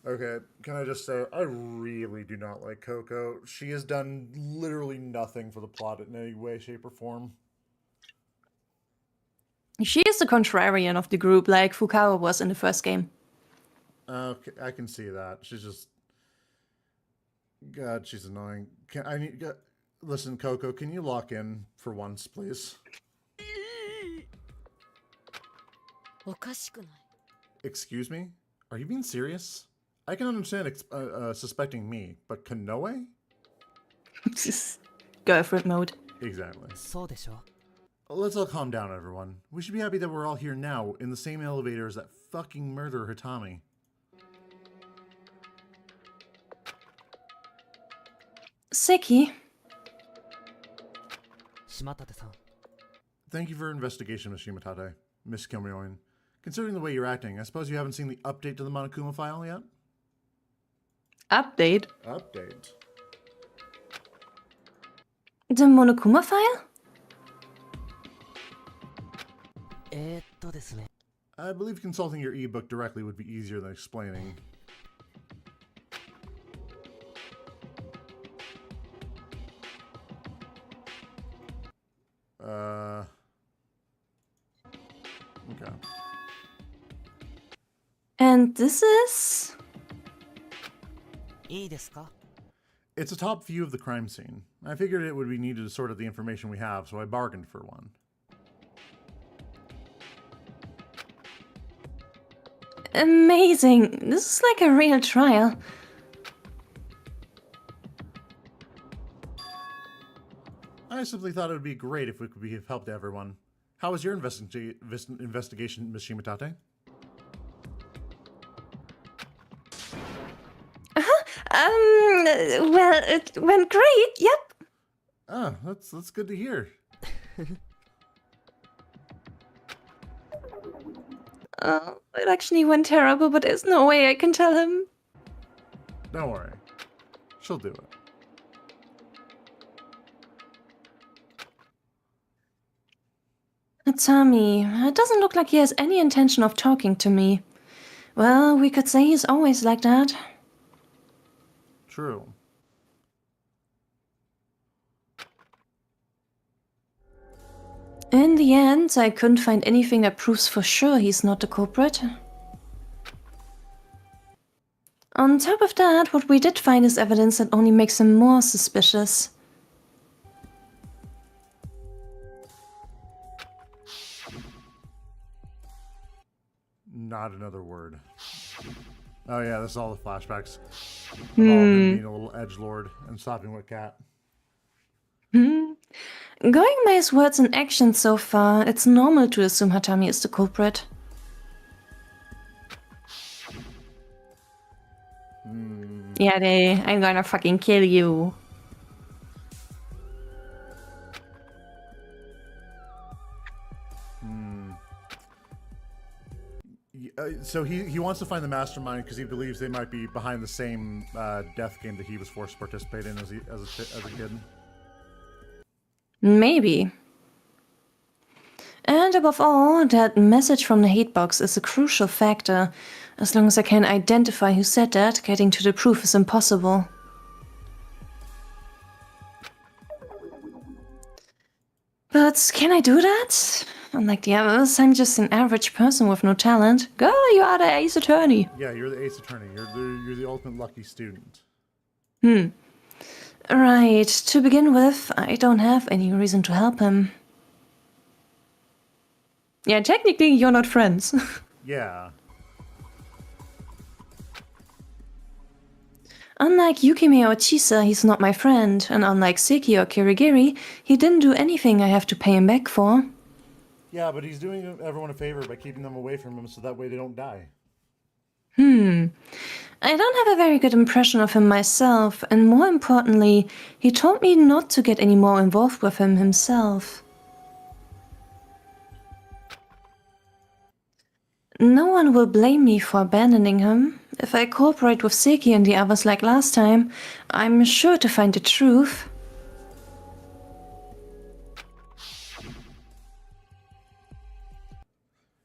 Okay, can I just say, I really do not like Coco. She has done literally nothing for the plot in any way, shape, or form. She is the contrarian of the group, like Fukawa was in the first game. Okay, I can see that. She's just... God, she's annoying. Listen, Coco, can you lock in for once, please? おかしくない? Excuse me? Are you being serious? I can understand suspecting me, but Kanoe? Girlfriend mode. Exactly. そうでしょ? Let's all calm down, everyone. We should be happy that we're all here now in the same elevator as that fucking murderer Hitami. Seki. 島立さん Thank you for your investigation, Miss Shimatate. Miss Kimyoin. Considering the way you're acting, I suppose you haven't seen the update to the Monokuma file yet? Update. Update? The Monokuma file? ですね I believe consulting your ebook directly would be easier than explaining. Okay. And this is? いいですか？ It's a top view of the crime scene. I figured it would be needed to sort out the information we have, so I bargained for one. Amazing. This is like a real trial. I simply thought it would be great if we could be of help to everyone. How was your investigation, Ms. Shimatate? Well, it went great, yep. Ah, that's good to hear. It actually went terrible, but there's no way I can tell him. Don't worry. She'll do it. Tommy, it doesn't look like he has any intention of talking to me. Well, we could say he's always like that. True. In the end, I couldn't find anything that proves for sure he's not the culprit. On top of that, what we did find is evidence that only makes him more suspicious. Not another word. Oh yeah, this is all the flashbacks. Of all of him being a little edgelord and stopping with Cat. Going by his words and actions so far, it's normal to assume Hatami is the culprit. Yeah, I'm gonna fucking kill you. So he wants to find the mastermind because he believes they might be behind the same death game that he was forced to participate in as a kid. Maybe. And above all, that message from the hate box is a crucial factor. As long as I can identify who said that, getting to the proof is impossible. But can I do that? Unlike the others, I'm just an average person with no talent. Girl, you are the ace attorney. Yeah, you're the ace attorney. You're the ultimate lucky student. Right, to begin with, I don't have any reason to help him. Yeah, technically, you're not friends. Yeah. Unlike Yukime or Chisa, he's not my friend, and unlike Seki or Kirigiri, he didn't do anything I have to pay him back for. Yeah, but he's doing everyone a favor by keeping them away from him so that way they don't die. I don't have a very good impression of him myself, and more importantly, he told me not to get any more involved with him himself. No one will blame me for abandoning him. If I cooperate with Seki and the others like last time, I'm sure to find the truth.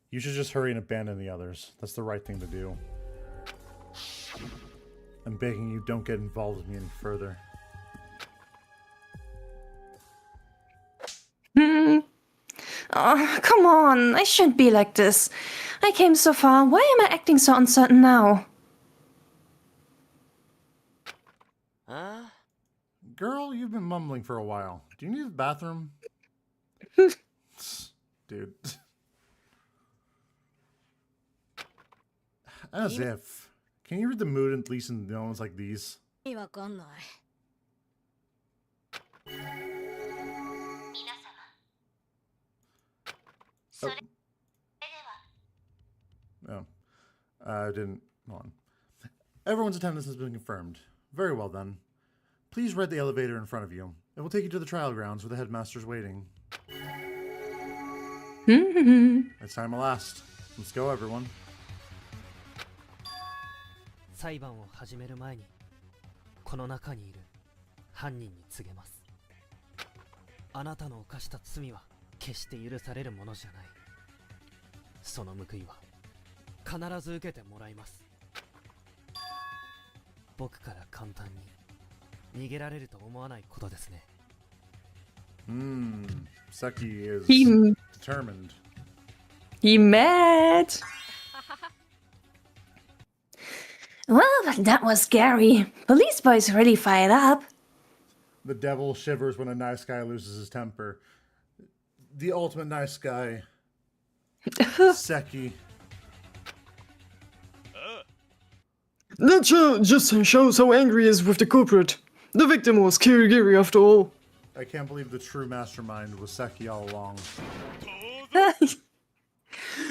You should just hurry and abandon the others. That's the right thing to do. I'm begging you, don't get involved with me any further. Oh, come on, I shouldn't be like this. I came so far, why am I acting so uncertain now? Huh? Girl, you've been mumbling for a while. Do you need the bathroom? Dude. As if. Can you read the mood at least in moments like these? わかんない。Oh. I didn't. Hold on. Everyone's attendance has been confirmed. Very well then. Please ride the elevator in front of you. It will take you to the trial grounds where the headmaster's waiting. It's time at last. Let's go, everyone. 裁判を始める前にこの中にいる犯人に告げます。あなたの犯した罪は決して許されるものじゃない。その報いは必ず受けてもらいます。僕から簡単に逃げられると思わないことですね。Seki is He- determined. He mad. Well, that was scary. Police boy's really fired up. The devil shivers when a nice guy loses his temper. The ultimate nice guy. Seki. That just shows how angry he is with the culprit. The victim was Kirigiri after all. I can't believe the true mastermind was Seki all along.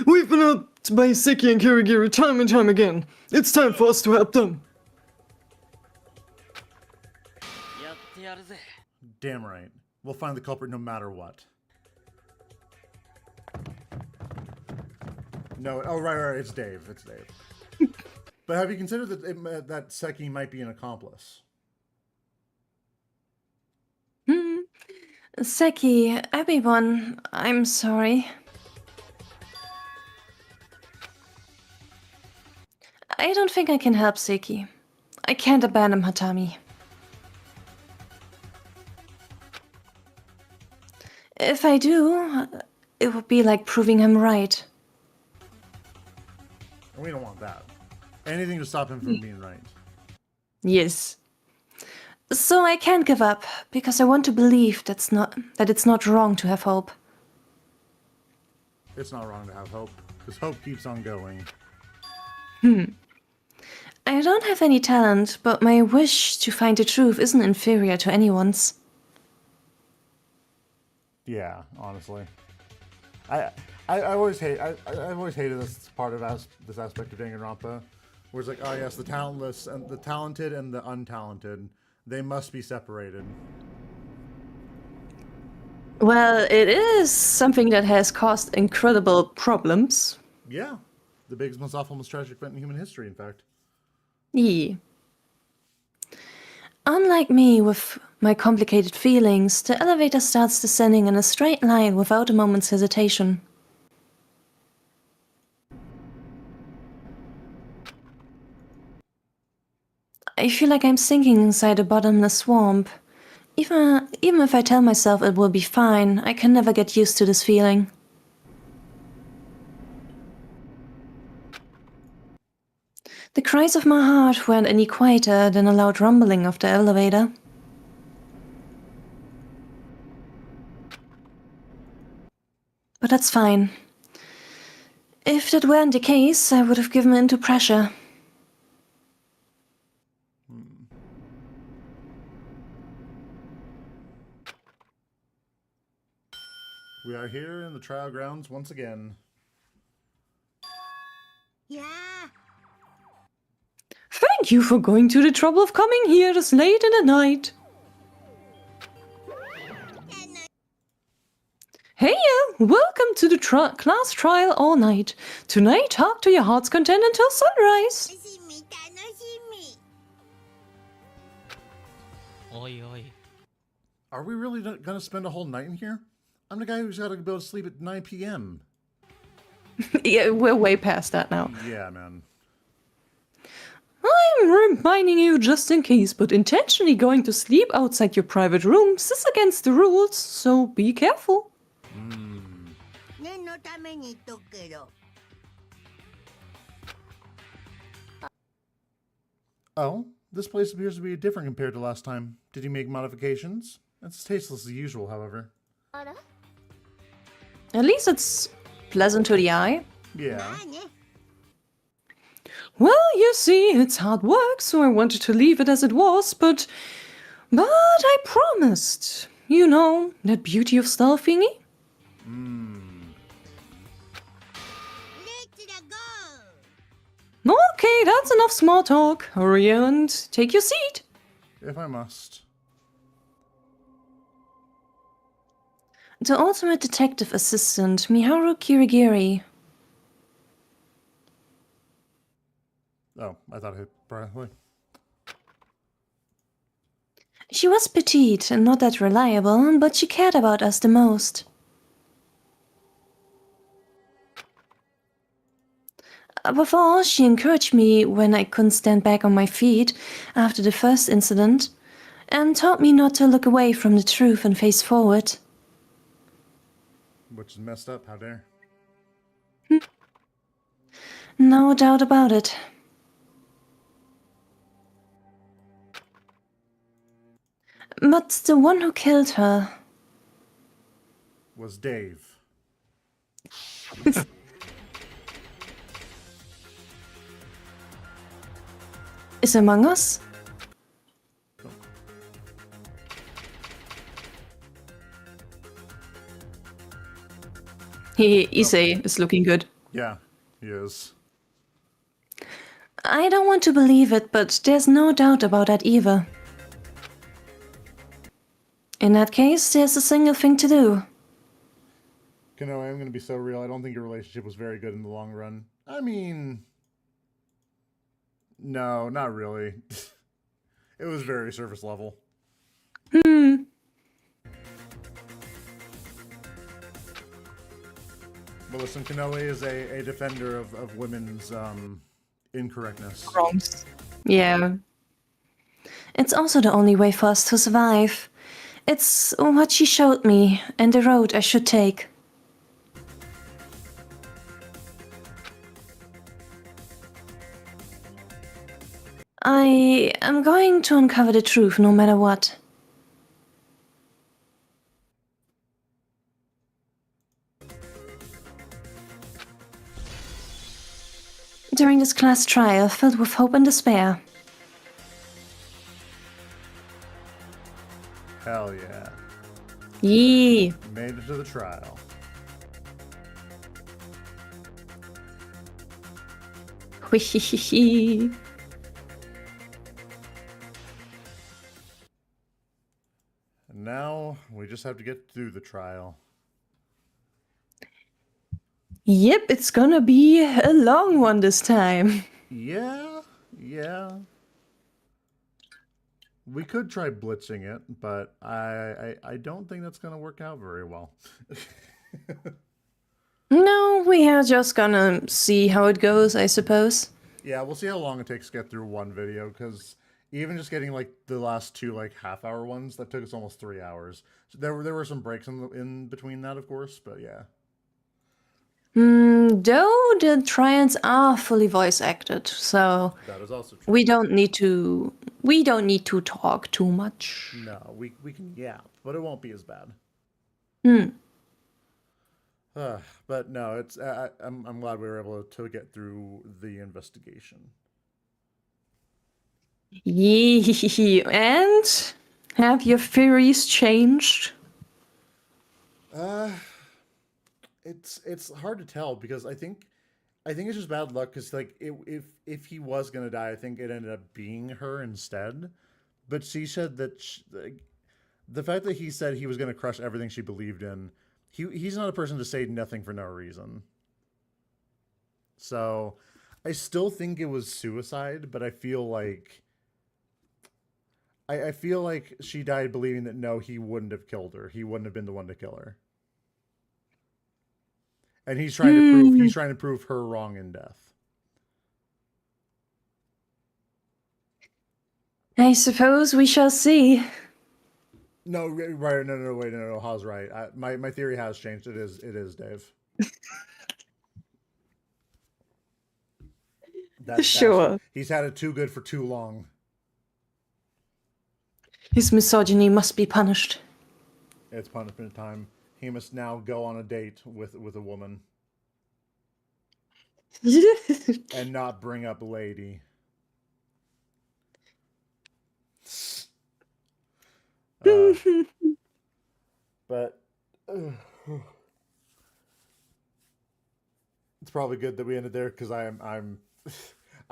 We've been helped by Seki and Kirigiri time and time again. It's time for us to help them. やってやるぜ。 Damn right. We'll find the culprit no matter what. No, oh right, it's Dave. It's Dave. But have you considered that that Seki might be an accomplice? Seki, everyone, I'm sorry. I don't think I can help Seki. I can't abandon Hatami. If I do, it would be like proving him right. We don't want that. Anything to stop him from being right. Yes. So I can't give up, because I want to believe that it's not wrong to have hope. It's not wrong to have hope, because hope keeps on going. I don't have any talent, but my wish to find the truth isn't inferior to anyone's. Yeah, honestly. I always I've always hated this part of this aspect of Danganronpa, where it's like, oh yes, the talentless and the talented and the untalented, they must be separated. Well, it is something that has caused incredible problems. Yeah, the biggest, most awful, most tragic event in human history, in fact. Yeah. Unlike me with my complicated feelings, the elevator starts descending in a straight line without a moment's hesitation. I feel like I'm sinking inside a bottomless swamp. Even if I tell myself it will be fine, I can never get used to this feeling. The cries of my heart weren't any quieter than a loud rumbling of the elevator. But that's fine. If that weren't the case, I would have given in to pressure. We are here in the trial grounds once again. Yeah. Thank you for going to the trouble of coming here this late in the night. Hey, welcome to the class trial all night. Tonight, talk to your heart's content until sunrise. 楽しみ。おいおい。 Are we really gonna spend a whole night in here? I'm the guy who's got to go to sleep at 9 p.m. Yeah, we're way past that now. Yeah, man. I'm reminding you just in case, but intentionally going to sleep outside your private rooms is against the rules, so be careful. 念のために言っとくけど。 Oh, this place appears to be different compared to last time. Did you make modifications? It's tasteless as usual, however. あら At least it's pleasant to the eye. Yeah. まあね。 Well, you see, it's hard work, so I wanted to leave it as it was, but I promised. You know, that beauty of style thingy? レッツラゴー Okay, that's enough small talk. Hurry and take your seat. If I must. The ultimate detective assistant, Miharu Kirigiri. Oh, I thought I hit probably. She was petite and not that reliable, but she cared about us the most. Above all, she encouraged me when I couldn't stand back on my feet after the first incident, and taught me not to look away from the truth and face forward. Which is messed up, how dare. No doubt about it. But the one who killed her. Was Dave. Is Among Us? Issei is looking good. Yeah, he is. I don't want to believe it, but there's no doubt about that either. In that case, there's a single thing to do. Kanoe, I'm going to be so real. I don't think your relationship was very good in the long run. I mean, no, not really. It was very surface level. But listen, Kanoe is a defender of women's incorrectness. Wrongs. Yeah. It's also the only way for us to survive. It's what she showed me, and the road I should take. I am going to uncover the truth no matter what. During this class trial filled with hope and despair. Hell yeah. Yee. Made it to the trial. Wee. And now we just have to get through the trial. Yep, it's gonna be a long one this time. Yeah. We could try blitzing it, but I don't think that's going to work out very well. No, we are just gonna see how it goes, I suppose. Yeah, we'll see how long it takes to get through one video, because even just getting like the last two like half-hour ones, that took us almost 3 hours. So there were some breaks in between that, of course, but yeah. Though the trials are fully voice acted, so That is also true. we don't need to talk too much. No, we can yap, but it won't be as bad. But no, it's I'm glad we were able to get through the investigation. Yee. And have your theories changed? It's hard to tell, because I think it's just bad luck, because like if he was gonna die, I think it ended up being her instead. But she said that the fact that he said he was gonna crush everything she believed in, he's not a person to say nothing for no reason. So I still think it was suicide, but I feel like I feel like she died believing that no, he wouldn't have killed her. He wouldn't have been the one to kill her. And he's trying to prove her wrong in death. I suppose we shall see. No, right? No, wait, no. Ha's right. My theory has changed. It is Dave. Sure. He's had it too good for too long. His misogyny must be punished. It's punishment time. He must now go on a date with a woman and not bring up lady. But it's probably good that we ended there, because I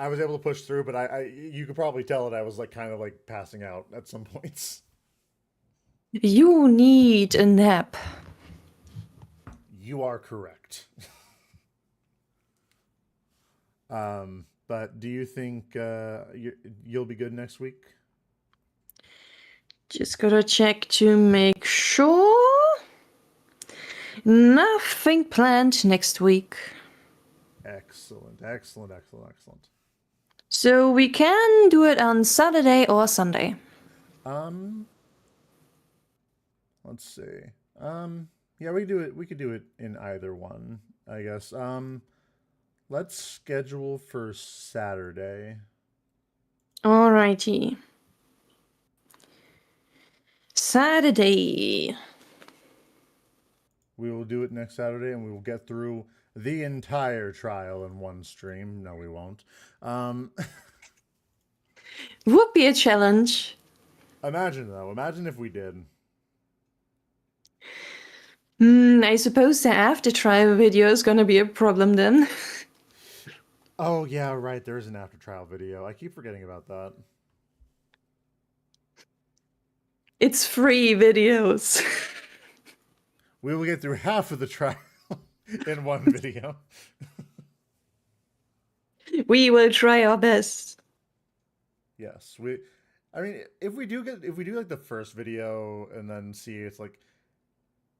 was able to push through, but you could probably tell that I was like kind of like passing out at some points. You need a nap. You are correct. But do you think you'll be good next week? Just gotta check to make sure. Nothing planned next week. Excellent. So we can do it on Saturday or Sunday. Let's see. Yeah, we could do it in either one, I guess. Let's schedule for Saturday. Alrighty. Saturday. We will do it next Saturday, and we will get through the entire trial in one stream. No, we won't. Would be a challenge. Imagine, though. Imagine if we did. I suppose the after trial video is gonna be a problem then. Oh, yeah, right. There is an after trial video. I keep forgetting about that. It's free videos. We will get through half of the trial in one video. We will try our best. Yes, I mean, if we do like the first video and then see it's like,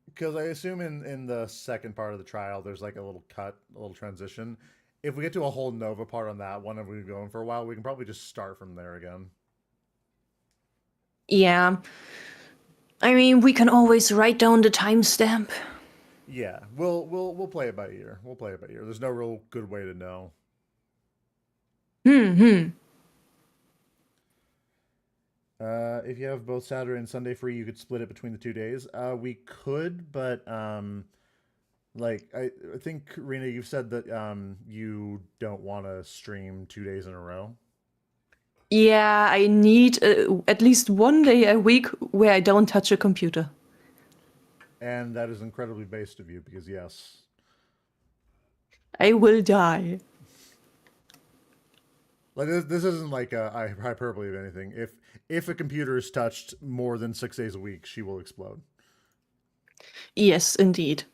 because I assume in the second part of the trial there's like a little transition. If we get to a whole Nova part on that one and we've been going for a while, we can probably just start from there again. Yeah. I mean, we can always write down the timestamp. Yeah, we'll play it by ear. We'll play it by ear. There's no real good way to know. If you have both Saturday and Sunday free, you could split it between the 2 days. We could, but like I think Rena, you've said that you don't want to stream 2 days in a row. Yeah, I need at least one day a week where I don't touch a computer. And that is incredibly based of you, because yes, I will die. like this isn't like a hyperbole of anything. If a computer is touched more than 6 days a week, she will explode. Yes, indeed.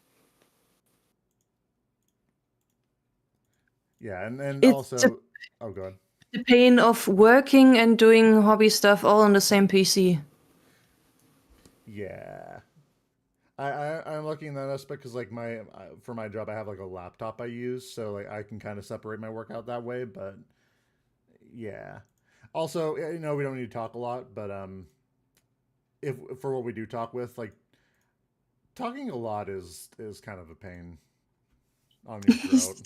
Yeah, and It's also, oh god. The pain of working and doing hobby stuff all on the same PC. Yeah, I'm lucky in that aspect because like for my job I have like a laptop I use, so like I can kind of separate my work out that way. But yeah, also we don't need to talk a lot, but if for what we do talk with, like talking a lot is kind of a pain on your throat.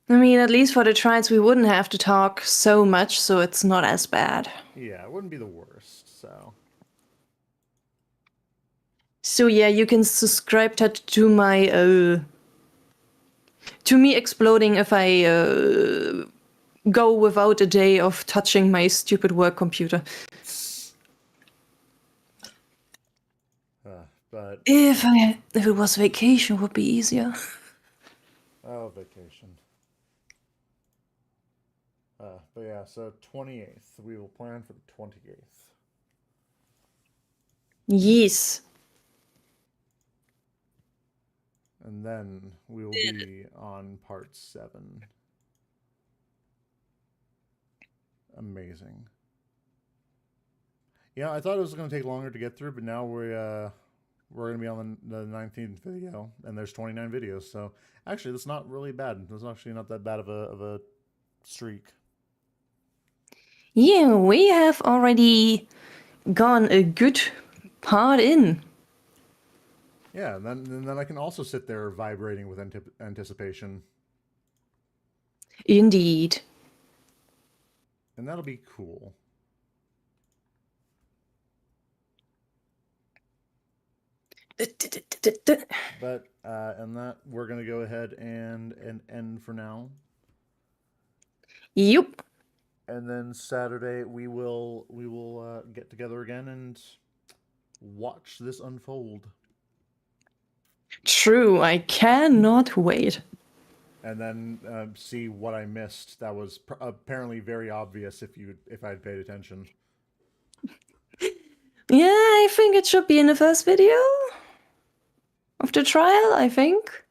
I mean, at least for the trials, we wouldn't have to talk so much, so it's not as bad. Yeah, it wouldn't be the worst. So yeah, you can subscribe to my to me exploding if I go without a day of touching my stupid work computer. But If it was vacation, would be easier. oh, vacation. But yeah, so 28th. We will plan for the 28th. Yes. And then we will be on part 7. Amazing. Yeah, I thought it was going to take longer to get through, but now we're going to be on the 19th video, and there's 29 videos. So actually, that's not really bad. That's actually not that bad of a streak. Yeah, we have already gone a good part in. Yeah, and then I can also sit there vibrating with anticipation. Indeed. And that'll be cool. But and that we're gonna go ahead and end for now. Yup. And then Saturday we will get together again and watch this unfold. True, I cannot wait. And then see what I missed. That was apparently very obvious if I'd paid attention. Yeah, I think it should be in the first video of the trial, I think.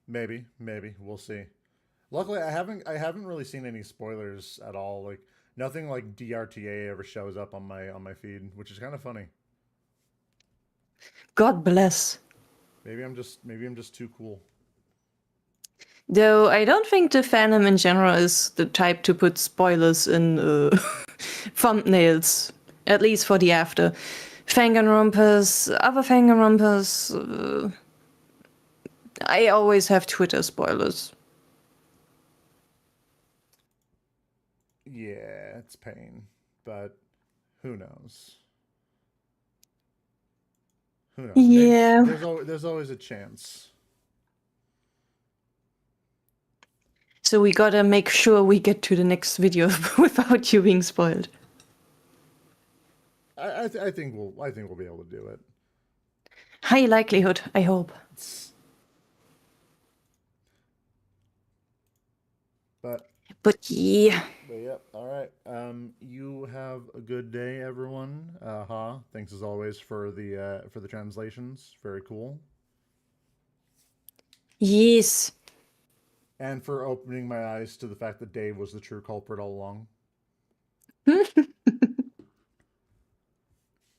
Maybe we'll see. Luckily, I haven't really seen any spoilers at all. Like nothing like DRTA ever shows up on my feed, which is kind of funny. God bless. Maybe I'm just too cool. Though I don't think the fandom in general is the type to put spoilers in thumbnails, at least for the after. Danganronpas, other Danganronpas, I always have Twitter spoilers. Yeah, it's pain, but who knows? Who knows? Yeah. There's always a chance. So we gotta make sure we get to the next video without you being spoiled. I think we'll be able to do it. High likelihood, I hope. But yeah. yep. All right. You have a good day, everyone. Thanks as always for the translations. Very cool. Yes. And for opening my eyes to the fact that Dave was the true culprit all along.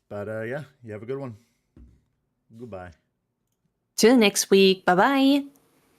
But yeah, you have a good one. Goodbye. Till next week. Bye bye.